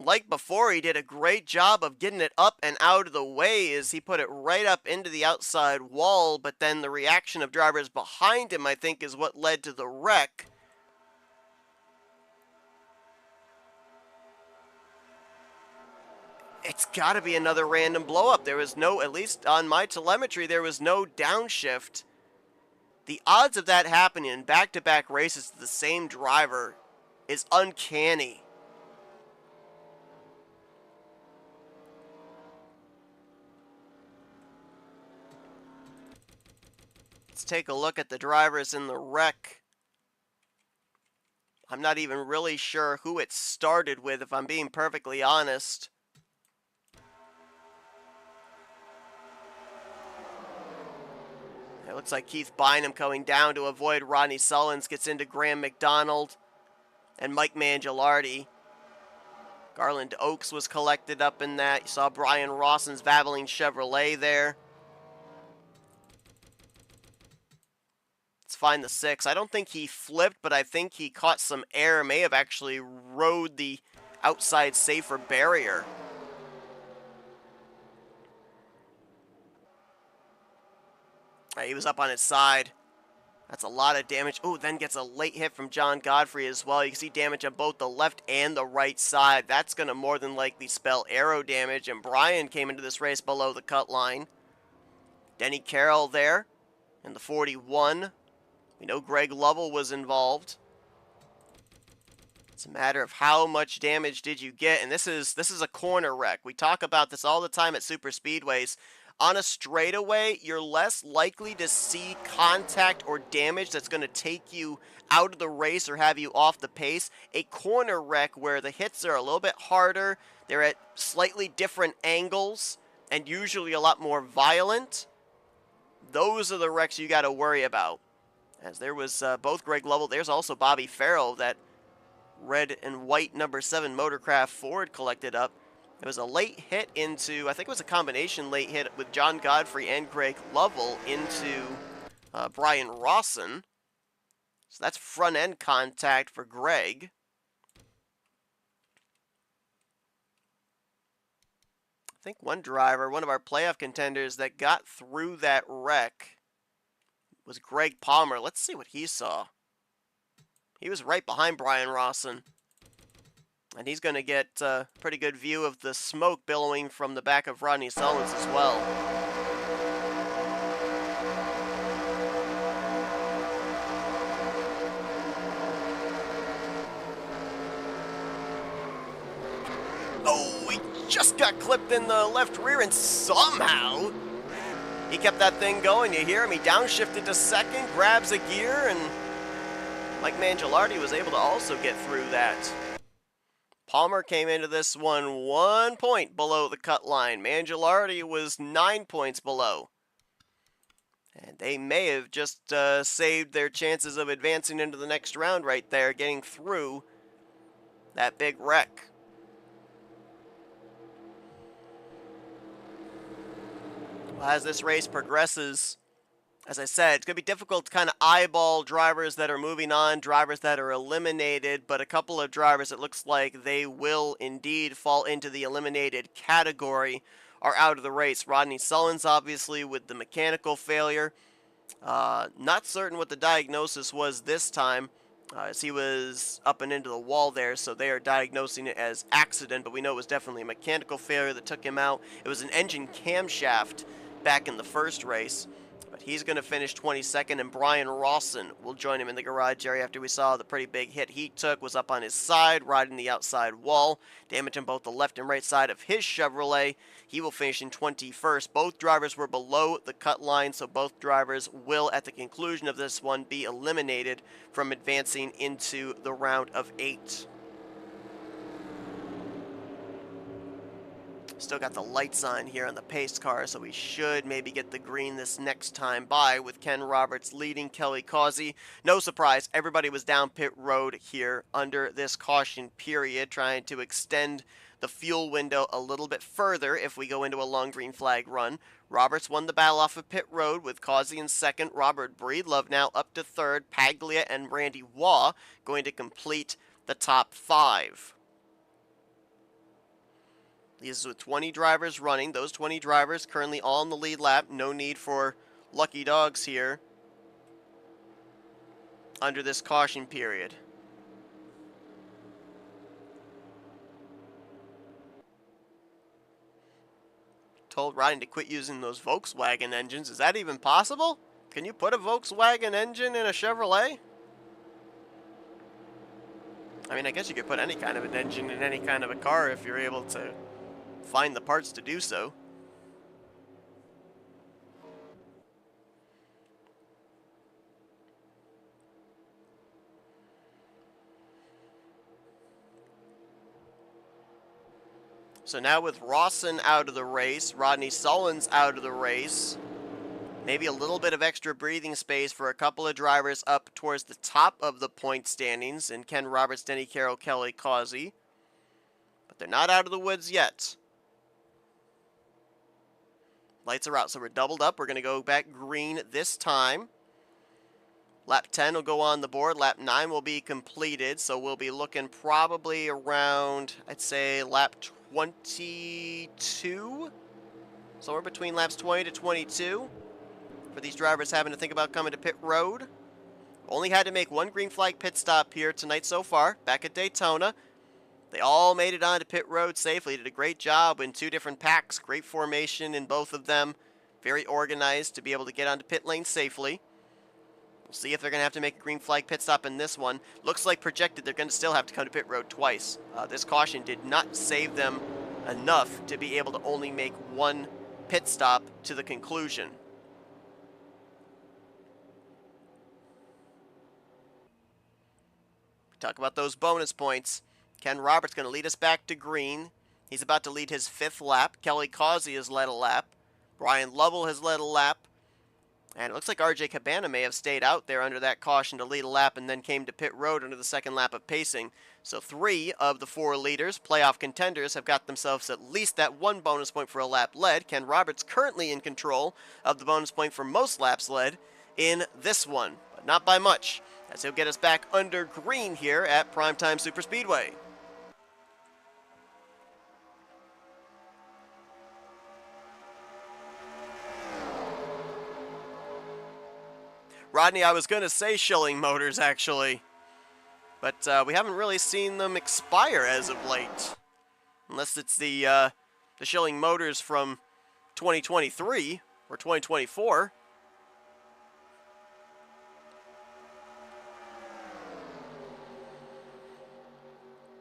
Like before, he did a great job of getting it up and out of the way as he put it right up into the outside wall, but then the reaction of drivers behind him, I think, is what led to the wreck. It's got to be another random blow-up. There was no, at least on my telemetry, there was no downshift. The odds of that happening in back-to-back races to the same driver is uncanny. Let's take a look at the drivers in the wreck. I'm not even really sure who it started with, if I'm being perfectly honest. It looks like Keith Bynum going down to avoid Rodney Sullins, gets into Graham McDonald and Mike Mangialardi. Garland Oaks was collected up in that. You saw Brian Rawson's Valvoline Chevrolet there. Let's find the 6. I don't think he flipped, but I think he caught some air. May have actually rode the outside safer barrier. He was up on his side. That's a lot of damage. Oh, then gets a late hit from John Godfrey as well. You can see damage on both the left and the right side. That's going to more than likely spell aero damage. And Brian came into this race below the cut line. Denny Carroll there in the 41. We know Greg Lovell was involved. It's a matter of how much damage did you get. And this is a corner wreck. We talk about this all the time at super speedways. On a straightaway, you're less likely to see contact or damage that's going to take you out of the race or have you off the pace. A corner wreck where the hits are a little bit harder, they're at slightly different angles, and usually a lot more violent. Those are the wrecks you got to worry about. As there was both Greg Lovell, there's also Bobby Farrell, that red and white number 7 Motorcraft Ford collected up. It was a late hit into, I think it was a combination late hit with John Godfrey and Greg Lovell into Brian Rawson. So that's front end contact for Greg. I think one driver, one of our playoff contenders that got through that wreck was Greg Palmer. Let's see what he saw. He was right behind Brian Rawson. And he's going to get a pretty good view of the smoke billowing from the back of Rodney Sullins as well. Oh, he just got clipped in the left rear, and somehow he kept that thing going. You hear him? He downshifted to second, grabs a gear, and Mike Mangialardi was able to also get through that. Palmer came into this one 1 point below the cut line. Mangialardi was 9 points below. And they may have just saved their chances of advancing into the next round right there, getting through that big wreck. Well, as this race progresses, as I said, it's going to be difficult to kind of eyeball drivers that are moving on, drivers that are eliminated, but a couple of drivers, it looks like they will indeed fall into the eliminated category, are out of the race. Rodney Sullins, obviously, with the mechanical failure. Not certain what the diagnosis was this time, as he was up and into the wall there, so they are diagnosing it as accident, but we know it was definitely a mechanical failure that took him out. It was an engine camshaft back in the first race. But he's going to finish 22nd, and Brian Rawson will join him in the garage area after we saw the pretty big hit he took, was up on his side, riding the outside wall, damaging both the left and right side of his Chevrolet. He will finish in 21st. Both drivers were below the cut line, so both drivers will, at the conclusion of this one, be eliminated from advancing into the round of 8. Still got the lights on here on the pace car, so we should maybe get the green this next time by with Ken Roberts leading Kelly Causey. No surprise, everybody was down pit road here under this caution period, trying to extend the fuel window a little bit further if we go into a long green flag run. Roberts won the battle off of pit road with Causey in second. Robert Breedlove now up to third. Paglia and Randy Waugh going to complete the top 5. These with 20 drivers running. Those 20 drivers currently all in the lead lap. No need for lucky dogs here under this caution period. Told Rodney to quit using those Volkswagen engines. Is that even possible? Can you put a Volkswagen engine in a Chevrolet? I mean, I guess you could put any kind of an engine in any kind of a car if you're able to find the parts to do so. So now with Rawson out of the race, Rodney Sullins out of the race, maybe a little bit of extra breathing space for a couple of drivers up towards the top of the point standings, and Ken Roberts, Denny Carroll, Kelly Causey. But they're not out of the woods yet. Lights are out, so we're doubled up. We're going to go back green this time. Lap 10 will go on the board. Lap 9 will be completed, so we'll be looking probably around, I'd say, lap 22. Somewhere between laps 20 to 22 for these drivers having to think about coming to pit road. Only had to make one green flag pit stop here tonight so far, back at Daytona. They all made it onto pit road safely. Did a great job in 2 different packs. Great formation in both of them. Very organized to be able to get onto pit lane safely. We'll see if they're going to have to make a green flag pit stop in this one. Looks like projected they're going to still have to come to pit road twice. This caution did not save them enough to be able to only make one pit stop to the conclusion. Talk about those bonus points. Ken Roberts going to lead us back to green. He's about to lead his 5th lap. Kelly Causey has led a lap. Brian Lovell has led a lap. And it looks like RJ Cabana may have stayed out there under that caution to lead a lap and then came to pit road under the 2nd lap of pacing. So 3 of the 4 leaders, playoff contenders, have got themselves at least that 1 bonus point for a lap led. Ken Roberts currently in control of the bonus point for most laps led in this one, but not by much, as he'll get us back under green here at Primetime Superspeedway. Rodney, I was going to say Schilling Motors, actually. But we haven't really seen them expire as of late. Unless it's the Schilling Motors from 2023 or 2024.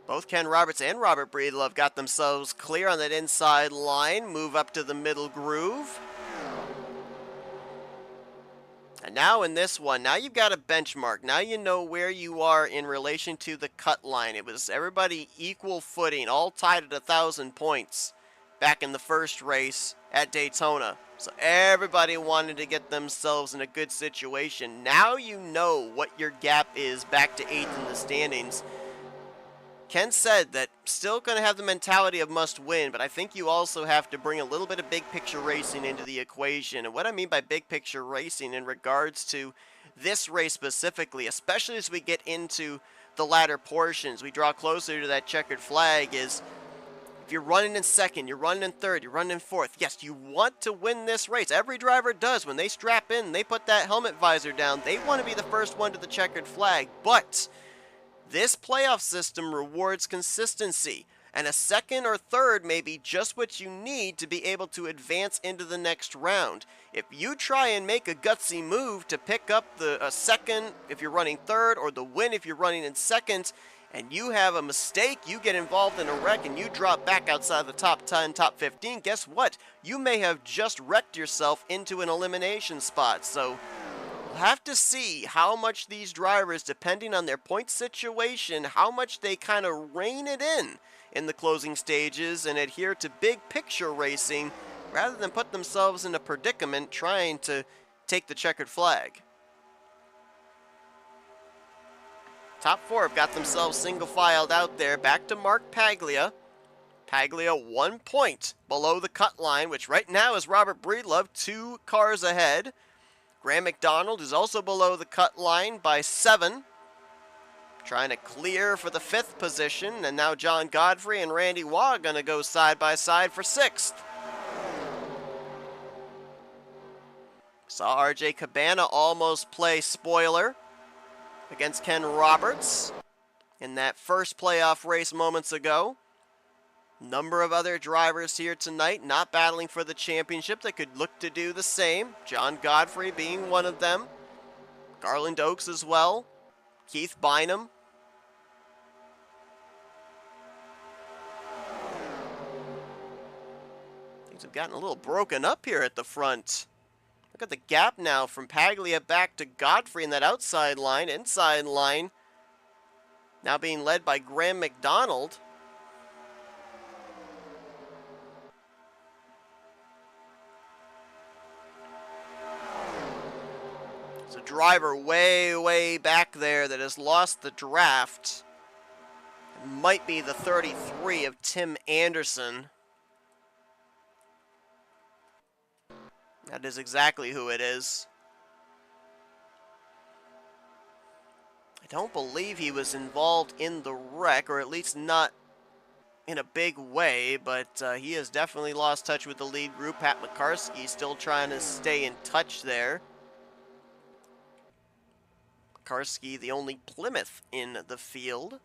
Both Ken Roberts and Robert Breedlove got themselves clear on that inside line. Move up to the middle groove. And now in this one, now you've got a benchmark. Now you know where you are in relation to the cut line. It was everybody equal footing, all tied at 1,000 points back in the first race at Daytona. So everybody wanted to get themselves in a good situation. Now you know what your gap is back to 8th in the standings. Ken said that still going to have the mentality of must win, but I think you also have to bring a little bit of big picture racing into the equation. And what I mean by big picture racing in regards to this race specifically, especially as we get into the latter portions, we draw closer to that checkered flag, is if you're running in 2nd, you're running in 3rd, you're running in 4th, yes, you want to win this race. Every driver does. When they strap in, they put that helmet visor down, they want to be the first one to the checkered flag. But this playoff system rewards consistency, and a 2nd or 3rd may be just what you need to be able to advance into the next round. If you try and make a gutsy move to pick up the 2nd if you're running 3rd, or the win if you're running in 2nd, and you have a mistake, you get involved in a wreck, and you drop back outside the top 10, top 15, guess what? You may have just wrecked yourself into an elimination spot. So We'll have to see how much these drivers, depending on their point situation, how much they kind of rein it in the closing stages and adhere to big picture racing rather than put themselves in a predicament trying to take the checkered flag. Top four have got themselves single filed out there. Back to Mark Paglia. Paglia 1 point below the cut line, which right now is Robert Breedlove 2 cars ahead. Graham McDonald is also below the cut line by 7. Trying to clear for the 5th position, and now John Godfrey and Randy Waugh going to go side by side for 6th. Saw RJ Cabana almost play spoiler against Ken Roberts in that first playoff race moments ago. Number of other drivers here tonight not battling for the championship that could look to do the same. John Godfrey being one of them. Garland Oaks as well. Keith Bynum. Things have gotten a little broken up here at the front. Look at the gap now from Paglia back to Godfrey in that outside line. Inside line now being led by Graham McDonald. It's a driver way back there that has lost the draft. It might be the 33 of Tim Anderson. That is exactly who it is. I don't believe he was involved in the wreck, or at least not in a big way, but he has definitely lost touch with the lead group. Pat McCarskey still trying to stay in touch there. McCarskey, the only Plymouth in the field.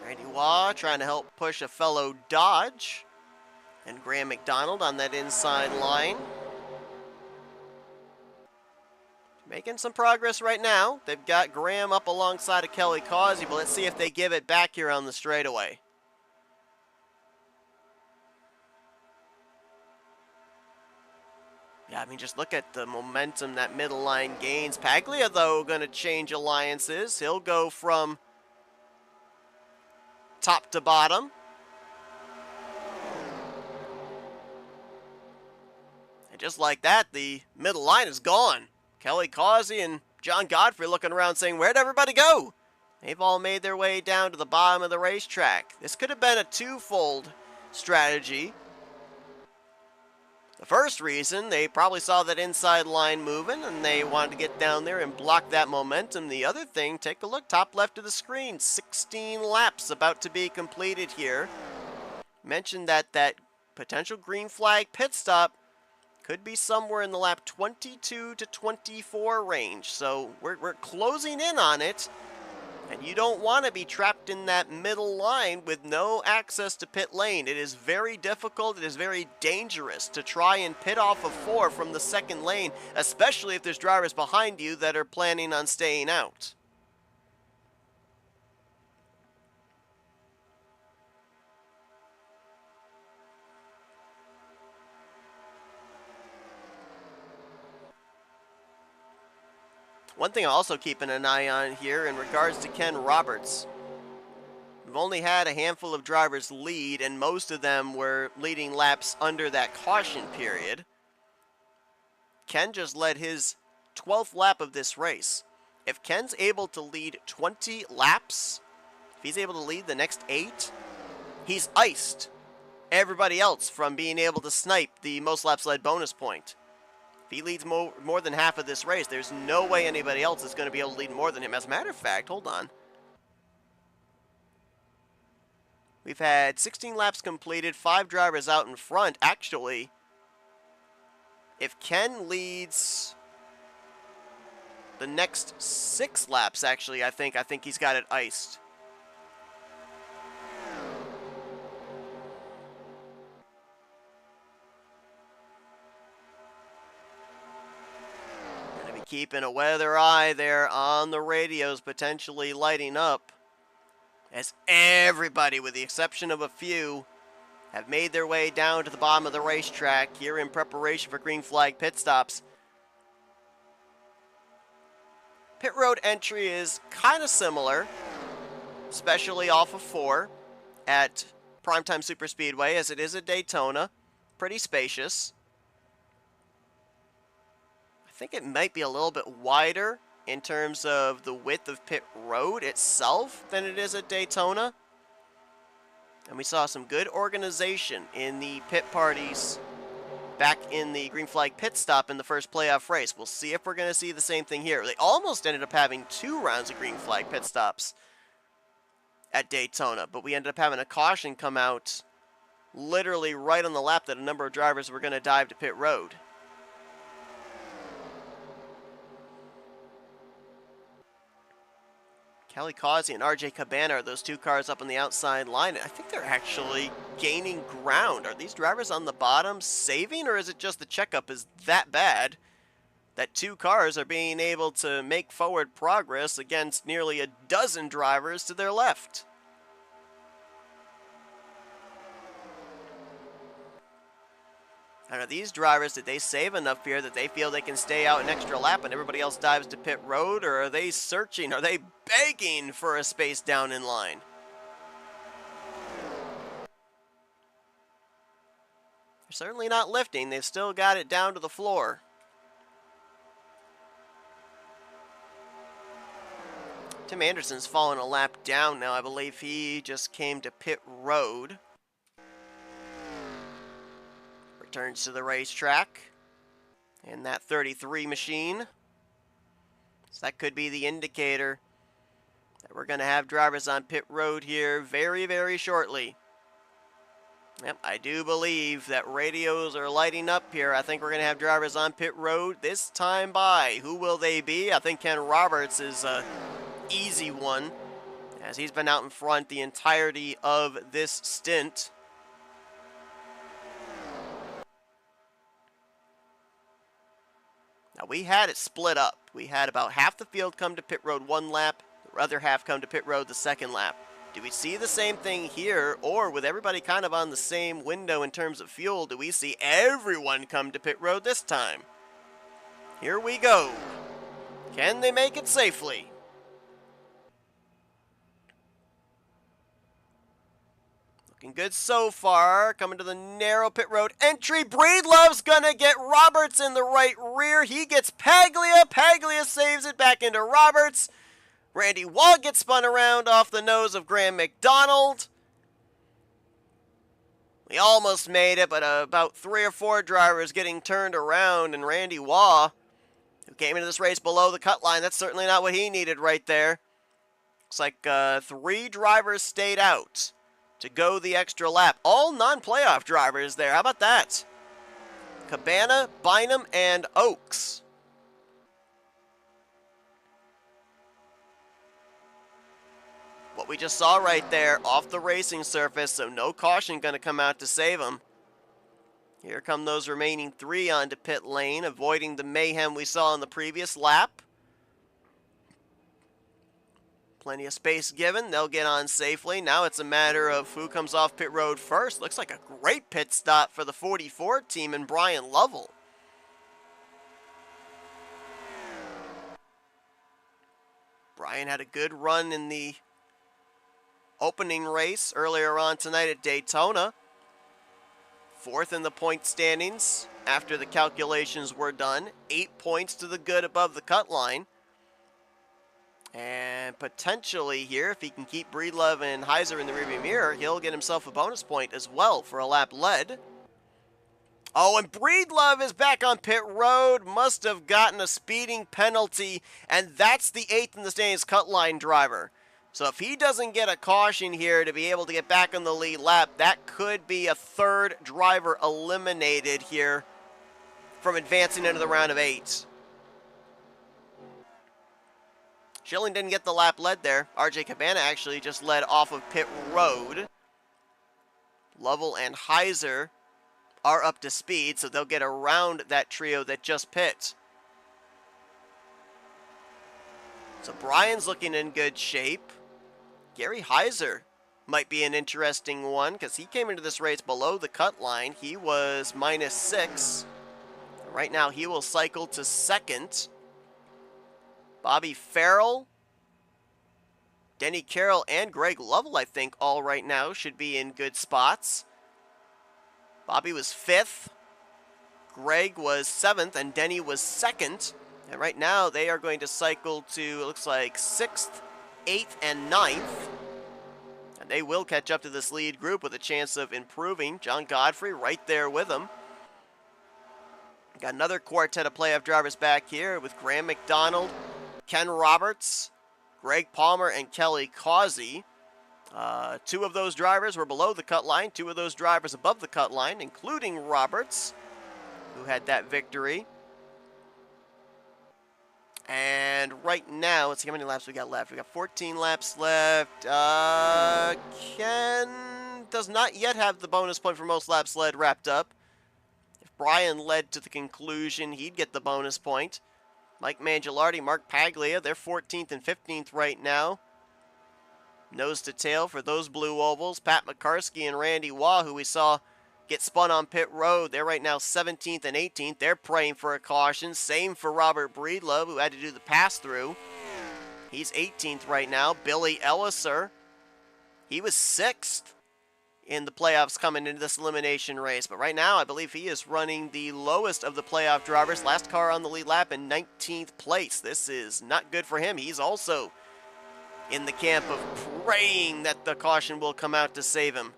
Randy Waugh trying to help push a fellow Dodge. And Graham McDonald on that inside line. Making some progress right now. They've got Graham up alongside of Kelly Causey, but let's see if they give it back here on the straightaway. Yeah, I mean, just look at the momentum that middle line gains. Paglia, though, going to change alliances. He'll go from top to bottom. And just like that, the middle line is gone. Kelly Causey and John Godfrey looking around saying, where'd everybody go? They've all made their way down to the bottom of the racetrack. This could have been a twofold strategy. The first reason, they probably saw that inside line moving and they wanted to get down there and block that momentum. The other thing, take a look, top left of the screen, 16 laps about to be completed here. Mentioned that that potential green flag pit stop could be somewhere in the lap 22 to 24 range. So we're closing in on it. And you don't want to be trapped in that middle line with no access to pit lane. It is very difficult. It is very dangerous to try and pit off of 4 from the second lane, especially if there's drivers behind you that are planning on staying out. One thing I'm also keeping an eye on here in regards to Ken Roberts. We've only had a handful of drivers lead, and most of them were leading laps under that caution period. Ken just led his 12th lap of this race. If Ken's able to lead 20 laps, if he's able to lead the next 8, he's iced everybody else from being able to snipe the most laps led bonus point. If he leads more than half of this race, there's no way anybody else is going to be able to lead more than him. As a matter of fact, hold on. We've had 16 laps completed, 5 drivers out in front. Actually, if Ken leads the next 6 laps, actually, I think he's got it iced. Keeping a weather eye there on the radios, potentially lighting up as everybody, with the exception of a few, have made their way down to the bottom of the racetrack here in preparation for green flag pit stops. Pit road entry is kind of similar, especially off of 4 at Primetime Superspeedway, as it is at Daytona. Pretty spacious. I think it might be a little bit wider in terms of the width of pit road itself than it is at Daytona. And we saw some good organization in the pit parties back in the green flag pit stop in the first playoff race. We'll see if we're going to see the same thing here. They almost ended up having 2 rounds of green flag pit stops at Daytona, but we ended up having a caution come out literally right on the lap that a number of drivers were going to dive to pit road. Kelly Causey and RJ Cabana are those 2 cars up on the outside line. I think they're actually gaining ground. Are these drivers on the bottom saving, or is it just the checkup is that bad that 2 cars are being able to make forward progress against nearly a dozen drivers to their left? And are these drivers, did they save enough here that they feel they can stay out an extra lap and everybody else dives to pit road, or are they searching, are they begging for a space down in line? They're certainly not lifting. They've still got it down to the floor. Tim Anderson's fallen a lap down now. I believe he just came to pit road. Returns to the racetrack in that 33 machine. So that could be the indicator that we're going to have drivers on pit road here very, very shortly. Yep, I do believe that radios are lighting up here. I think we're going to have drivers on pit road this time by. Who will they be? I think Ken Roberts is an easy one, as he's been out in front the entirety of this stint. Now, we had it split up. We had about half the field come to pit road 1 lap, the other half come to pit road the 2nd lap. Do we see the same thing here, or with everybody kind of on the same window in terms of fuel, do we see everyone come to pit road this time? Here we go. Can they make it safely? Looking good so far. Coming to the narrow pit road entry. Breedlove's gonna get Roberts in the right rear. He gets Paglia. Paglia saves it back into Roberts. Randy Waugh gets spun around off the nose of Graham McDonald. We almost made it, but about 3 or 4 drivers getting turned around, and Randy Waugh, who came into this race below the cut line, that's certainly not what he needed right there. Looks like 3 drivers stayed out to go the extra lap. All non-playoff drivers there. How about that? Cabana, Bynum, and Oaks. What we just saw right there off the racing surface, so no caution going to come out to save them. Here come those remaining 3 onto pit lane, avoiding the mayhem we saw in the previous lap. Plenty of space given. They'll get on safely. Now it's a matter of who comes off pit road first. Looks like a great pit stop for the 44 team and Brian Lovell. Brian had a good run in the opening race earlier on tonight at Daytona. 4th in the point standings after the calculations were done. 8 points to the good above the cut line. And potentially here, if he can keep Breedlove and Heiser in the rearview mirror, he'll get himself a bonus point as well for a lap led. Oh, and Breedlove is back on pit road. Must have gotten a speeding penalty, and that's the 8th in the standings cut line driver. So if he doesn't get a caution here to be able to get back on the lead lap, that could be a 3rd driver eliminated here from advancing into the round of 8. Schilling didn't get the lap led there. RJ Cabana actually just led off of pit road. Lovell and Heiser are up to speed, so they'll get around that trio that just pit. So Brian's looking in good shape. Gary Heiser might be an interesting one because he came into this race below the cut line. He was -6. Right now, he will cycle to second. Bobby Farrell, Denny Carroll, and Greg Lovell, I think, all right now should be in good spots. Bobby was 5th. Greg was 7th, and Denny was 2nd. And right now, they are going to cycle to, it looks like, 6th, 8th, and 9th. And they will catch up to this lead group with a chance of improving. John Godfrey right there with them. Got another quartet of playoff drivers back here with Graham McDonald, Ken Roberts, Greg Palmer, and Kelly Causey. 2 of those drivers were below the cut line, 2 of those drivers above the cut line, including Roberts, who had that victory. And right now, let's see how many laps we got left. We got 14 laps left. Ken does not yet have the bonus point for most laps led wrapped up. If Brian led to the conclusion, he'd get the bonus point. Mike Mangialardi, Mark Paglia, they're 14th and 15th right now. Nose to tail for those blue ovals. Pat McCarsky and Randy Waugh, who we saw get spun on pit road. They're right now 17th and 18th. They're praying for a caution. Same for Robert Breedlove, who had to do the pass-through. He's 18th right now. Billy Elliser, he was 6th in the playoffs coming into this elimination race. But right now, I believe he is running the lowest of the playoff drivers. Last car on the lead lap in 19th place. This is not good for him. He's also in the camp of praying that the caution will come out to save him.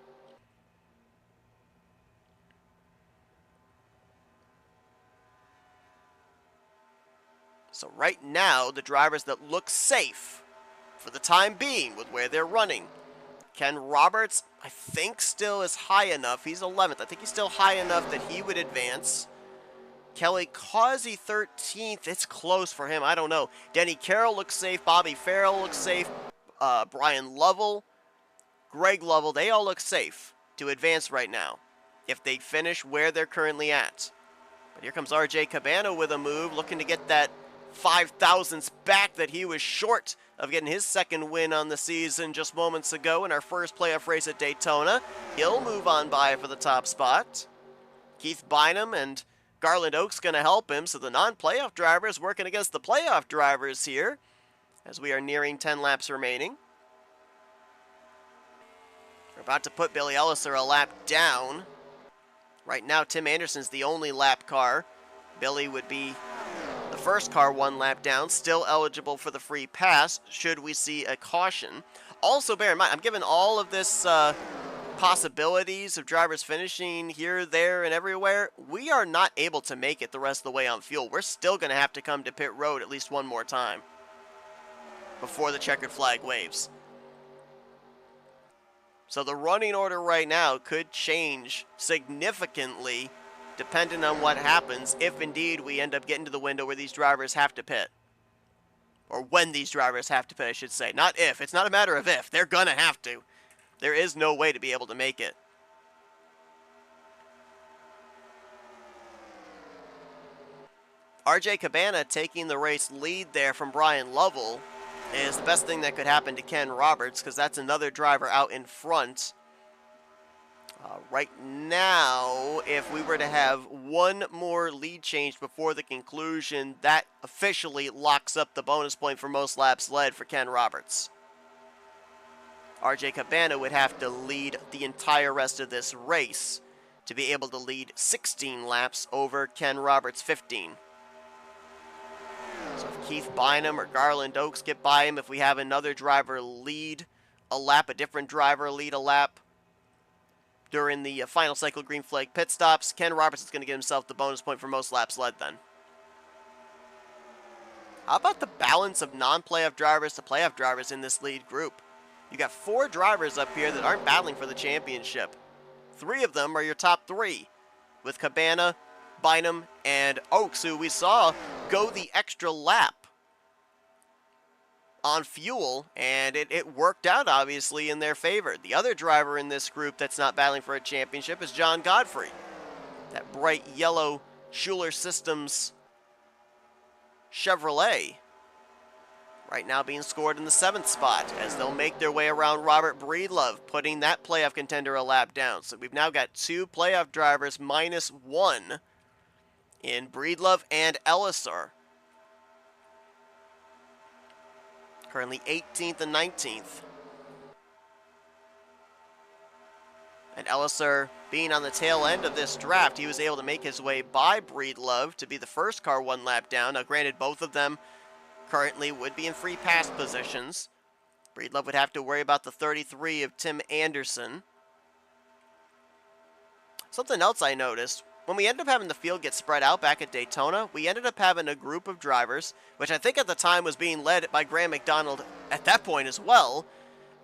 So right now, the drivers that look safe for the time being with where they're running. Ken Roberts, I think, still is high enough. He's 11th. I think he's still high enough that he would advance. Kelly Causey, 13th. It's close for him. I don't know. Denny Carroll looks safe. Bobby Farrell looks safe. Brian Lovell, Greg Lovell, they all look safe to advance right now if they finish where they're currently at. But here comes RJ Cabana with a move, looking to get that 5,000ths back that he was short of getting his second win on the season just moments ago in our first playoff race at Daytona. He'll move on by for the top spot. Keith Bynum and Garland Oaks going to help him, so the non-playoff drivers working against the playoff drivers here as we are nearing 10 laps remaining. We're about to put Billy Elliser a lap down. Right now, Tim Anderson's the only lap car. Billy would be the first car 1 lap down, still eligible for the free pass should we see a caution. Also, bear in mind, I'm giving all of this possibilities of drivers finishing here, there, and everywhere. We are not able to make it the rest of the way on fuel. We're still going to have to come to pit road at least one more time before the checkered flag waves. So the running order right now could change significantly depending on what happens if indeed we end up getting to the window where these drivers have to pit. Or when these drivers have to pit, I should say. Not if. It's not a matter of if. They're going to have to. There is no way to be able to make it. RJ Cabana taking the race lead there from Brian Lovell is the best thing that could happen to Ken Roberts, because that's another driver out in front. Right now, if we were to have one more lead change before the conclusion, that officially locks up the bonus point for most laps led for Ken Roberts. RJ Cabana would have to lead the entire rest of this race to be able to lead 16 laps over Ken Roberts' 15. So if Keith Bynum or Garland Oaks get by him, if we have another driver lead a lap, a different driver lead a lap during the final cycle green flag pit stops, Ken Roberts is going to get himself the bonus point for most laps led then. How about the balance of non-playoff drivers to playoff drivers in this lead group? You got 4 drivers up here that aren't battling for the championship. 3 of them are your top 3, with Cabana, Bynum, and Oaks, who we saw go the extra lap on fuel, and it worked out, obviously, in their favor. The other driver in this group that's not battling for a championship is John Godfrey. That bright yellow Schuler Systems Chevrolet. Right now being scored in the 7th spot as they'll make their way around Robert Breedlove, putting that playoff contender a lap down. So we've now got 2 playoff drivers minus 1 in Breedlove and Ellisor. Currently 18th and 19th. And Ellisor, being on the tail end of this draft, he was able to make his way by Breedlove to be the first car 1 lap down. Now granted, both of them currently would be in free pass positions. Breedlove would have to worry about the 33 of Tim Anderson. Something else I noticed, when we ended up having the field get spread out back at Daytona, we ended up having a group of drivers, which I think at the time was being led by Graham McDonald at that point as well.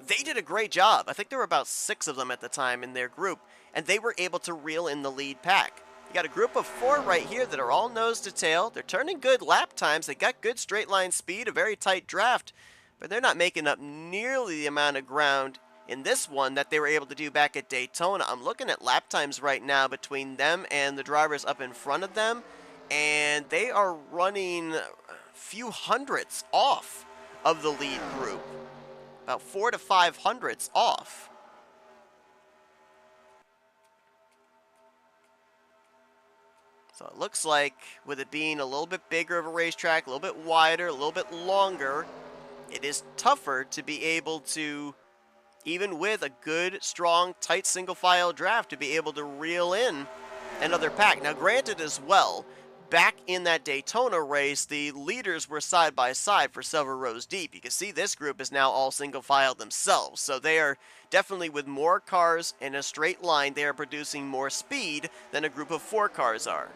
They did a great job. I think there were about 6 of them at the time in their group, and they were able to reel in the lead pack. You got a group of 4 right here that are all nose to tail. They're turning good lap times. They got good straight line speed, a very tight draft, but they're not making up nearly the amount of ground in this one that they were able to do back at Daytona. I'm looking at lap times right now between them and the drivers up in front of them, and they are running a few hundredths off of the lead group. About 4 to 5 hundredths off. So it looks like, with it being a little bit bigger of a racetrack, a little bit wider, a little bit longer, it is tougher to be able to, even with a good, strong, tight single-file draft, to be able to reel in another pack. Now, granted as well, back in that Daytona race, the leaders were side by side for several rows deep. You can see this group is now all single-file themselves. So they are definitely, with more cars in a straight line, they are producing more speed than a group of 4 cars are.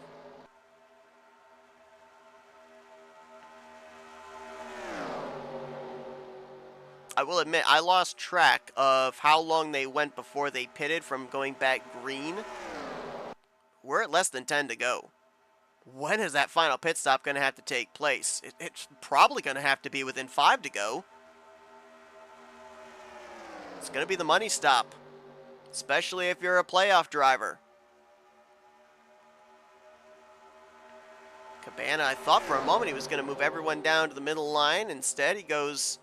I will admit, I lost track of how long they went before they pitted from going back green. We're at less than 10 to go. When is that final pit stop going to have to take place? It's probably going to have to be within 5 to go. It's going to be the money stop, especially if you're a playoff driver. Cabana, I thought for a moment he was going to move everyone down to the middle line. Instead, he goes...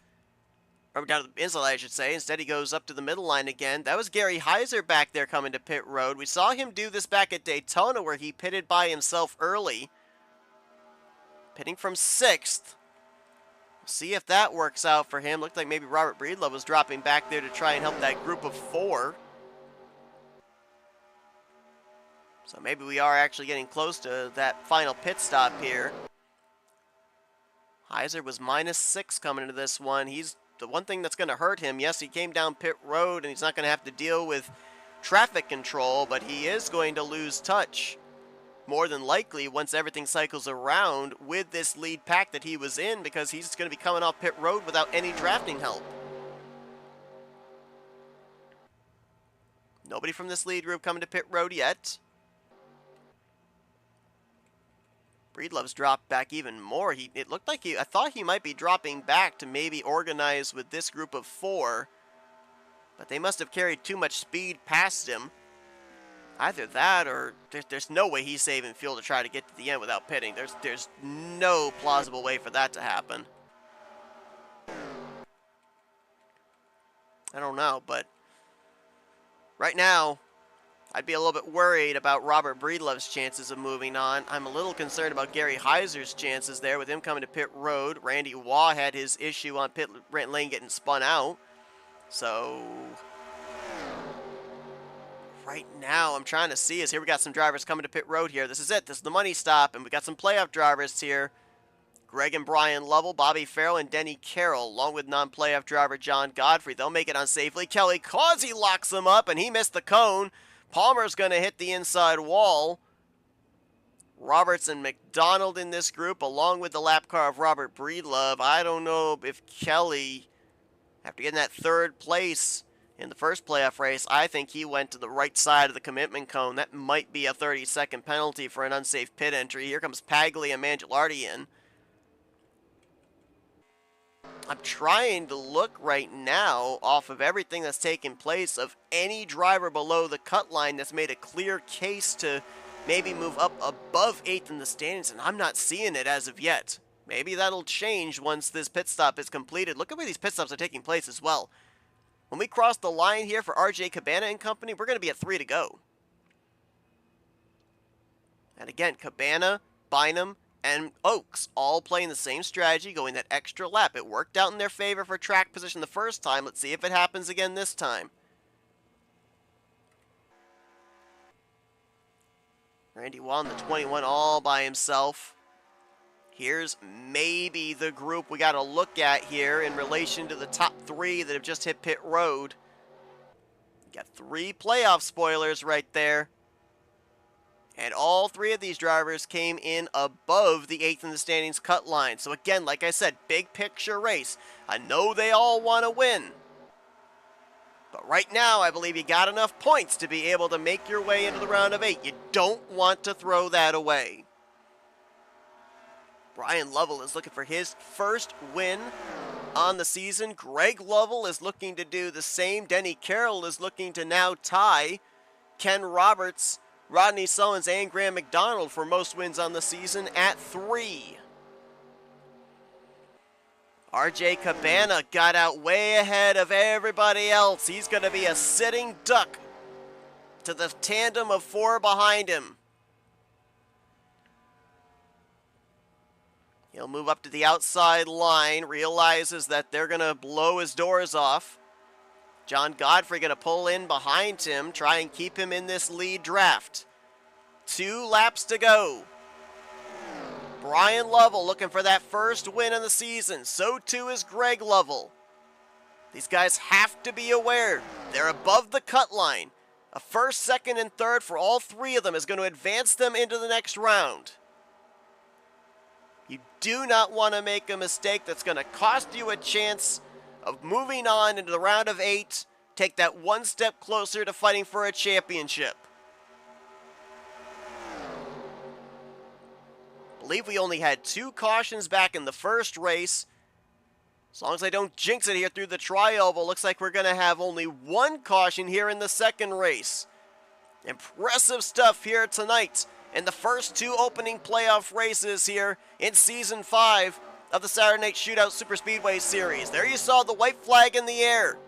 or down to the inside, I should say. Instead, he goes up to the middle line again. That was Gary Heiser back there coming to pit road. We saw him do this back at Daytona, where he pitted by himself early. Pitting from 6th. We'll see if that works out for him. Looked like maybe Robert Breedlove was dropping back there to try and help that group of 4. So maybe we are actually getting close to that final pit stop here. Heiser was minus 6 coming into this one. He's the one thing that's going to hurt him. Yes, he came down pit road and he's not going to have to deal with traffic control, but he is going to lose touch more than likely once everything cycles around with this lead pack that he was in, because he's going to be coming off pit road without any drafting help. Nobody from this lead group coming to pit road yet. Breedlove's dropped back even more. It looked like I thought he might be dropping back to maybe organize with this group of 4, but they must have carried too much speed past him. Either that, or there's no way he's saving fuel to try to get to the end without pitting. There's no plausible way for that to happen. I don't know, but right now, I'd be a little bit worried about Robert Breedlove's chances of moving on. I'm a little concerned about Gary Heiser's chances there with him coming to pit road. Randy Waugh had his issue on pit lane getting spun out. So right now I'm trying to see is here we got some drivers coming to pit road here. This is it. This is the money stop, and we got some playoff drivers here. Greg and Brian Lovell, Bobby Farrell, and Denny Carroll, along with non-playoff driver John Godfrey. They'll make it on safely. Kelly Causey locks them up, and he missed the cone. Palmer's going to hit the inside wall. Roberts and McDonald in this group, along with the lap car of Robert Breedlove. I don't know if Kelly, after getting that 3rd place in the first playoff race, I think he went to the right side of the commitment cone. That might be a 30-second penalty for an unsafe pit entry. Here comes Pagli and Mangialardi in. I'm trying to look right now off of everything that's taken place of any driver below the cut line that's made a clear case to maybe move up above 8th in the standings, and I'm not seeing it as of yet. Maybe that'll change once this pit stop is completed. Look at where these pit stops are taking place as well. When we cross the line here for RJ Cabana and company, we're going to be at 3 to go. And again, Cabana, Bynum, and Oaks all playing the same strategy, going that extra lap. It worked out in their favor for track position the first time. Let's see if it happens again this time. Randy won the 21 all by himself. Here's maybe the group we got to look at here in relation to the top 3 that have just hit pit road. Got 3 playoff spoilers right there. And all 3 of these drivers came in above the 8th in the standings cut line. So again, like I said, big picture race. I know they all want to win. But right now, I believe you got enough points to be able to make your way into the round of 8. You don't want to throw that away. Brian Lovell is looking for his first win on the season. Greg Lovell is looking to do the same. Denny Carroll is looking to now tie Ken Roberts, Rodney Sullins, and Graham McDonald for most wins on the season at 3. RJ Cabana got out way ahead of everybody else. He's going to be a sitting duck to the tandem of 4 behind him. He'll move up to the outside line, realizes that they're going to blow his doors off. John Godfrey going to pull in behind him, try and keep him in this lead draft. 2 laps to go. Brian Lovell looking for that first win of the season. So too is Greg Lovell. These guys have to be aware they're above the cut line. A first, second, and third for all 3 of them is going to advance them into the next round. You do not want to make a mistake that's going to cost you a chance of moving on into the round of 8. Take that one step closer to fighting for a championship. I believe we only had 2 cautions back in the first race. As long as I don't jinx it here through the tri-oval, looks like we're going to have only 1 caution here in the second race. Impressive stuff here tonight in the first 2 opening playoff races here in Season 5 of the Saturday Night Shootout Super Speedway Series. There you saw the white flag in the air.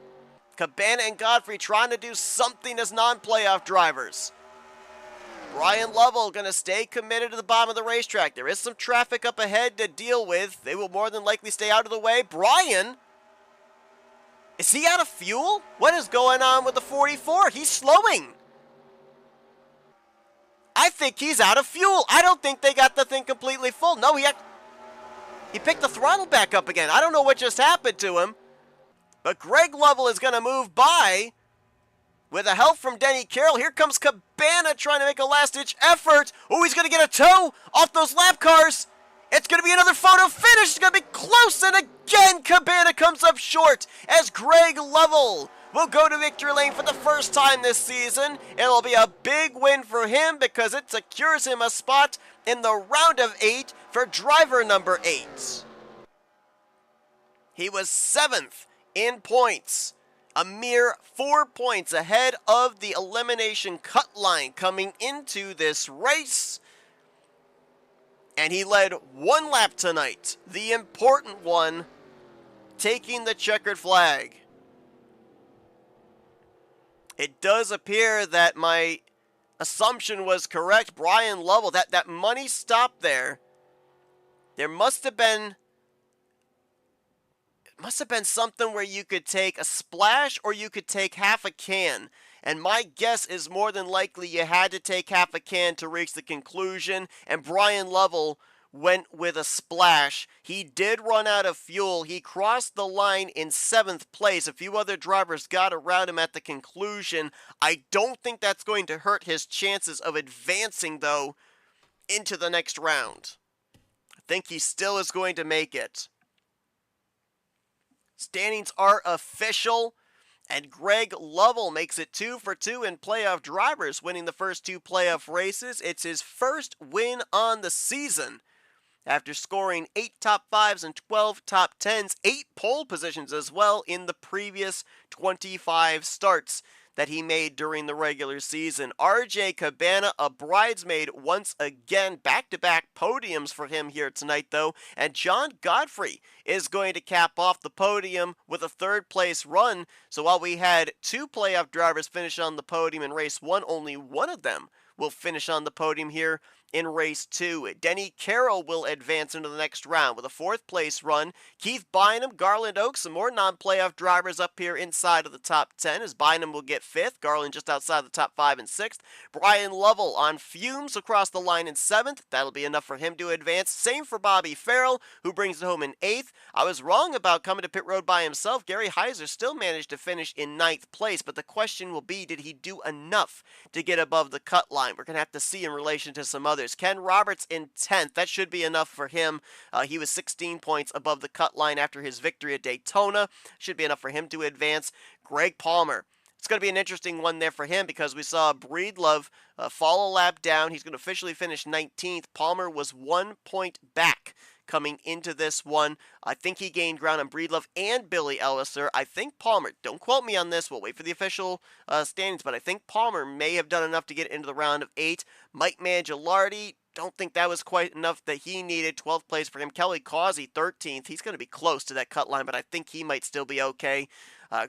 Cabana and Godfrey trying to do something as non-playoff drivers. Brian Lovell going to stay committed to the bottom of the racetrack. There is some traffic up ahead to deal with. They will more than likely stay out of the way. Brian, is he out of fuel? What is going on with the 44? He's slowing. I think he's out of fuel. I don't think they got the thing completely full. No, he picked the throttle back up again. I don't know what just happened to him. But Greg Lovell is going to move by with the help from Denny Carroll. Here comes Cabana trying to make a last-ditch effort. Oh, he's going to get a tow off those lap cars. It's going to be another photo finish. It's going to be close. And again, Cabana comes up short as Greg Lovell will go to victory lane for the first time this season. It'll be a big win for him because it secures him a spot in the round of 8 for driver number 8. He was 7th in points, a mere 4 points ahead of the elimination cut line coming into this race. And he led 1 lap tonight, the important one, taking the checkered flag. It does appear that my assumption was correct. Brian Lovell, that money stop there, there must have been something where you could take a splash or you could take half a can. And my guess is more than likely you had to take half a can to reach the conclusion. And Brian Lovell went with a splash. He did run out of fuel. He crossed the line in 7th place. A few other drivers got around him at the conclusion. I don't think that's going to hurt his chances of advancing, though, into the next round. I think he still is going to make it. Standings are official, and Greg Lovell makes it 2 for 2 in playoff drivers, winning the first 2 playoff races. It's his first win on the season after scoring 8 top 5s and 12 top 10s, 8 pole positions as well in the previous 25 starts. that he made during the regular season. RJ Cabana, a bridesmaid once again, back-to-back podiums for him here tonight though, and John Godfrey is going to cap off the podium with a third place run. So while we had 2 playoff drivers finish on the podium in race 1, only one of them will finish on the podium here in race 2. Denny Carroll will advance into the next round with a 4th place run. Keith Bynum, Garland Oaks, some more non-playoff drivers up here inside of the top 10 as Bynum will get 5th, Garland just outside the top 5 and 6th. Brian Lovell on fumes across the line in 7th. That'll be enough for him to advance. Same for Bobby Farrell, who brings it home in 8th. I was wrong about coming to pit road by himself. Gary Heiser still managed to finish in 9th place, but the question will be, did he do enough to get above the cut line? We're going to have to see in relation to some others. Ken Roberts in 10th. That should be enough for him. He was 16 points above the cut line after his victory at Daytona. Should be enough for him to advance. Greg Palmer. It's going to be an interesting one there for him because we saw Breedlove fall a lap down. He's going to officially finish 19th. Palmer was 1 point back coming into this one. I think he gained ground on Breedlove and Billy Elliser. I think Palmer, don't quote me on this, we'll wait for the official standings, but I think Palmer may have done enough to get into the round of 8. Mike Mangialardi, don't think that was quite enough that he needed. 12th place for him. Kelly Causey, 13th. He's going to be close to that cut line, but I think he might still be okay.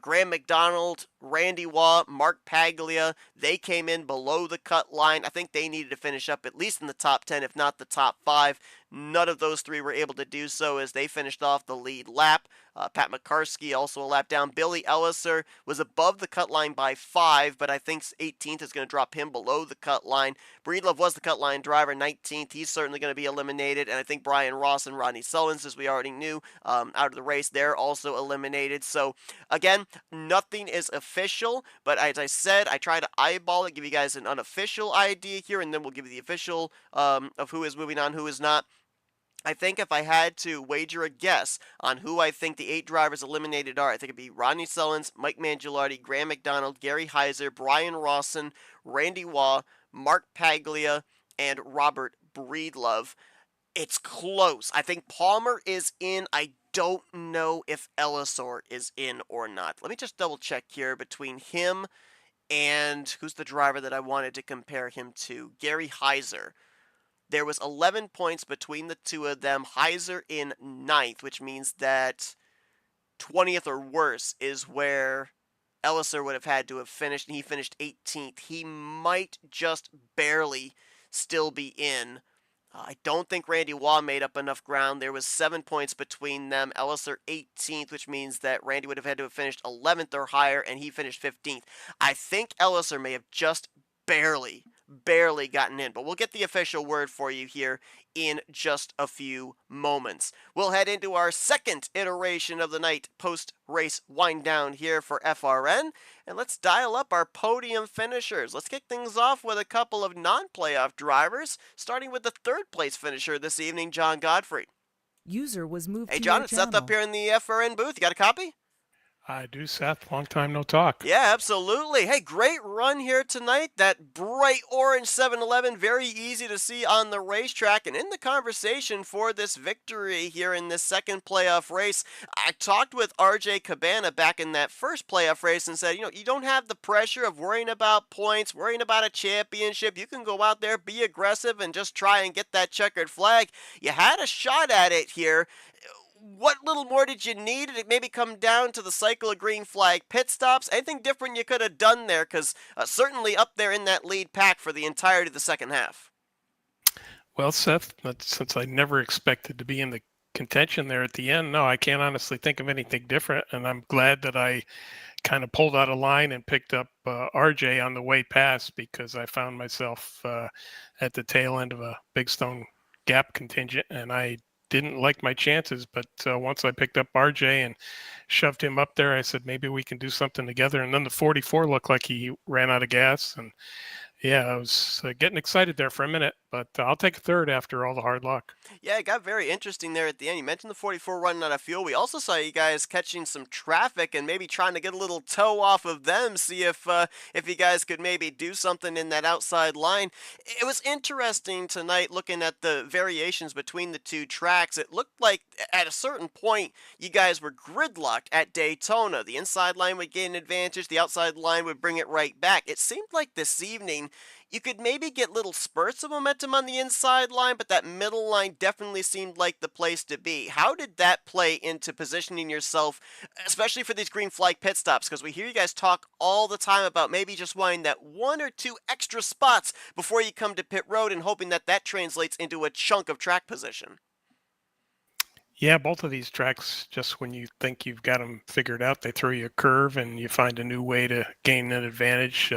Graham McDonald, Randy Waugh, Mark Paglia, they came in below the cut line. I think they needed to finish up at least in the top 10, if not the top 5. None of those 3 were able to do so as they finished off the lead lap. Pat McCarsky also a lap down. Billy Elliser was above the cut line by 5, but I think 18th is going to drop him below the cut line. Breedlove was the cut line driver, 19th. He's certainly going to be eliminated, and I think Brian Ross and Rodney Sullins, as we already knew, out of the race, they're also eliminated. So, again, nothing is official, but as I said, I try to eyeball it, give you guys an unofficial idea here, and then we'll give you the official of who is moving on, who is not. I think if I had to wager a guess on who I think the 8 drivers eliminated are, I think it'd be Rodney Sullins, Mike Mangialardi, Graham McDonald, Gary Heiser, Brian Rawson, Randy Waugh, Mark Paglia, and Robert Breedlove. It's close. I think Palmer is in. I don't know if Ellisor is in or not. Let me just double check here between him and who's the driver that I wanted to compare him to? Gary Heiser. There was 11 points between the two of them. Heiser in 9th, which means that 20th or worse is where Elliser would have had to have finished, and he finished 18th. He might just barely still be in. I don't think Randy Waugh made up enough ground. There was 7 points between them. Elliser 18th, which means that Randy would have had to have finished 11th or higher, and he finished 15th. I think Elliser may have just barely gotten in, but we'll get the official word for you here in just a few moments. We'll head into our second iteration of the night post-race wind down here for FRN, and let's dial up our podium finishers. Let's kick things off with a couple of non-playoff drivers, starting with the 3rd place finisher this evening, John Godfrey. User was moved Hey to John, your it's Seth channel. up here in the FRN booth. You got a copy? I do, Seth. Long time no talk. Yeah, absolutely. Hey, great run here tonight. That bright orange 7-Eleven, very easy to see on the racetrack. And in the conversation for this victory here in this second playoff race, I talked with RJ Cabana back in that first playoff race and said, you don't have the pressure of worrying about points, worrying about a championship. You can go out there, be aggressive, and just try and get that checkered flag. You had a shot at it here. What little more did you need? Did it maybe come down to the cycle of green flag pit stops? Anything different you could have done there? Because certainly up there in that lead pack for the entirety of the second half. Well, Seth, since I never expected to be in the contention there at the end, no, I can't honestly think of anything different. And I'm glad that I kind of pulled out a line and picked up RJ on the way past, because I found myself at the tail end of a Big Stone Gap contingent, and I didn't like my chances, but once I picked up RJ and shoved him up there, I said, maybe we can do something together. And then the 44 looked like he ran out of gas. And yeah, I was getting excited there for a minute, But I'll take a third after all the hard luck. Yeah, it got very interesting there at the end. You mentioned the 44 running out of fuel. We also saw you guys catching some traffic and maybe trying to get a little toe off of them, see if you guys could maybe do something in that outside line. It was interesting tonight looking at the variations between the two tracks. It looked like at a certain point you guys were gridlocked at Daytona. The inside line would gain an advantage, the outside line would bring it right back. It seemed like this evening you could maybe get little spurts of momentum on the inside line, but that middle line definitely seemed like the place to be. How did that play into positioning yourself, especially for these green flag pit stops? Because we hear you guys talk all the time about maybe just wanting that 1 or 2 extra spots before you come to pit road and hoping that that translates into a chunk of track position. Yeah, both of these tracks, just when you think you've got them figured out, they throw you a curve and you find a new way to gain an advantage.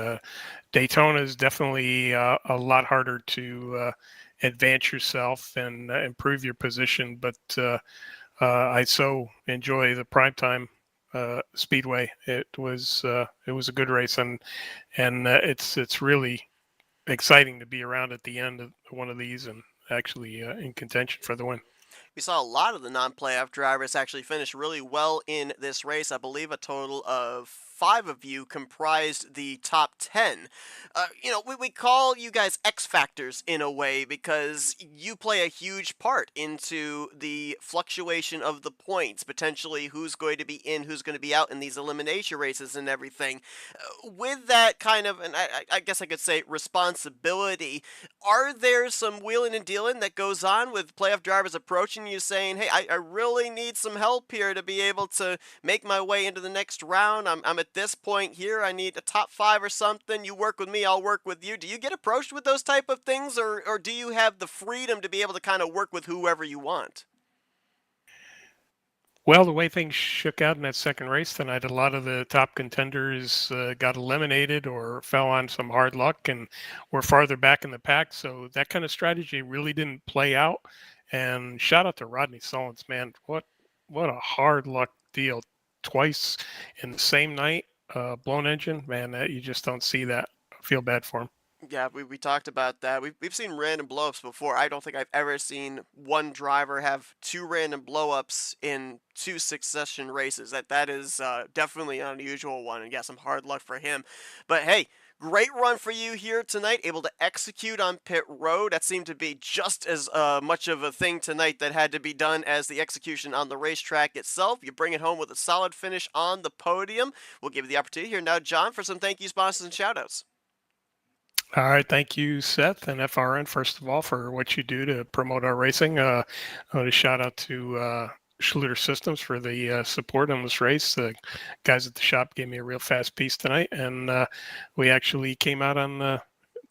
Daytona is definitely a lot harder to advance yourself and improve your position, but I so enjoy the Primetime Speedway. It was a good race, and it's really exciting to be around at the end of one of these and actually in contention for the win. We saw a lot of the non-playoff drivers actually finish really well in this race. I believe a total of 5 of you comprised the top 10. We call you guys X Factors in a way because you play a huge part into the fluctuation of the points, potentially who's going to be in, who's going to be out in these elimination races and everything. With that kind of, and I guess I could say responsibility, are there some wheeling and dealing that goes on with playoff drivers approaching you saying, hey, I really need some help here to be able to make my way into the next round. I'm at this point here. I need a top 5 or something. You work with me, I'll work with you. Do you get approached with those type of things, or do you have the freedom to be able to kind of work with whoever you want? Well, the way things shook out in that second race tonight, a lot of the top contenders got eliminated or fell on some hard luck and were farther back in the pack. So that kind of strategy really didn't play out. And shout out to Rodney Sullins, man. What a hard luck deal. Twice in the same night, blown engine, man, you just don't see that. I feel bad for him. Yeah, we talked about that. We've seen random blowups before. I don't think I've ever seen one driver have 2 random blowups in 2 succession races. That is definitely an unusual one, and yeah, some hard luck for him. But hey, great run for you here tonight, able to execute on pit road. That seemed to be just as much of a thing tonight that had to be done as the execution on the racetrack itself. You bring it home with a solid finish on the podium. We'll give you the opportunity here now, John, for some thank you, sponsors, and shoutouts. All right. Thank you, Seth and FRN, first of all, for what you do to promote our racing. I want to shout out to Schluter Systems for the support on this race. The guys at the shop gave me a real fast piece tonight, and we actually came out on the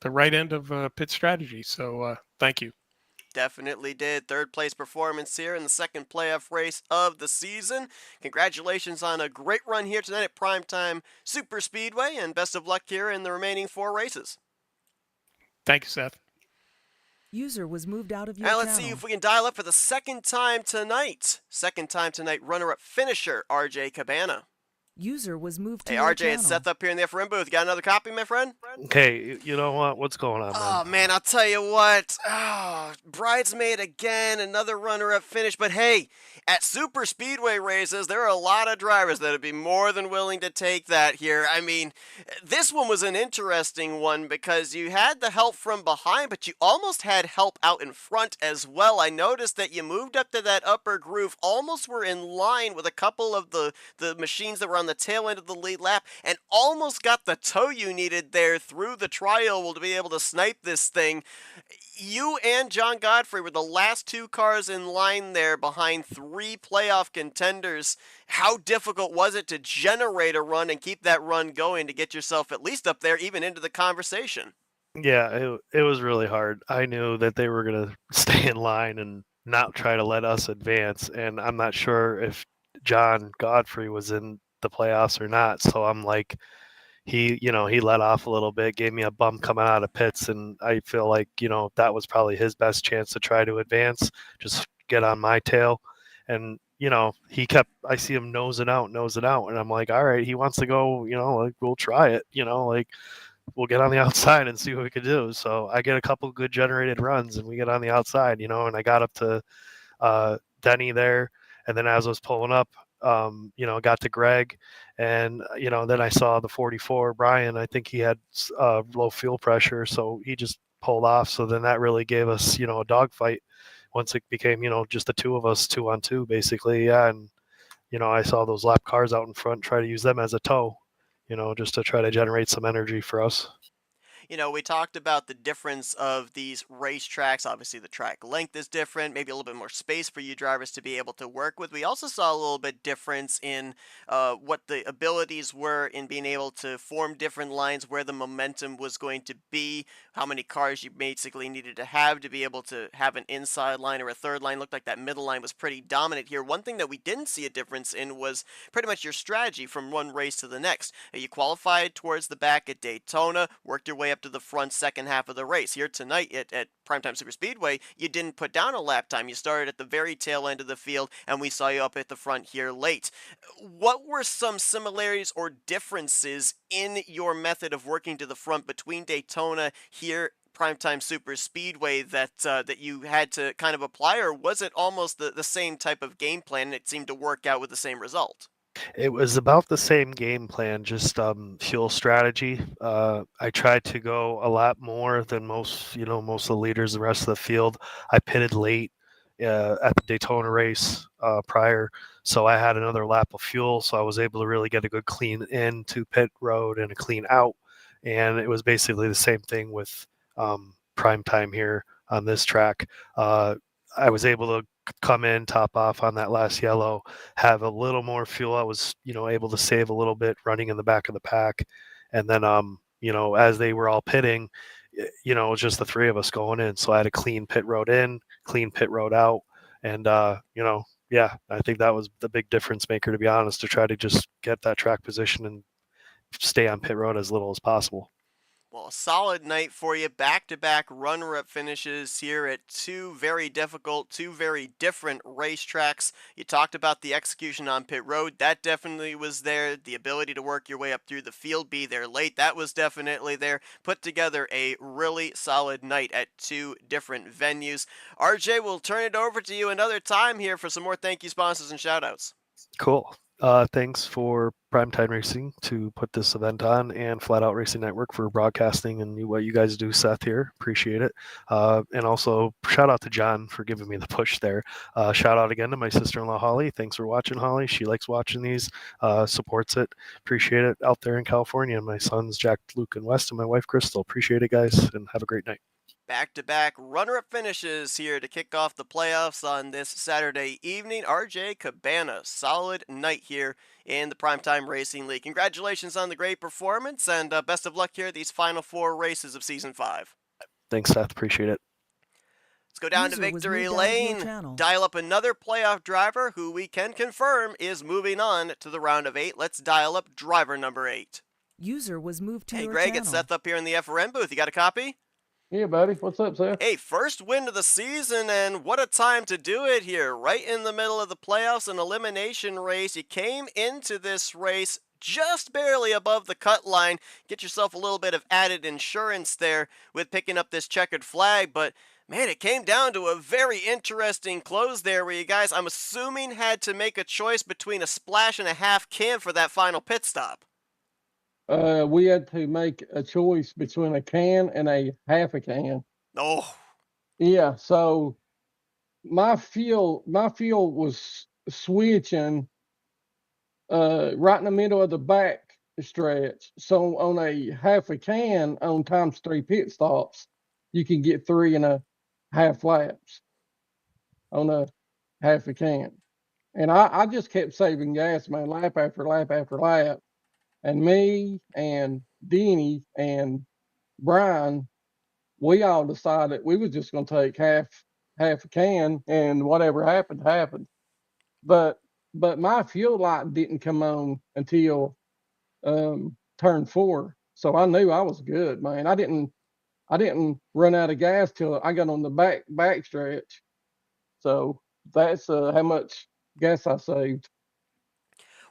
right end of pit strategy. So thank you. Definitely did. 3rd place performance here in the 2nd playoff race of the season. Congratulations on a great run here tonight at Primetime Super Speedway, and best of luck here in the remaining 4 races. Thank you, Seth. User was moved out of your Now channel. let's see if we can dial up for the 2nd time tonight. 2nd time tonight, runner-up finisher, RJ Cabana. User was moved to Hey, your RJ, it's channel. Seth up here in the FRM booth. Got another copy, my friend? Hey, you know what? What's going on, man? Oh, man, I'll tell you what. Oh, bridesmaid again, another runner-up finish. But hey, at super speedway races, there are a lot of drivers that would be more than willing to take that here. I mean, this one was an interesting one because you had the help from behind, but you almost had help out in front as well. I noticed that you moved up to that upper groove, almost were in line with a couple of the machines that were on the tail end of the lead lap, and almost got the toe you needed there through the tri-oval to be able to snipe this thing. You and John Godfrey were the last 2 cars in line there behind 3 playoff contenders. How difficult was it to generate a run and keep that run going to get yourself at least up there, even into the conversation? Yeah, it was really hard. I knew that they were going to stay in line and not try to let us advance, and I'm not sure if John Godfrey was in the playoffs or not. So I'm like, he let off a little bit, gave me a bump coming out of pits, and I feel like, that was probably his best chance to try to advance, just get on my tail. And, I see him nosing out, and I'm like, all right, he wants to go, like, we'll try it, we'll get on the outside and see what we can do. So I get a couple good generated runs, and we get on the outside, and I got up to Denny there, and then as I was pulling up, got to Greg, and then I saw the 44 Brian. I think he had low fuel pressure, so he just pulled off. So then that really gave us a dogfight. Once it became just the two of us, 2-on-2 basically, yeah, and I saw those lap cars out in front, try to use them as a tow, just to try to generate some energy for us. We talked about the difference of these racetracks. Obviously, the track length is different, maybe a little bit more space for you drivers to be able to work with. We also saw a little bit difference in what the abilities were in being able to form different lines, where the momentum was going to be, how many cars you basically needed to be able to have an inside line or a third line. Looked like that middle line was pretty dominant here. One thing that we didn't see a difference in was pretty much your strategy from one race to the next. You qualified towards the back at Daytona, worked your way up to the front second half of the race. Here tonight at Primetime Super Speedway, you didn't put down a lap time. You started at the very tail end of the field, and we saw you up at the front here late. What were some similarities or differences in your method of working to the front between Daytona here, Primetime Super Speedway, that you had to kind of apply, or was it almost the same type of game plan and it seemed to work out with the same result? It was about the same game plan, just fuel strategy. I tried to go a lot more than most of the leaders, the rest of the field. I pitted late at the Daytona race prior, so I had another lap of fuel, so I was able to really get a good clean in to pit road and a clean out. And it was basically the same thing with prime time here on this track. I was able to come in, top off on that last yellow, have a little more fuel. I was, able to save a little bit running in the back of the pack. And then, as they were all pitting, it was just the three of us going in. So I had a clean pit road in, clean pit road out. And, yeah, I think that was the big difference maker, to be honest, to try to just get that track position and stay on pit road as little as possible. Well, a solid night for you. Back-to-back runner-up finishes here at two very difficult, two very different racetracks. You talked about the execution on pit road. That definitely was there. The ability to work your way up through the field, be there late, that was definitely there. Put together a really solid night at two different venues. RJ, we'll turn it over to you another time here for some more thank you sponsors and shoutouts. Cool. Thanks for Primetime Racing to put this event on, and Flatout Racing Network for broadcasting and what you guys do, Seth, here. Appreciate it. And also, shout out to John for giving me the push there. Shout out again to my sister-in-law, Holly. Thanks for watching, Holly. She likes watching these, supports it. Appreciate it out there in California. And my sons, Jack, Luke, and West, and my wife, Crystal. Appreciate it, guys, and have a great night. Back-to-back runner-up finishes here to kick off the playoffs on this Saturday evening. RJ Cabana, solid night here in the Primetime Racing League. Congratulations on the great performance, and best of luck here these final four races of Season 5. Thanks, Seth. Appreciate it. Let's go down to victory lane, dial up another playoff driver who we can confirm is moving on to the round of 8. Let's dial up driver number 8. User was moved to hey, your Greg, channel. It's Seth up here in the FRN booth. You got a copy? Yeah, buddy. What's up, Seth? Hey, first win of the season, and what a time to do it here. Right in the middle of the playoffs, an elimination race. You came into this race just barely above the cut line. Get yourself a little bit of added insurance there with picking up this checkered flag, but man, it came down to a very interesting close there where you guys, I'm assuming, had to make a choice between a splash and a half can for that final pit stop. We had to make a choice between a can and a half a can. Oh. Yeah, so my fuel was switching right in the middle of the back stretch. So on a half a can on times 3 pit stops, you can get 3.5 laps on a half a can. And I just kept saving gas, man, lap after lap after lap. And me and Denny and Brian, we all decided we was just going to take half a can, and whatever happened happened. But my fuel light didn't come on until turn 4, so I knew I was good, man. I didn't run out of gas till I got on the back stretch. So that's how much gas I saved.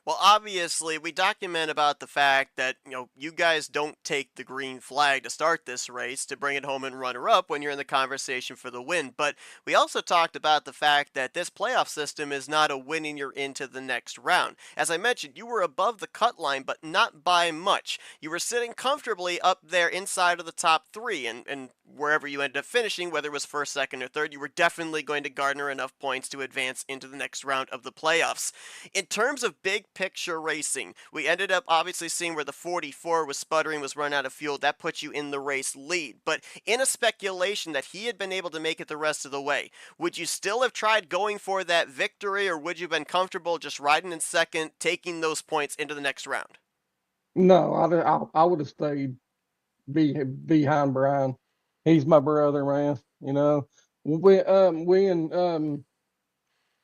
Well, obviously, we document about the fact that, you guys don't take the green flag to start this race to bring it home and runner up when you're in the conversation for the win. But we also talked about the fact that this playoff system is not a winning you're into the next round. As I mentioned, you were above the cut line, but not by much. You were sitting comfortably up there inside of the top three, and wherever you ended up finishing, whether it was first, second, or third, you were definitely going to garner enough points to advance into the next round of the playoffs. In terms of big picture racing, we ended up obviously seeing where the 44 was sputtering, was run out of fuel. That put you in the race lead. But in a speculation that he had been able to make it the rest of the way, would you still have tried going for that victory, or would you have been comfortable just riding in second, taking those points into the next round? No, I would have stayed behind Brian. He's my brother, man. When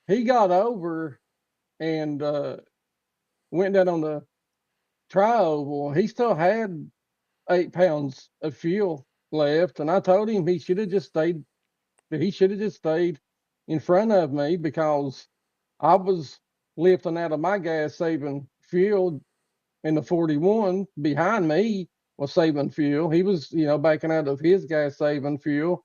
he got over and went down on the tri-oval, he still had 8 pounds of fuel left, and I told him he should have just stayed. He should have just stayed in front of me because I was lifting out of my gas saving fuel, and the 41 behind me was saving fuel. He was, backing out of his gas saving fuel.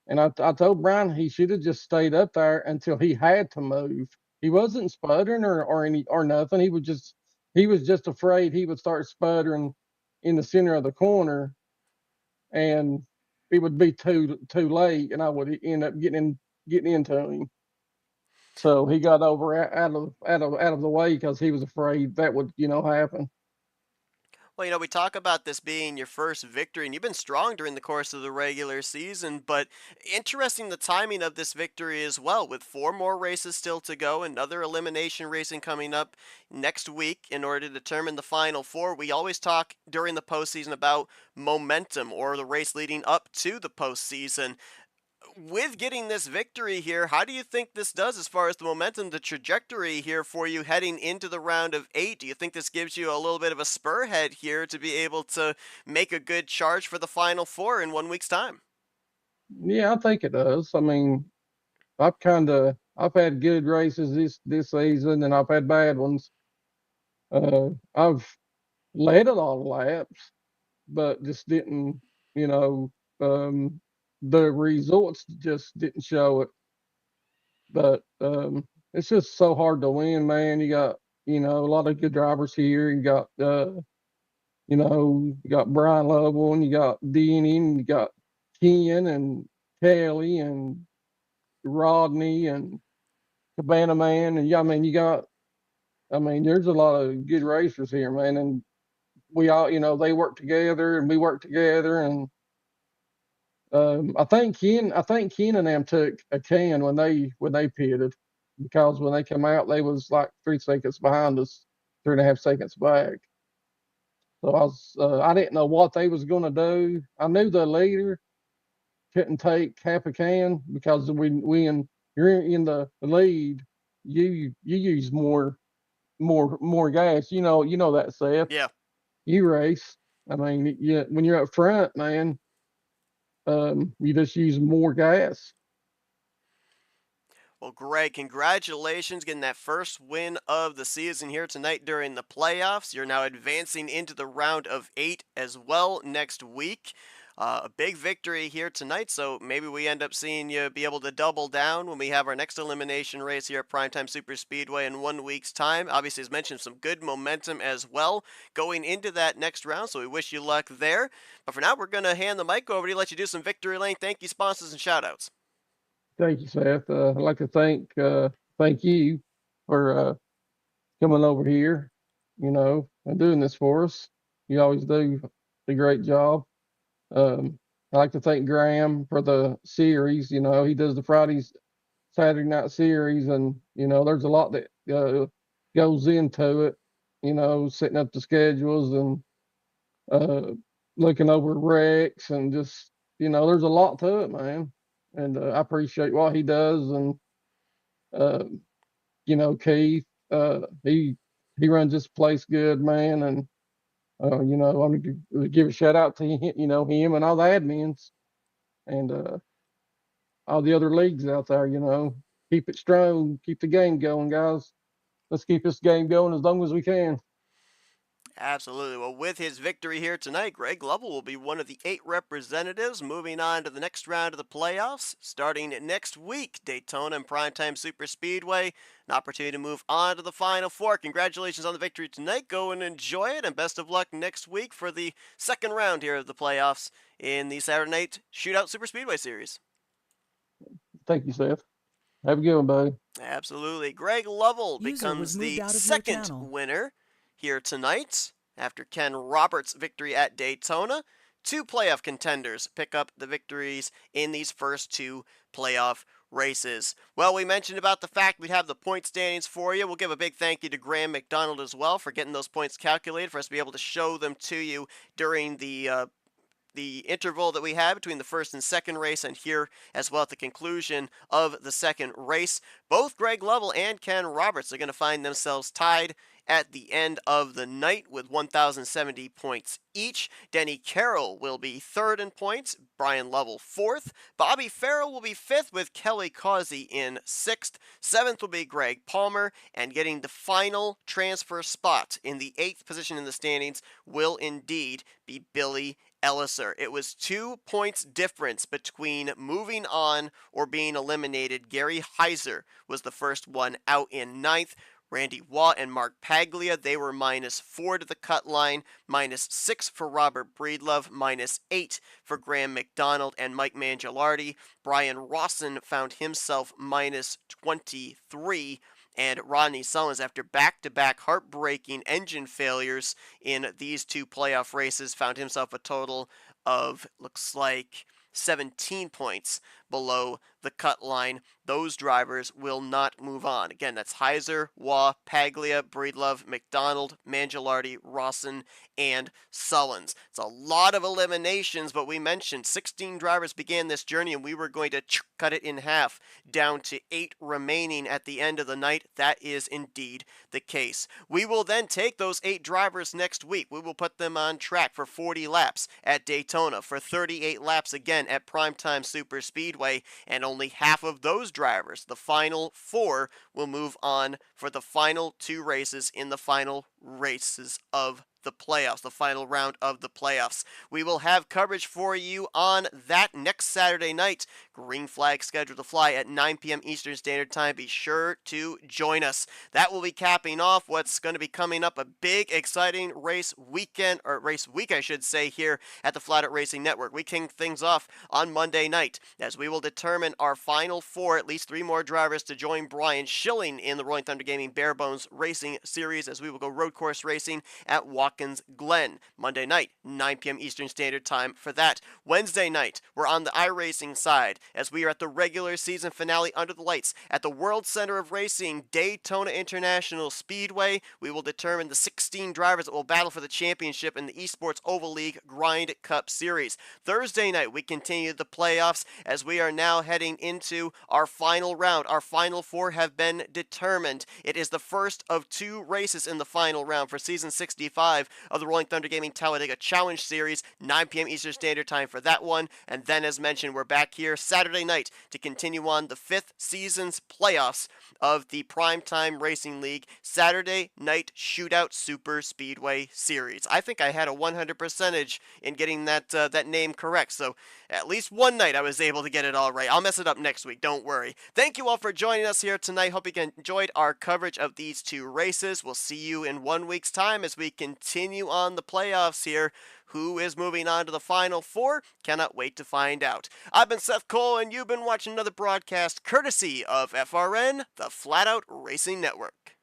And I told Brian he should have just stayed up there until he had to move. He wasn't sputtering or nothing. He was just afraid he would start sputtering in the center of the corner, and it would be too late, and I would end up getting into him. So he got over out of the way because he was afraid that would happen. Well, we talk about this being your first victory, and you've been strong during the course of the regular season, but interesting the timing of this victory as well, with 4 more races still to go, another elimination racing coming up next week in order to determine the final 4. We always talk during the postseason about momentum or the race leading up to the postseason. With getting this victory here, how do you think this does as far as the momentum, the trajectory here for you heading into the round of 8? Do you think this gives you a little bit of a spurhead here to be able to make a good charge for the final 4 in 1 week's time? Yeah, I think it does. I mean, I've had good races this season, and I've had bad ones. I've led a lot of laps, but just didn't, you know, the results just didn't show it. But it's just so hard to win, man. You got, a lot of good drivers here. You got Brian Lovell, and you got Denny, and you got Ken and Kelly and Rodney and Cabana Man, and yeah, I mean, there's a lot of good racers here, man, and we all, they work together and we work together, and I think Ken and them took a can when they pitted, because when they come out, they was like 3 seconds behind us, 3.5 seconds back. So I didn't know what they was gonna do. I knew the leader couldn't take half a can because when you're in the lead, you use more gas. You know that, Seth. Yeah. You race. I mean, when you're up front, man, you just use more gas. Well, Greg, congratulations getting that first win of the season here tonight during the playoffs. You're now advancing into the round of 8 as well next week. A big victory here tonight, so maybe we end up seeing you be able to double down when we have our next elimination race here at Primetime Super Speedway in 1 week's time. Obviously, as mentioned, some good momentum as well going into that next round, so we wish you luck there. But for now, we're going to hand the mic over to you, let you do some victory lane thank you, sponsors, and shout-outs. Thank you, Seth. I'd like to thank you for coming over here, and doing this for us. You always do a great job. I'd like to thank Graham for the series. He does the Fridays, Saturday night series, and there's a lot that goes into it. Setting up the schedules and looking over wrecks, and just there's a lot to it, man. And I appreciate what he does, and uh, Keith, he runs this place good, man, and I want to give a shout out to him and all the admins, and all the other leagues out there. Keep it strong, keep the game going, guys. let's keep this game going as long as we can. Absolutely. Well, with his victory here tonight, Greg Lovell will be one of the 8 representatives moving on to the next round of the playoffs. Starting next week, Daytona and Primetime Super Speedway, an opportunity to move on to the Final Four. Congratulations on the victory tonight. Go and enjoy it, and best of luck next week for the second round here of the playoffs in the Saturday Night Shootout Super Speedway Series. Thank you, Seth. Have a good one, buddy. Absolutely. Greg Lovell User becomes was moved the out of your second channel. winner here tonight after Ken Roberts' victory at Daytona. 2 playoff contenders pick up the victories in these first 2 playoff races. Well, we mentioned about the fact we'd have the point standings for you. We'll give a big thank you to Graham McDonald as well for getting those points calculated for us to be able to show them to you during the interval that we had between the first and second race, and here as well at the conclusion of the second race. Both Greg Lovell and Ken Roberts are going to find themselves tied at the end of the night with 1,070 points each. Denny Carroll will be third in points, Brian Lovell fourth, Bobby Farrell will be fifth with Kelly Causey in sixth, seventh will be Greg Palmer, and getting the final transfer spot in the 8th position in the standings will indeed be Billy Elliser. It was 2 points difference between moving on or being eliminated. Gary Heiser was the first one out in 9th. Randy Watt and Mark Paglia, they were -4 to the cut line, -6 for Robert Breedlove, -8 for Graham McDonald and Mike Mangialardi. Brian Rawson found himself -23, and Rodney Sullins, after back-to-back heartbreaking engine failures in these 2 playoff races, found himself a total of, looks like, 17 points below the cut line. Those drivers will not move on. Again, that's Heiser, Waugh, Paglia, Breedlove, McDonald, Mangialardi, Rawson, and Sullins. It's a lot of eliminations, but we mentioned 16 drivers began this journey, and we were going to cut it in half down to 8 remaining at the end of the night. That is indeed the case. We will then take those 8 drivers next week. We will put them on track for 40 laps at Daytona, for 38 laps again at Primetime Super Speedway, and only half of those drivers, the final 4, will move on for the final 2 races in the final races of the playoffs, the final round of the playoffs. We will have coverage for you on that next Saturday night. Green flag scheduled to fly at 9 p.m. Eastern Standard Time. Be sure to join us. That will be capping off what's going to be coming up, a big, exciting race weekend, or race week, I should say, here at the Flatout Racing Network. We kick things off on Monday night, as we will determine our final 4, at least 3 more drivers to join Brian Schilling in the Rolling Thunder Gaming Bare Bones Racing Series, as we will go road course racing at Watkins Glen. Monday night, 9 p.m. Eastern Standard Time for that. Wednesday night, we're on the iRacing side, as we are at the regular season finale under the lights at the World Center of Racing, Daytona International Speedway. We will determine the 16 drivers that will battle for the championship in the Esports Oval League Grind Cup Series. Thursday night, we continue the playoffs, as we are now heading into our final round. Our final 4 have been determined. It is the first of 2 races in the final round for season 65 of the Rolling Thunder Gaming Talladega Challenge Series, 9 p.m. Eastern Standard Time for that one. And then, as mentioned, we're back here Saturday night to continue on the 5th season's playoffs of the Primetime Racing League Saturday Night Shootout Super Speedway Series. I think I had a 100% in getting that name correct, so at least one night I was able to get it all right. I'll mess it up next week, don't worry. Thank you all for joining us here tonight. Hope you enjoyed our coverage of these 2 races. We'll see you in 1 week's time as we continue on the playoffs here. Who is moving on to the final 4? Cannot wait to find out. I've been Seth Cole, and you've been watching another broadcast courtesy of FRN, the Flatout Racing Network.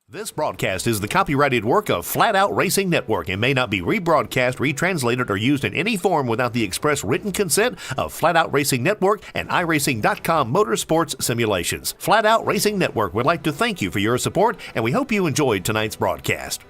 This broadcast is the copyrighted work of Flatout Racing Network and may not be rebroadcast, retranslated, or used in any form without the express written consent of Flatout Racing Network and iRacing.com Motorsports Simulations. Flatout Racing Network would like to thank you for your support, and we hope you enjoyed tonight's broadcast.